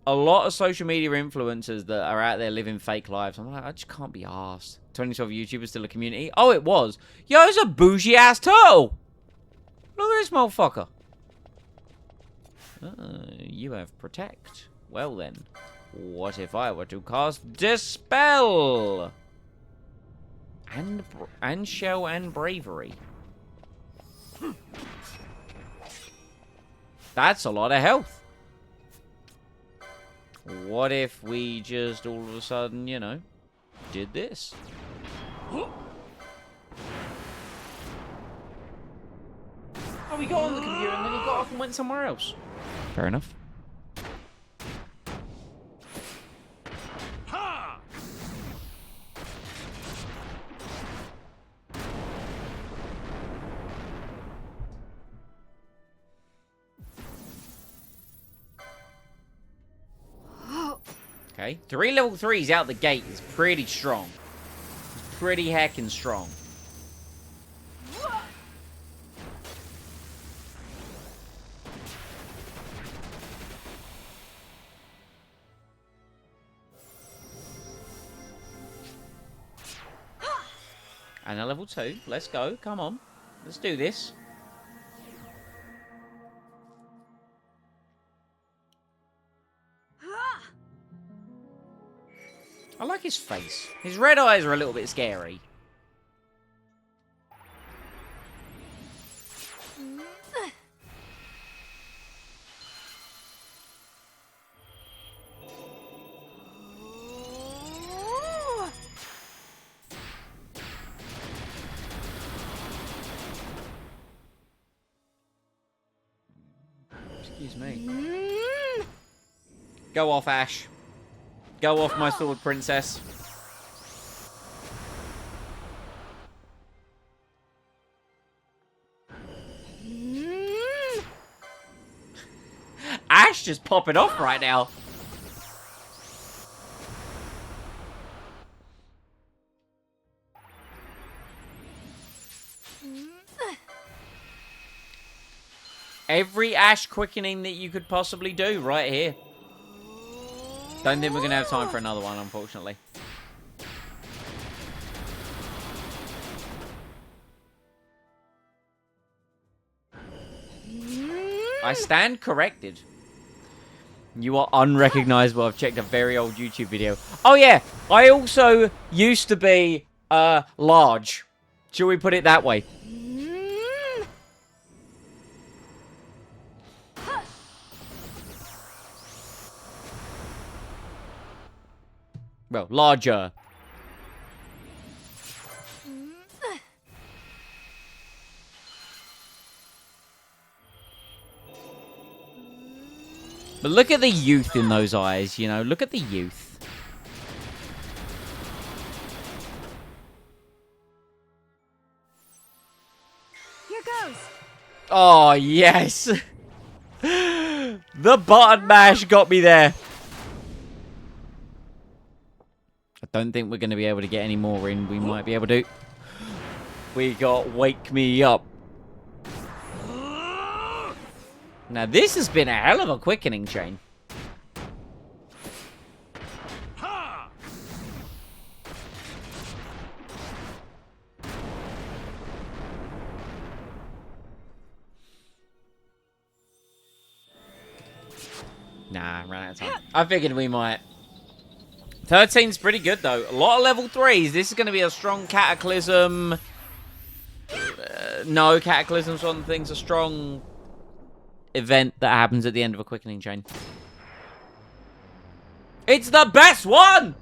a lot of social media influencers that are out there living fake lives. I'm like, I just can't be arsed. 2012 YouTube is still a community. Oh, it was. Yo, it's a bougie-ass turtle. Look at this motherfucker. You have Protect. Well, then. What if I were to cast Dispel? And Show and Bravery. That's a lot of health. What if we just all of a sudden, did this? Oh, we got on the computer and then he got off and went somewhere else. Fair enough. Okay, 3 level 3s out the gate is pretty strong. It's pretty heckin' strong. And a level 2. Let's go. Come on. Let's do this. I like his face. His red eyes are a little bit scary. Excuse me. Go off, Ash. Go off, my sword princess. Ash just popping off right now. Every Ash quickening that you could possibly do right here. Don't think we're going to have time for another one, unfortunately. I stand corrected. You are unrecognizable. I've checked a very old YouTube video. Oh, yeah. I also used to be large. Shall we put it that way? Well, larger. But look at the youth in those eyes, you know? Look at the youth. Here goes. Oh, yes. The button mash got me there. I don't think we're going to be able to get any more in. We might be able to. We got Wake Me Up. Now, this has been a hell of a quickening chain. Nah, ran out of time. I figured we might. 13's pretty good, though. A lot of level 3s. This is going to be a strong Cataclysm. No, Cataclysm's one of the things. A strong event that happens at the end of a quickening chain. It's the best one!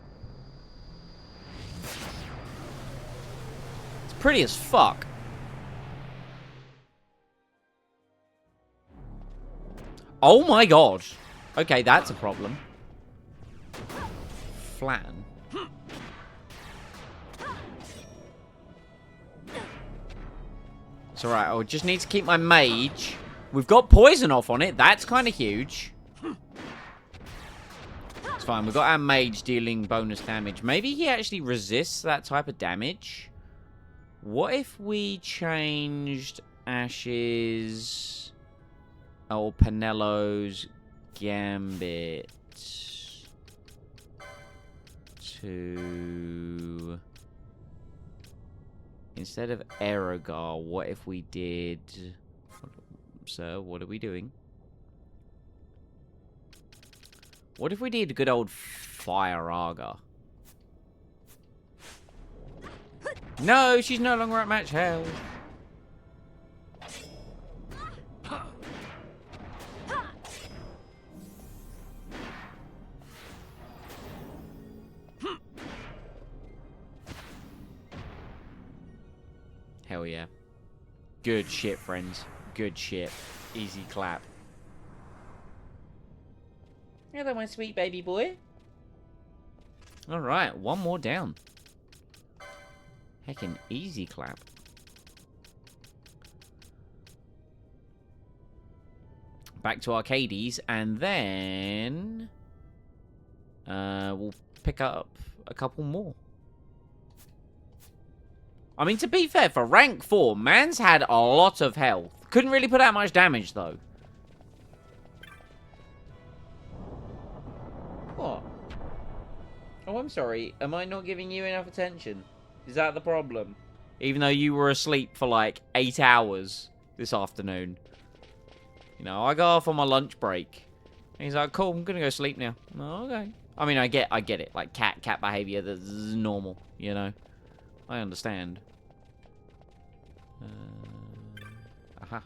It's pretty as fuck. Oh my god. Okay, that's a problem. Flatten. It's alright, I just need to keep my mage. We've got poison off on it. That's kind of huge. It's fine. We've got our mage dealing bonus damage. Maybe he actually resists that type of damage. What if we changed Ash's... or Penello's Gambit to... Instead of Erogar, what if we did... Sir, what are we doing? What if we did good old Fire Arga? No, she's no longer at match health. Hell yeah. Good shit, friends. Good shit. Easy clap. Hello, my sweet baby boy. Alright, one more down. Heckin' easy clap. Back to Arcades, and then... we'll pick up a couple more. I mean, to be fair, for rank 4, man's had a lot of health. Couldn't really put out much damage, though. What? Oh, I'm sorry. Am I not giving you enough attention? Is that the problem? Even though you were asleep for like 8 hours this afternoon. You know, I got off on my lunch break. And he's like, cool, I'm gonna go sleep now. Oh, okay. I mean, I get it. Like, cat behavior, that's normal, you know? I understand. Aha.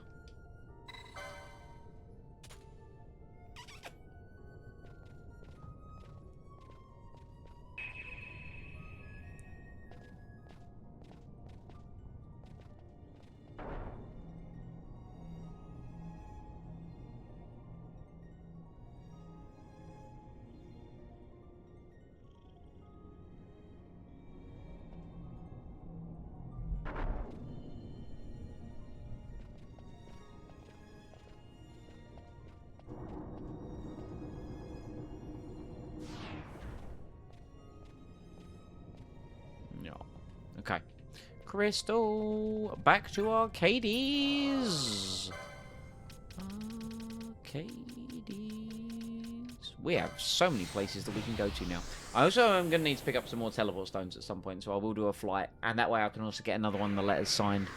Okay. Crystal, back to Arcades. Arcades. We have so many places that we can go to now. I also am going to need to pick up some more teleport stones at some point, so I will do a flight. And that way I can also get another one of the letters signed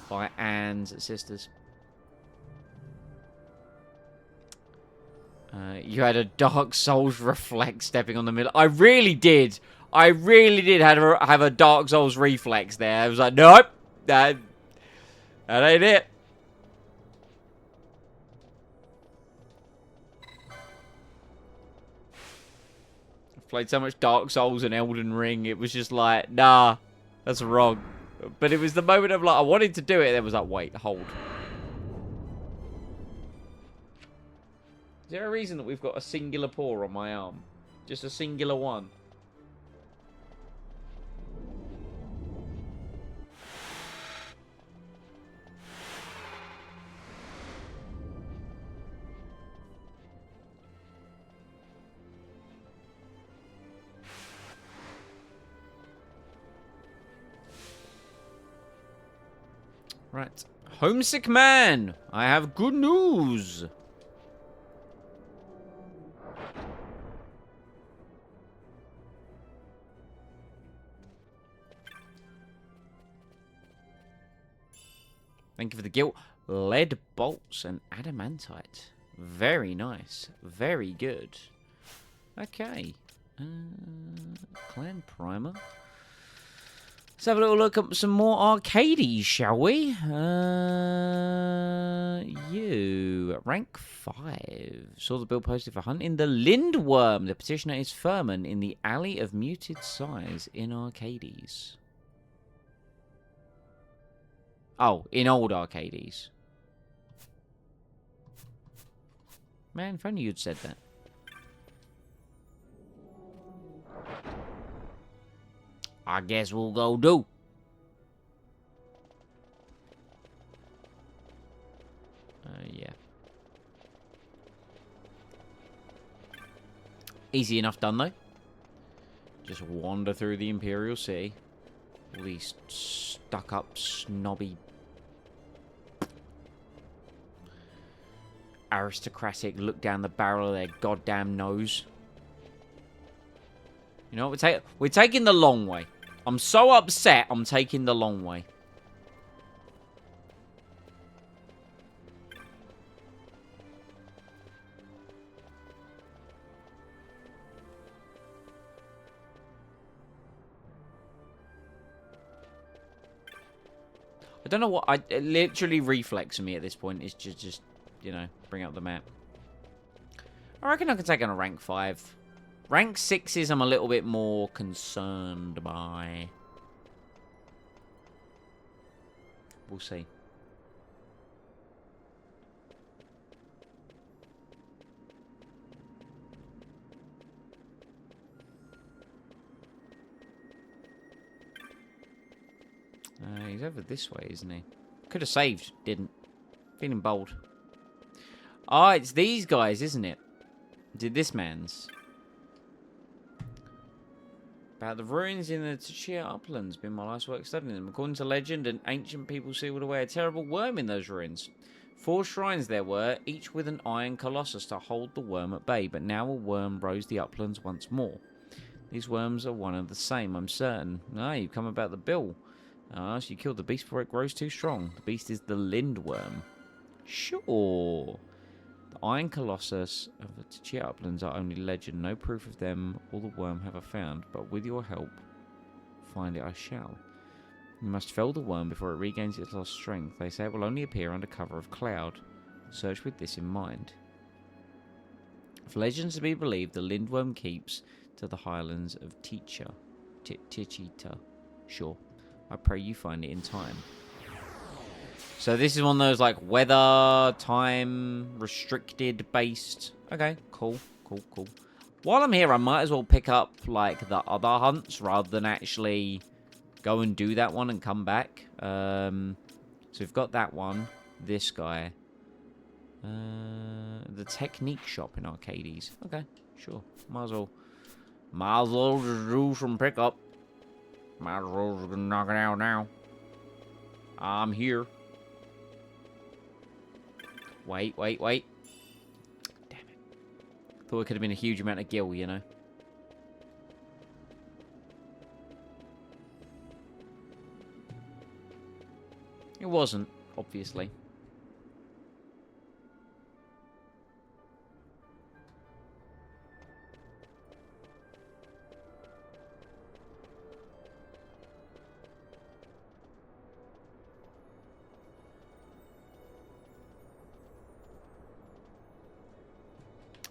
by Anne's sisters. You had a Dark Souls reflex stepping on the middle. I really did. I really did have a Dark Souls reflex there. I was like, nope. That ain't it. I've played so much Dark Souls and Elden Ring. It was just like, nah, that's wrong. But it was the moment of like, I wanted to do it. And it was like, wait, hold. Is there a reason that we've got a singular paw on my arm? Just a singular one. Right. Homesick man, I have good news. Thank you for the guilt. Lead bolts and adamantite. Very nice. Very good. Okay. Clan primer. Let's have a little look at some more arcades, shall we? You. Rank 5. Saw the bill posted for hunting the Lindworm. The petitioner is Furman in the Alley of Muted Size in Arcades. Oh, in old Arcades. Man, if only you'd said that. I guess we'll go do. Yeah. Easy enough done, though. Just wander through the Imperial City. All these stuck-up, snobby, aristocratic look down the barrel of their goddamn nose. You know what? We're taking the long way. I'm so upset I'm taking the long way. I don't know what... It literally reflexing me at this point is just, you know, bring up the map. I reckon I can take on a rank 5. Rank 6s I'm a little bit more concerned by. We'll see. He's over this way, isn't he? Could have saved, didn't. Feeling bold. Oh, it's these guys, isn't it? Did this man's. About the ruins in the Tachia uplands. Been my life's work studying them. According to legend, an ancient people sealed away a terrible worm in those ruins. 4 shrines there were, each with an iron colossus to hold the worm at bay. But now a worm rose the uplands once more. These worms are one and the same, I'm certain. Ah, you've come about the bill. Ah, so you killed the beast before it grows too strong. The beast is the Lindworm. Sure. The Iron Colossus of the Tachia Uplands are only legend. No proof of them or the worm have I found, but with your help, find it I shall. You must fell the worm before it regains its lost strength. They say it will only appear under cover of cloud. Search with this in mind. If legends to be believed, the Lindworm keeps to the highlands of Tichita. Sure. I pray you find it in time. So this is one of those like weather, time, restricted based. Okay, cool. While I'm here, I might as well pick up like the other hunts rather than actually go and do that one and come back. So we've got that one, this guy. The technique shop in Arcades. Okay, sure. Might as well just do some pickup. Might as well just knock it out now. I'm here. Wait. Thought it could have been a huge amount of gil, you know. It wasn't, obviously.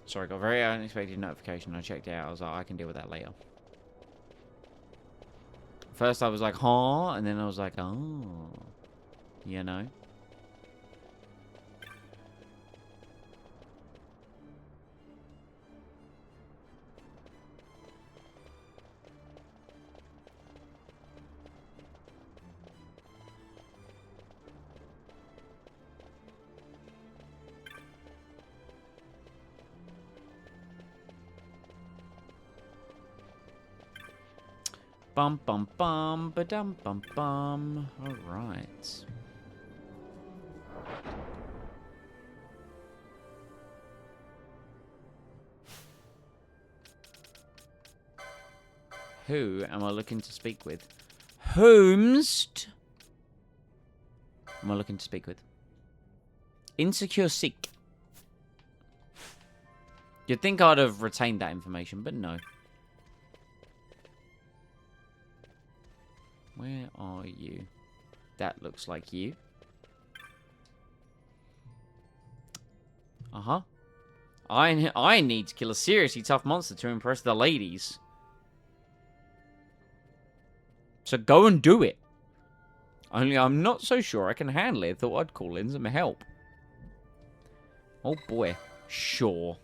Sorry, got a very unexpected notification. I checked it out. I was like, I can deal with that later. First I was like, huh? And then I was like, oh. You know? Bum bum bum ba dum bum bum. Alright. Who am I looking to speak with? Whomst am I looking to speak with? Insecure Seek. You'd think I'd have retained that information, but no. Where are you? That looks like you. Uh-huh. I need to kill a seriously tough monster to impress the ladies. So go and do it. Only I'm not so sure I can handle it. Thought I'd call in some help. Oh boy. Sure.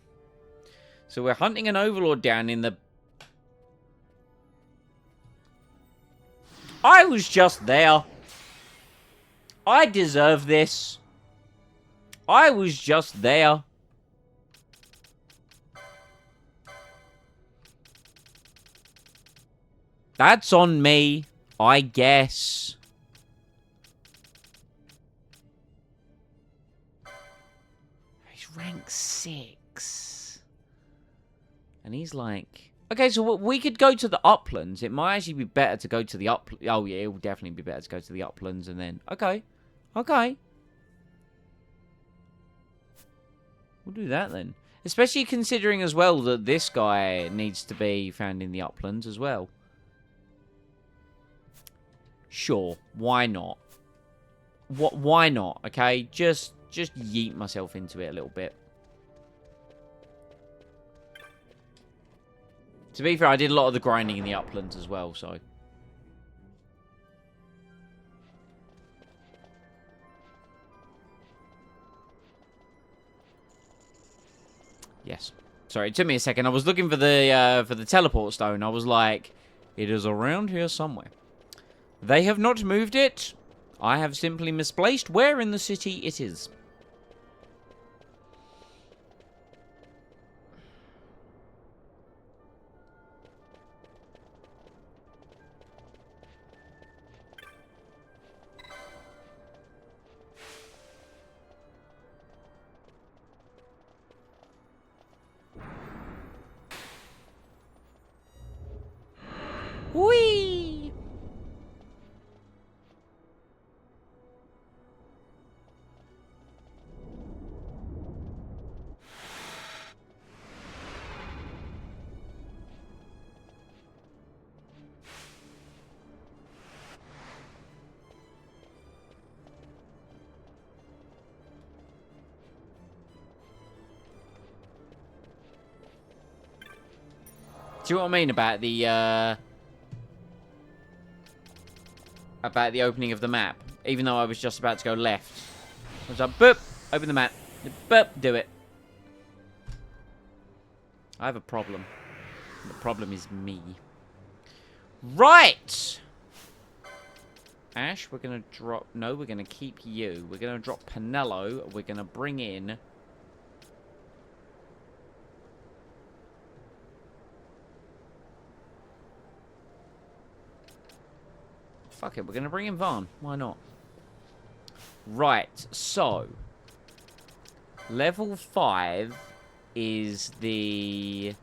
So we're hunting an overlord down in the... I was just there. I deserve this. I was just there. That's on me, I guess. He's rank 6. And he's like... Okay, so we could go to the uplands. It might actually be better to go to the uplands. Oh, yeah, it will definitely be better to go to the uplands and then... Okay. Okay. We'll do that then. Especially considering as well that this guy needs to be found in the uplands as well. Sure. Why not? Why not? Okay? Just yeet myself into it a little bit. To be fair, I did a lot of the grinding in the uplands as well, so... Yes. Sorry, it took me a second. I was looking for the teleport stone. I was like, it is around here somewhere. They have not moved it. I have simply misplaced where in the city it is. Whee! Do you know what I mean about the opening of the map? Even though I was just about to go left. I was like, boop, open the map. Boop, do it. I have a problem. The problem is me. Right! Ash, we're going to drop... No, we're going to keep you. We're going to drop Penello. We're going to bring in... Fuck it, we're going to bring in Vaughn. Why not? Right, so... Level 5 is this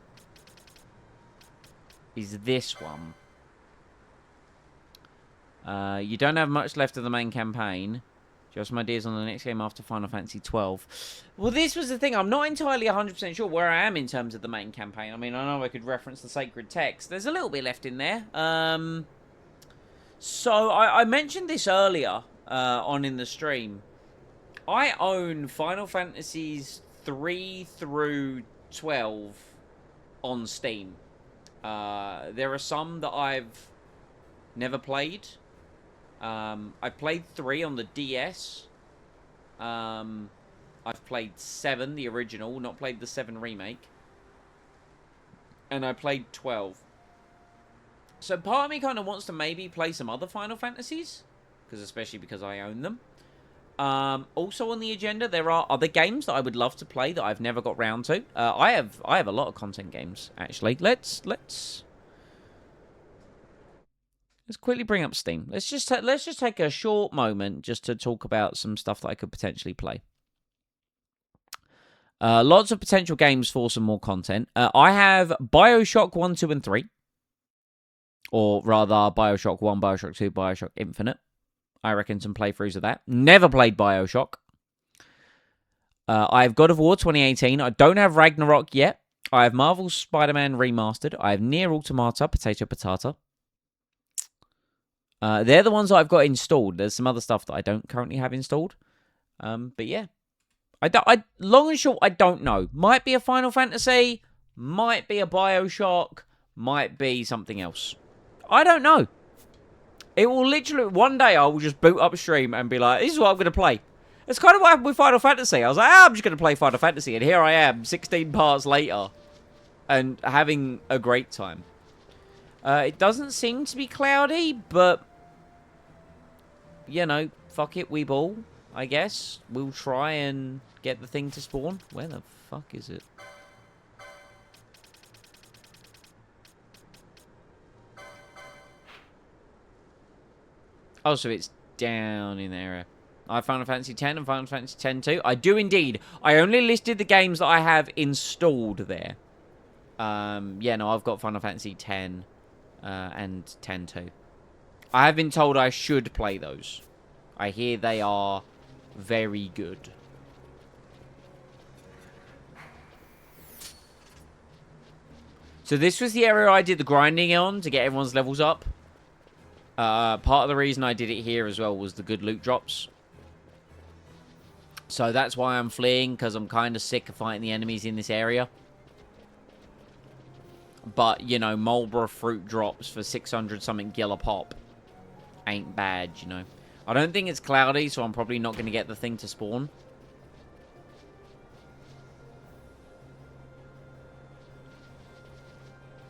one. You don't have much left of the main campaign. Just some ideas on the next game after Final Fantasy XII. Well, this was the thing. I'm not entirely 100% sure where I am in terms of the main campaign. I mean, I know I could reference the sacred text. There's a little bit left in there. So, I mentioned this earlier on in the stream. I own Final Fantasies 3 through 12 on Steam. There are some that I've never played. I played 3 on the DS. I've played 7, the original, not played the 7 remake. And I played 12. So part of me kind of wants to maybe play some other Final Fantasies, especially because I own them. Also on the agenda, there are other games that I would love to play that I've never got round to. I have a lot of content games actually. Let's quickly bring up Steam. Let's just take a short moment just to talk about some stuff that I could potentially play. Lots of potential games for some more content. I have BioShock 1, 2, and 3. Or rather, BioShock 1, BioShock 2, BioShock Infinite. I reckon some playthroughs of that. Never played BioShock. I have God of War 2018. I don't have Ragnarok yet. I have Marvel's Spider-Man Remastered. I have Nier Automata, Potato Patata. They're the ones that I've got installed. There's some other stuff that I don't currently have installed. But yeah. Long and short, I don't know. Might be a Final Fantasy. Might be a BioShock. Might be something else. I don't know. It will literally... One day I will just boot up stream and be like, this is what I'm going to play. It's kind of what happened with Final Fantasy. I was like, I'm just going to play Final Fantasy. And here I am, 16 parts later. And having a great time. It doesn't seem to be cloudy, but... You know, fuck it, we ball, I guess. We'll try and get the thing to spawn. Where the fuck is it? Oh, so it's down in the area. I have Final Fantasy X and Final Fantasy X-2. I do indeed. I only listed the games that I have installed there. Yeah, no, I've got Final Fantasy X and X-2. I have been told I should play those. I hear they are very good. So this was the area I did the grinding on to get everyone's levels up. Part of the reason I did it here as well was the good loot drops. So that's why I'm fleeing, because I'm kind of sick of fighting the enemies in this area. But, you know, Marlboro fruit drops for 600-something gil a pop ain't bad, you know. I don't think it's cloudy, so I'm probably not going to get the thing to spawn.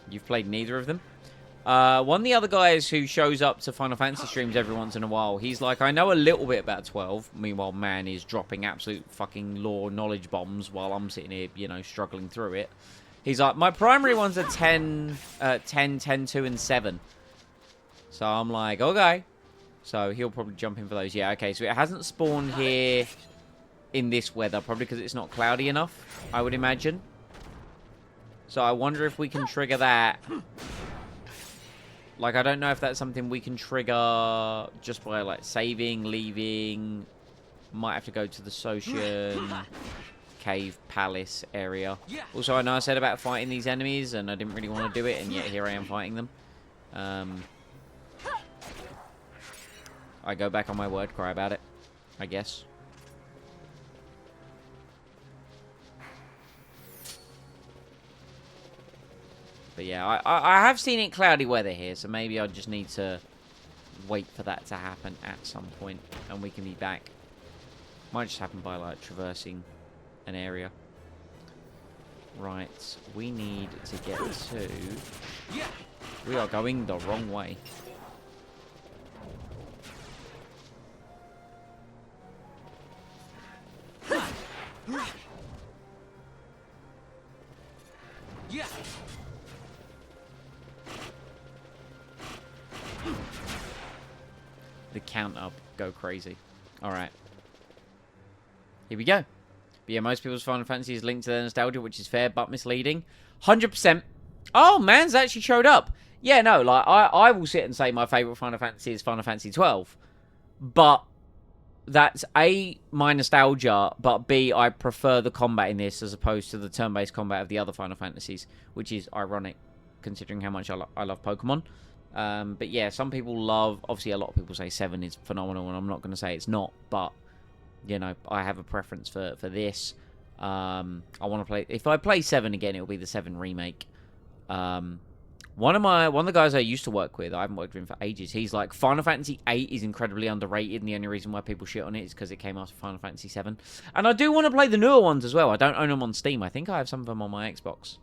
You've played neither of them? One of the other guys who shows up to Final Fantasy streams every once in a while, he's like, I know a little bit about 12. Meanwhile, man is dropping absolute fucking lore knowledge bombs while I'm sitting here, you know, struggling through it. He's like, my primary ones are 10, 2, and 7. So I'm like, okay. So he'll probably jump in for those. Yeah, okay. So it hasn't spawned here in this weather, probably because it's not cloudy enough, I would imagine. So I wonder if we can trigger that. Like, I don't know if that's something we can trigger just by, like, saving, leaving. Might have to go to the Socian Cave Palace area. Also, I know I said about fighting these enemies, and I didn't really want to do it, and yet here I am fighting them. I go back on my word, cry about it, I guess. But yeah, I have seen it cloudy weather here, so maybe I just need to wait for that to happen at some point, and we can be back. Might just happen by, like, traversing an area. Right, we need to get to... We are going the wrong way. Yeah. The count up go crazy. Alright. Here we go. But yeah, most people's Final Fantasy is linked to their nostalgia, which is fair but misleading. 100%. Oh, man's actually showed up. Yeah, no, like, I will sit and say my favourite Final Fantasy is Final Fantasy XII. But that's A, my nostalgia, but B, I prefer the combat in this as opposed to the turn-based combat of the other Final Fantasies, which is ironic, considering how much I love Pokemon. But yeah, some people love... Obviously, a lot of people say 7 is phenomenal, and I'm not going to say it's not, but... You know, I have a preference for this. I want to play... If I play 7 again, it'll be the 7 remake. One of the guys I used to work with, I haven't worked with him for ages, he's like, Final Fantasy VIII is incredibly underrated, and the only reason why people shit on it is because it came after Final Fantasy VII. And I do want to play the newer ones as well. I don't own them on Steam. I think I have some of them on my Xbox.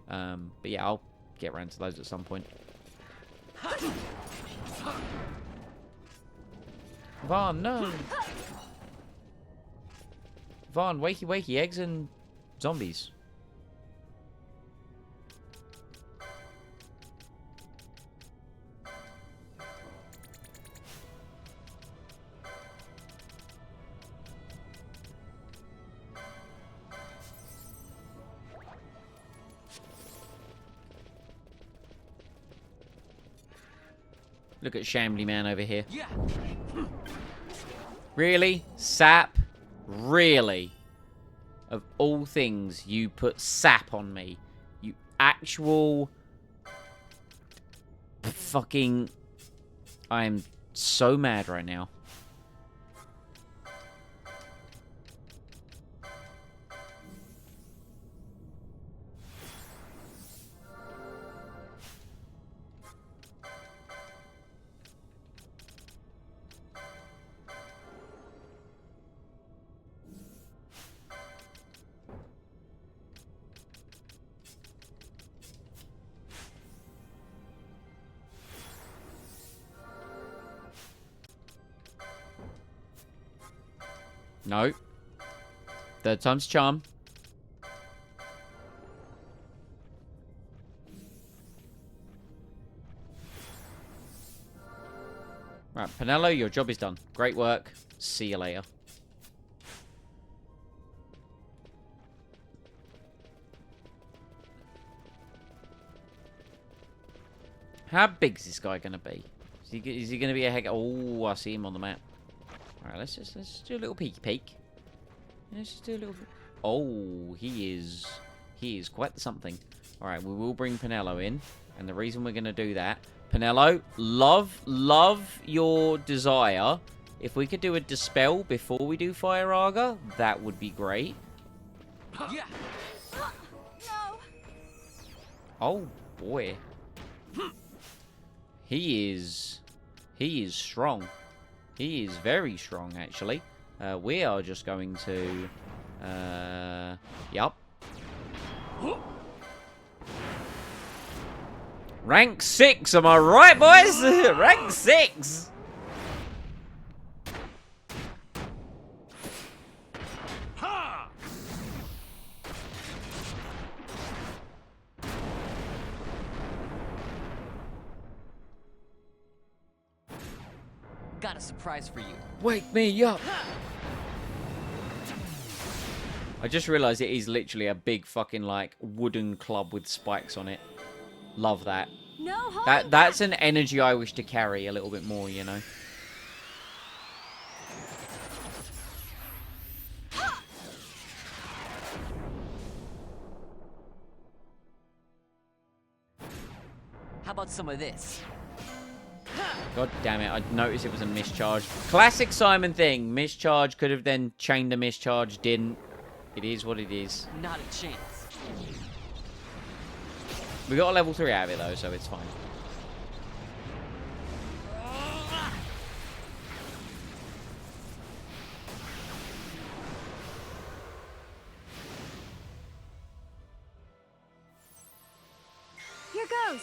But yeah, I'll get around to those at some point. Vaughn, no! Vaughn, wakey wakey, eggs and zombies. Look at Shambly Man over here. Yeah. Really? Sap? Really? Of all things, you put sap on me. You actual... fucking... I am so mad right now. No. Third time's charm. Right, Pinello, your job is done. Great work. See you later. How big's this guy gonna be? Is he gonna be a heck? Oh, I see him on the map. All right, let's just do a little peek. Let's just do a little. Oh, he is quite something. All right, we will bring Pinello in, and the reason we're gonna do that, Pinello, love your desire. If we could do a dispel before we do Fire Arga, that would be great. Yeah. No. Oh boy, he is strong. He is very strong, actually. We are just going to... Yup. Rank 6, am I right, boys? Rank 6! Ha! Got a surprise for you. Wake me up! I just realised it is literally a big fucking, like, wooden club with spikes on it. Love that. No holding That's an energy I wish to carry a little bit more, you know? How about some of this? God damn it, I noticed it was a mischarge. Classic Simon thing. Mischarge, could have then chained a mischarge, didn't. It is what it is. Not a chance. We got a level 3 out of it though, so it's fine. Here goes.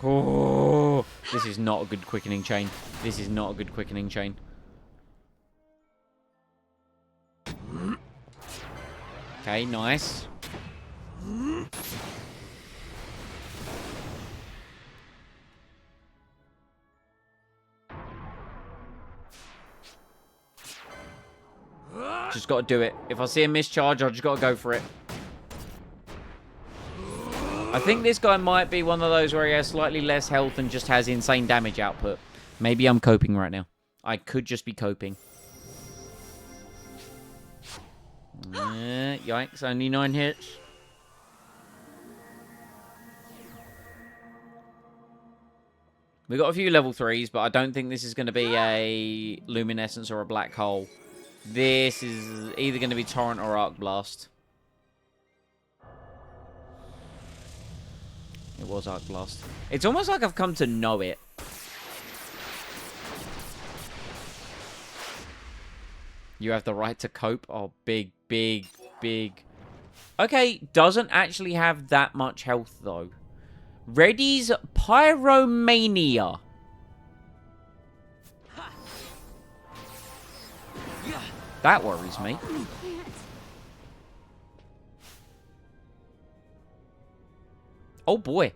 Oh, this is not a good quickening chain. This is not a good quickening chain. Okay, nice. Just got to do it. If I see a mischarge, I just got to go for it. I think this guy might be one of those where he has slightly less health and just has insane damage output. Maybe I'm coping right now. I could just be coping. Yikes, only 9 hits. We got a few level 3s, but I don't think this is going to be a luminescence or a black hole. This is either going to be Torrent or Arc Blast. It was Arc Blast. It's almost like I've come to know it. You have the right to cope. Oh, big, big, big. Okay, doesn't actually have that much health, though. Reddy's Pyromania. That worries me. Oh, boy.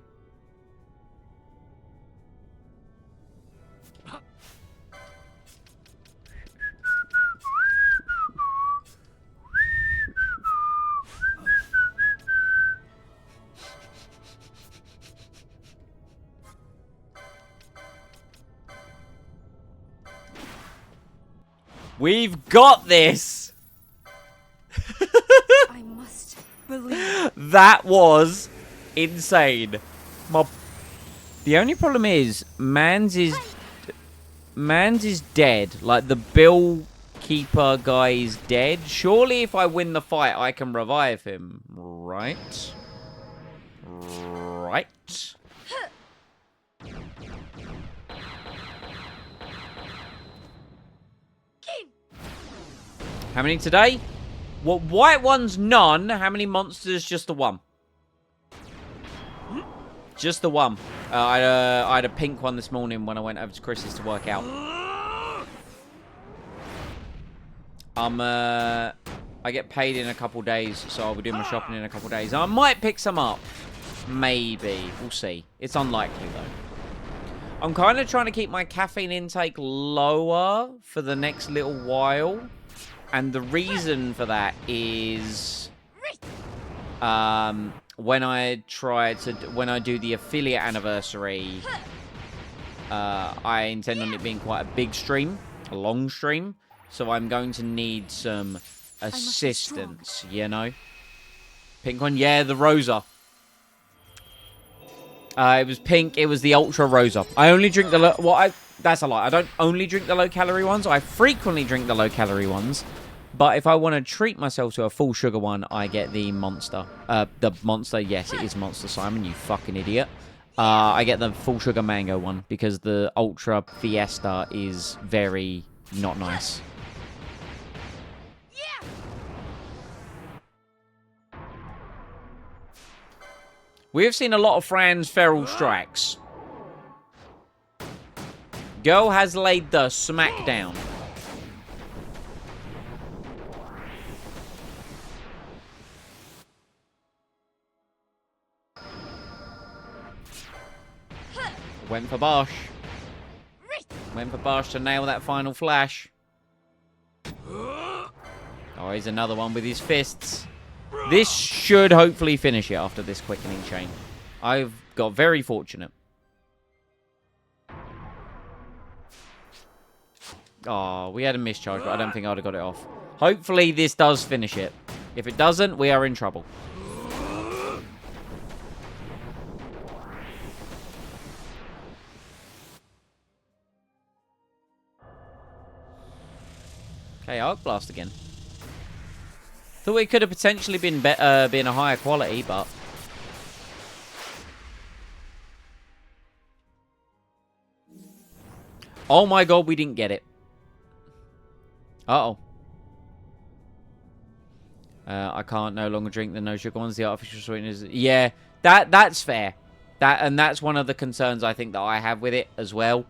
We've got this! I must believe. That was insane. The only problem is, Mans is dead. Like, the Bill Keeper guy is dead. Surely if I win the fight, I can revive him. Right? Right? How many today? Well, white ones, none. How many monsters? Just the one. Just the one. I had a pink one this morning when I went over to Chris's to work out. I get paid in a couple days, so I'll be doing my shopping in a couple days. I might pick some up. Maybe. We'll see. It's unlikely, though. I'm kind of trying to keep my caffeine intake lower for the next little while. And the reason for that is when I do the affiliate anniversary, I intend on it being quite a big stream, a long stream. So I'm going to need some assistance, you know? Pink one? Yeah, the Rosa. It was pink. It was the Ultra Rosa. I only drink the... That's a lie. I don't only drink the low-calorie ones. I frequently drink the low-calorie ones. But if I want to treat myself to a full sugar one, I get the Monster. The Monster, yes, it is Monster, Simon, you fucking idiot. I get the full sugar mango one because the Ultra Fiesta is very not nice. We have seen a lot of Fran's feral strikes. Girl has laid the smack down. Went for Bosch. Went for Bosch to nail that final flash. Oh, here's another one with his fists. This should hopefully finish it after this quickening chain. I've got very fortunate. Oh, we had a mischarge, but I don't think I'd have got it off. Hopefully this does finish it. If it doesn't, we are in trouble. Okay, Arc Blast again. Thought it could have potentially been a higher quality, but... Oh my god, we didn't get it. Uh-oh. I can't no longer drink the no sugar ones. The artificial sweeteners. Yeah, that's fair. That's one of the concerns I think that I have with it as well.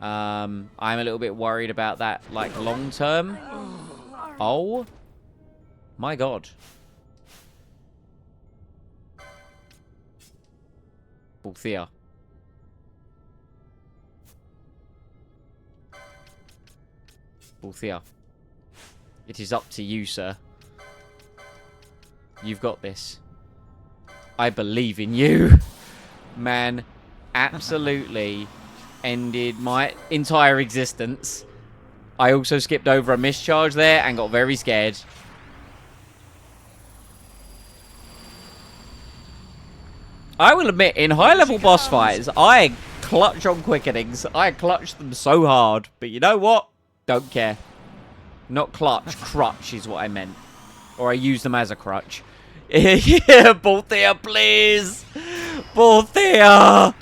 I'm a little bit worried about that, like, long term. Oh my god. Bulthia. Bulthia. It is up to you, sir. You've got this. I believe in you. Man, absolutely ended my entire existence. I also skipped over a mischarge there and got very scared. I will admit, in high-level boss fights, I clutch on quickenings. I clutch them so hard. But you know what? Don't care. Not clutch, crutch is what I meant. Or I use them as a crutch. Yeah, Balthea, please! Balthea!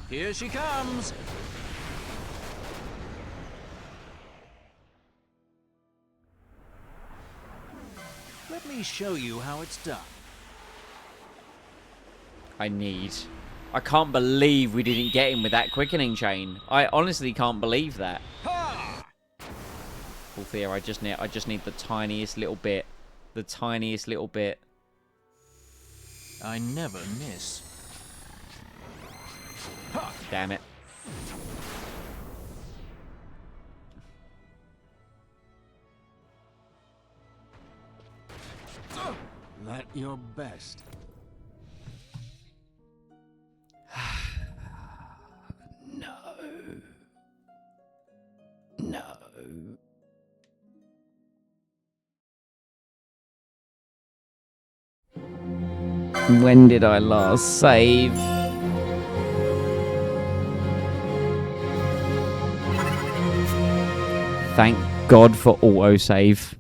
Here she comes. Let me show you how it's done. I can't believe we didn't get him with that quickening chain. I honestly can't believe that. Ha! Balthea, I just need the tiniest little bit. The tiniest little bit. I never miss. Ha! Damn it. Let your best. No. No. When did I last save? Thank God for autosave.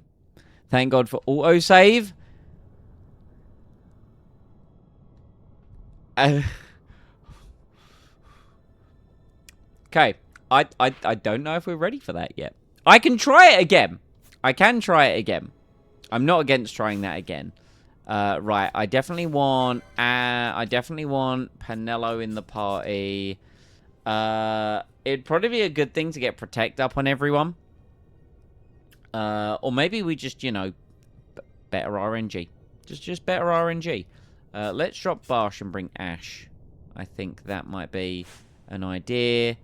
Thank God for autosave. Okay. I don't know if we're ready for that yet. I can try it again. I can try it again. I'm not against trying that again. Right. I definitely want Panello in the party. It'd probably be a good thing to get Protect up on everyone. Or maybe we just, you know, better RNG. Just better RNG. Let's drop Barsh and bring Ash. I think that might be an idea.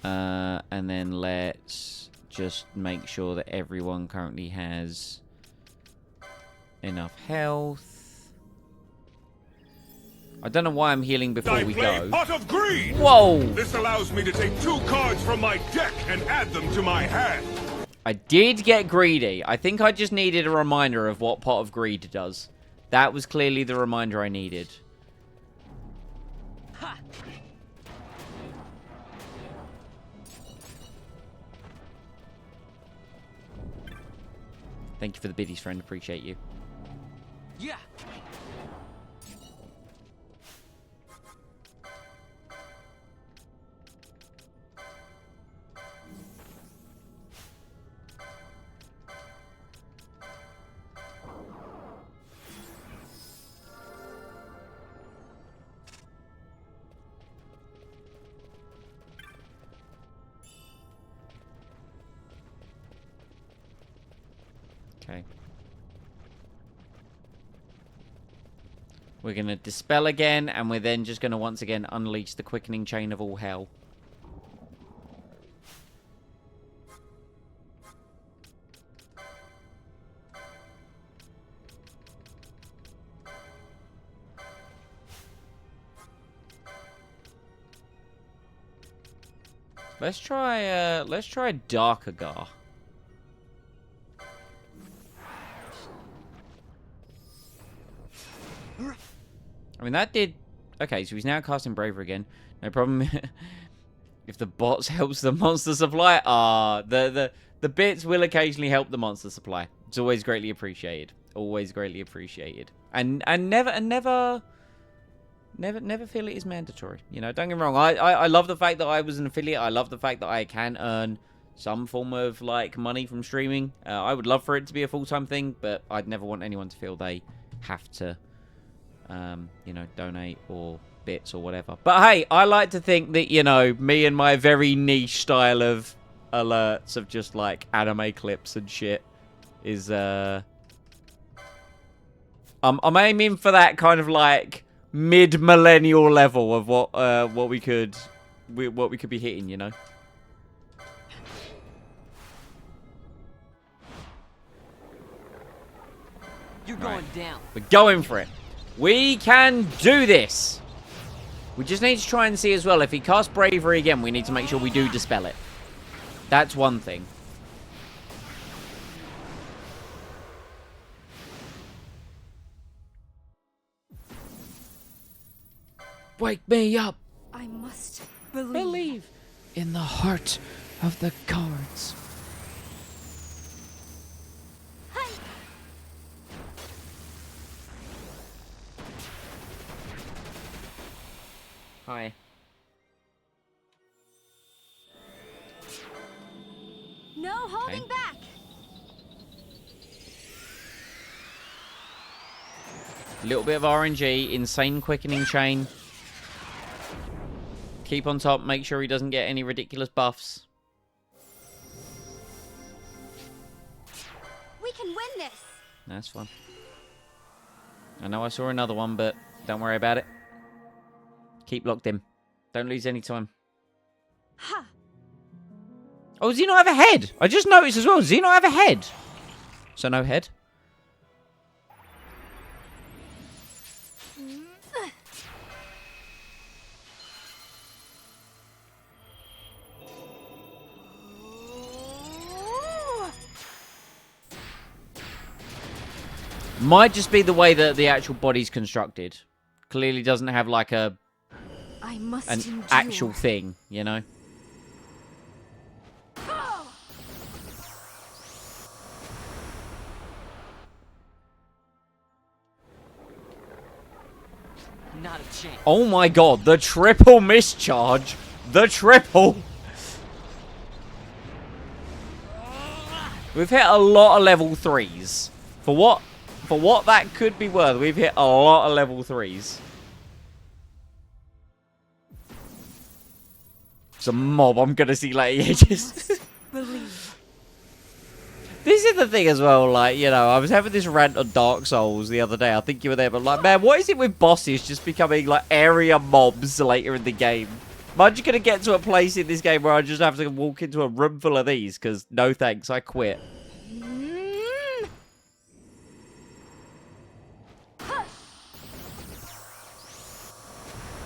And then let's just make sure that everyone currently has enough health. I don't know why I'm healing before we go. Pot of Greed! Whoa! This allows me to take 2 cards from my deck and add them to my hand. I did get greedy. I think I just needed a reminder of what Pot of Greed does. That was clearly the reminder I needed. Ha! Thank you for the biddies, friend. Appreciate you. Yeah! Okay. We're going to dispel again, and we're then just going to once again unleash the quickening chain of all hell. Let's try Dark Agar. I mean, that did... Okay, so he's now casting Braver again. No problem. If the bots helps the monster supply... the bits will occasionally help the monster supply. It's always greatly appreciated. Always greatly appreciated. And never feel it is mandatory. You know, don't get me wrong. I love the fact that I was an affiliate. I love the fact that I can earn some form of, like, money from streaming. I would love for it to be a full-time thing, but I'd never want anyone to feel they have to... you know, donate or bits or whatever. But hey, I like to think that, you know, me and my very niche style of alerts of just like anime clips and shit is I'm aiming for that kind of like mid-millennial level of what we could what we could be hitting, you know. You're Right. going down. We're going for it. We can do this. We just need to try and see as well. If he casts Bravery again, we need to make sure we do dispel it. That's one thing. Wake me up. I must believe. Believe in the heart of the cards. Hi. No holding Okay. back. A little bit of RNG, insane quickening chain. Keep on top, make sure he doesn't get any ridiculous buffs. We can win this. That's fine. I know I saw another one, but don't worry about it. Keep locked in. Don't lose any time. Ha! Oh, does he not have a head? I just noticed as well. Does he not have a head? So no head? Might just be the way that the actual body's constructed. Clearly doesn't have like a I must an endure. actual thing, you know? Not a chance. Oh my god, the triple mischarge. The triple. We've hit a lot of level 3s. For what that could be worth, we've hit a lot of level 3s. It's a mob I'm gonna see later. Believe. This is the thing as well, like, you know, I was having this rant on Dark Souls the other day. I think you were there, but like, man, what is it with bosses just becoming like area mobs later in the game? Am I just gonna get to a place in this game where I just have to walk into a room full of these? Because no thanks, I quit.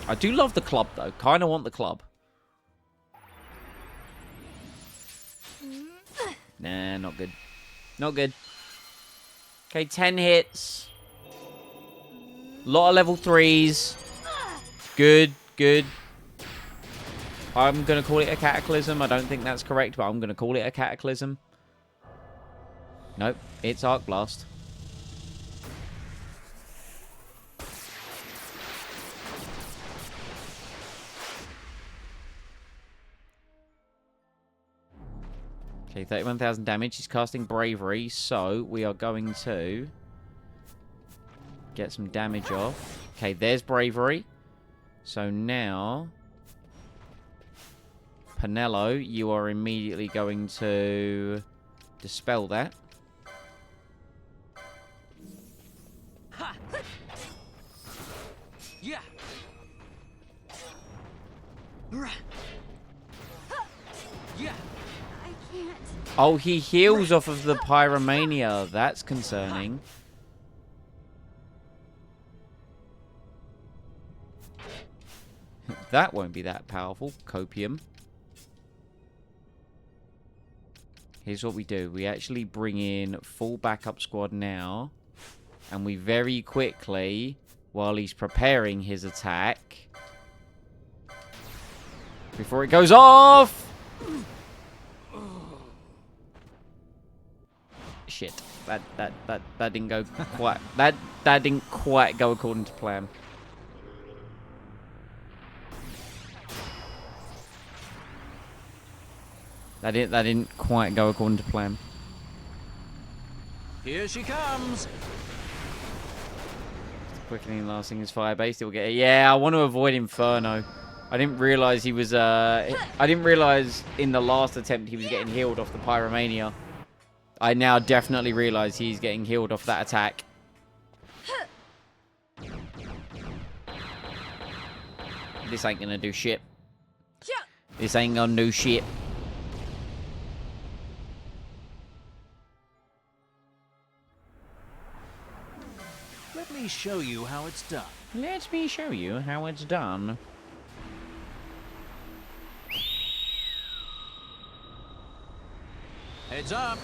I do love the club though. Kind of want the club. Nah, not good. Not good. Okay, 10 hits. Lot of level 3s. Good, good. I'm going to call it a cataclysm. I don't think that's correct, but I'm going to call it a cataclysm. Nope, it's Arc Blast. Okay, 31,000 damage. He's casting Bravery, so we are going to get some damage off. Okay, there's Bravery. So now, Pinello, you are immediately going to dispel that. Ha! Yeah. Yeah. I can't. Oh, he heals off of the Pyromania. That's concerning. That won't be that powerful. Copium. Here's what we do. We actually bring in full backup squad now. And we very quickly, while he's preparing his attack, before it goes off! Shit. That didn't go quite... That didn't quite go according to plan. That didn't quite go according to plan. Here she comes. Quickening lasting is fire based. It'll get. Yeah, I want to avoid Inferno. I didn't realize he was. I didn't realize in the last attempt he was getting healed off the Pyromania. I now definitely realize he's getting healed off that attack. This ain't gonna do shit. This ain't gonna do shit. Let me show you how it's done. Let me show you how it's done. Heads up.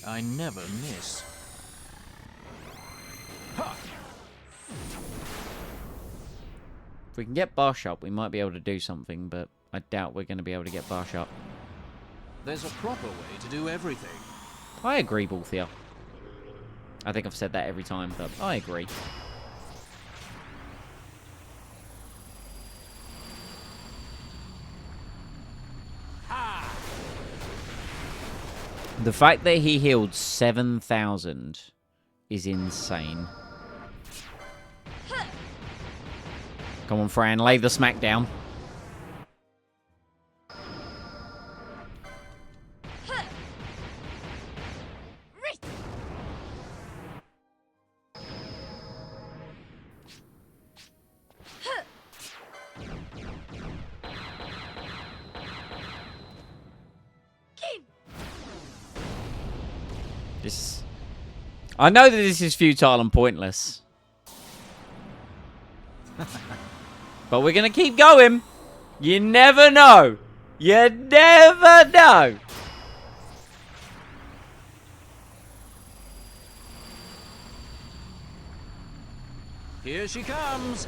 I never miss. If we can get Barsh up, we might be able to do something, but I doubt we're going to be able to get Barsh up. There's a proper way to do everything. I agree, Balthia. I think I've said that every time, but I agree. The fact that he healed 7,000 is insane. Come on, Fran, lay the smack down. I know that this is futile and pointless. But we're going to keep going. You never know. You never know. Here she comes.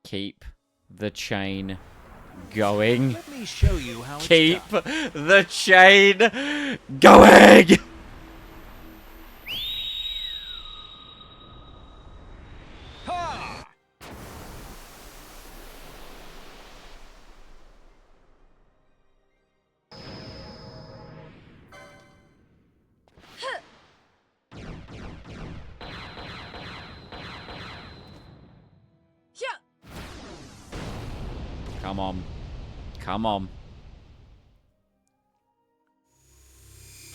Keep the chain going. Let me show you how it's Keep done. the chain going. Ha! Come on. Come on.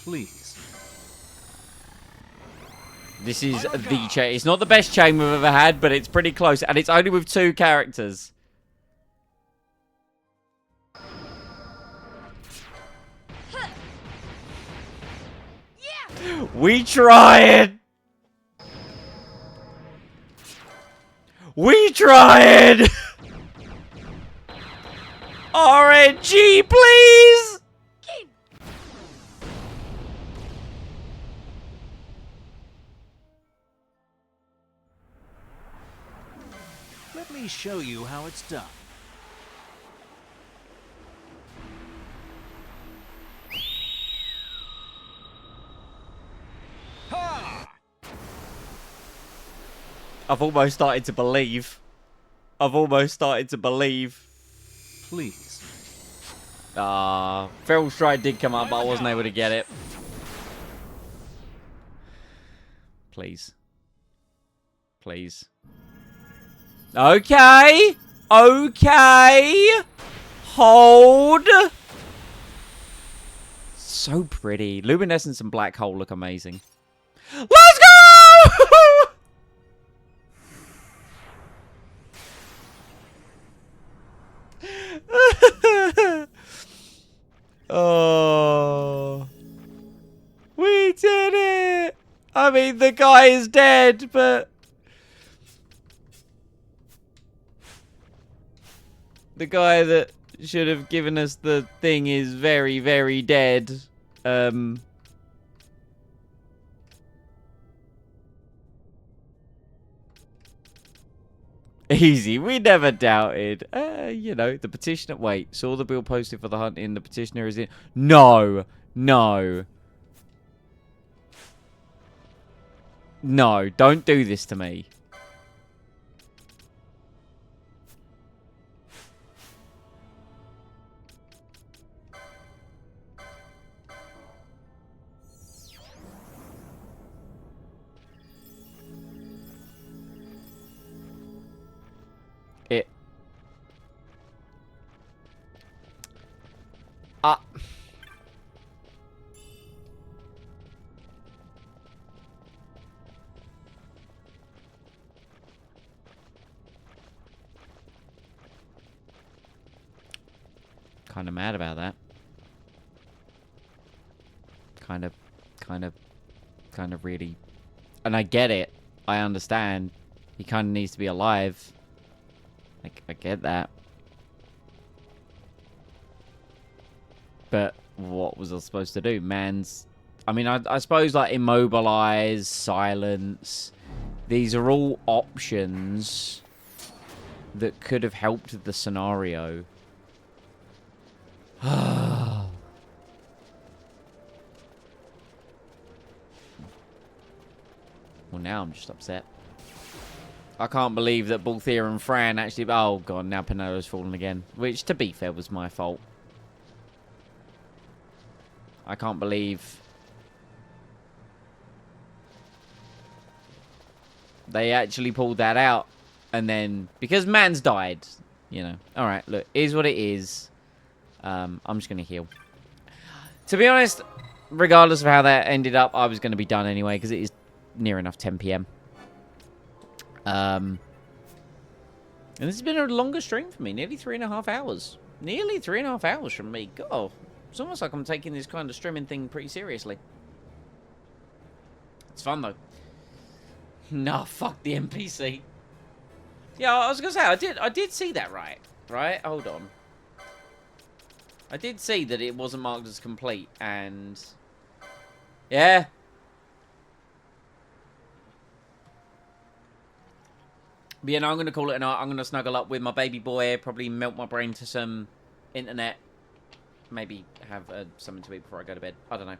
Please. This is the chain. It's not the best chain we've ever had, but it's pretty close. And it's only with 2 characters. We tried! We tried! RNG, please! Let me show you how it's done. Ha! I've almost started to believe. I've almost started to believe. Please. Feral Stride did come up, but I wasn't able to get it. Please. Please. Okay. Okay. Hold. So pretty. Luminescence and Black Hole look amazing. Let's go! Oh. We did it! I mean, the guy is dead, but... the guy that should have given us the thing is very, very dead. Easy, we never doubted. You know, the petitioner... Wait, saw the bill posted for the hunting. The petitioner is in... No! No. No, don't do this to me. kind of mad about that. Kind of really. And I get it. I understand. He kind of needs to be alive. I get that. But what was I supposed to do? I mean, I suppose, like, immobilize, silence. These are all options that could have helped the scenario. Well, now I'm just upset. I can't believe that Balthier and Fran actually... Oh, God, now Penelo's fallen again. Which, to be fair, was my fault. I can't believe... they actually pulled that out. And then... because Man's died. You know. Alright, look. Is what it is. I'm just going to heal. To be honest, regardless of how that ended up, I was going to be done anyway. Because it is near enough 10 PM. And this has been a longer stream for me. Nearly 3.5 hours. Nearly 3.5 hours from me. God. It's almost like I'm taking this kind of streaming thing pretty seriously. It's fun, though. Nah, fuck the NPC. Yeah, I was going to say, I did see that right. Right? Hold on. I did see that it wasn't marked as complete, and... yeah. But yeah, no, I'm going to call it a night. I'm going to snuggle up with my baby boy, probably melt my brain to some internet. Maybe have something to eat before I go to bed. I don't know.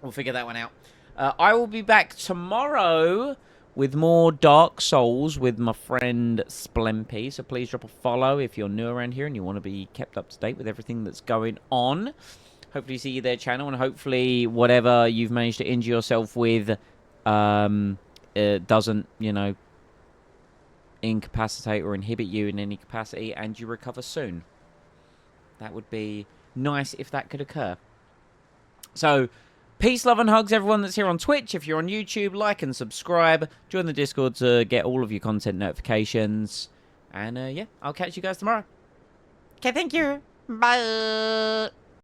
We'll figure that one out. I will be back tomorrow with more Dark Souls with my friend Splempy. So please drop a follow if you're new around here and you want to be kept up to date with everything that's going on. Hopefully see you there, channel, and hopefully whatever you've managed to injure yourself with doesn't, you know, incapacitate or inhibit you in any capacity, and you recover soon. That would be nice if that could occur. So, peace, love, and hugs, everyone that's here on Twitch. If you're on YouTube, like and subscribe. Join the Discord to get all of your content notifications. And, yeah, I'll catch you guys tomorrow. Okay, thank you. Bye.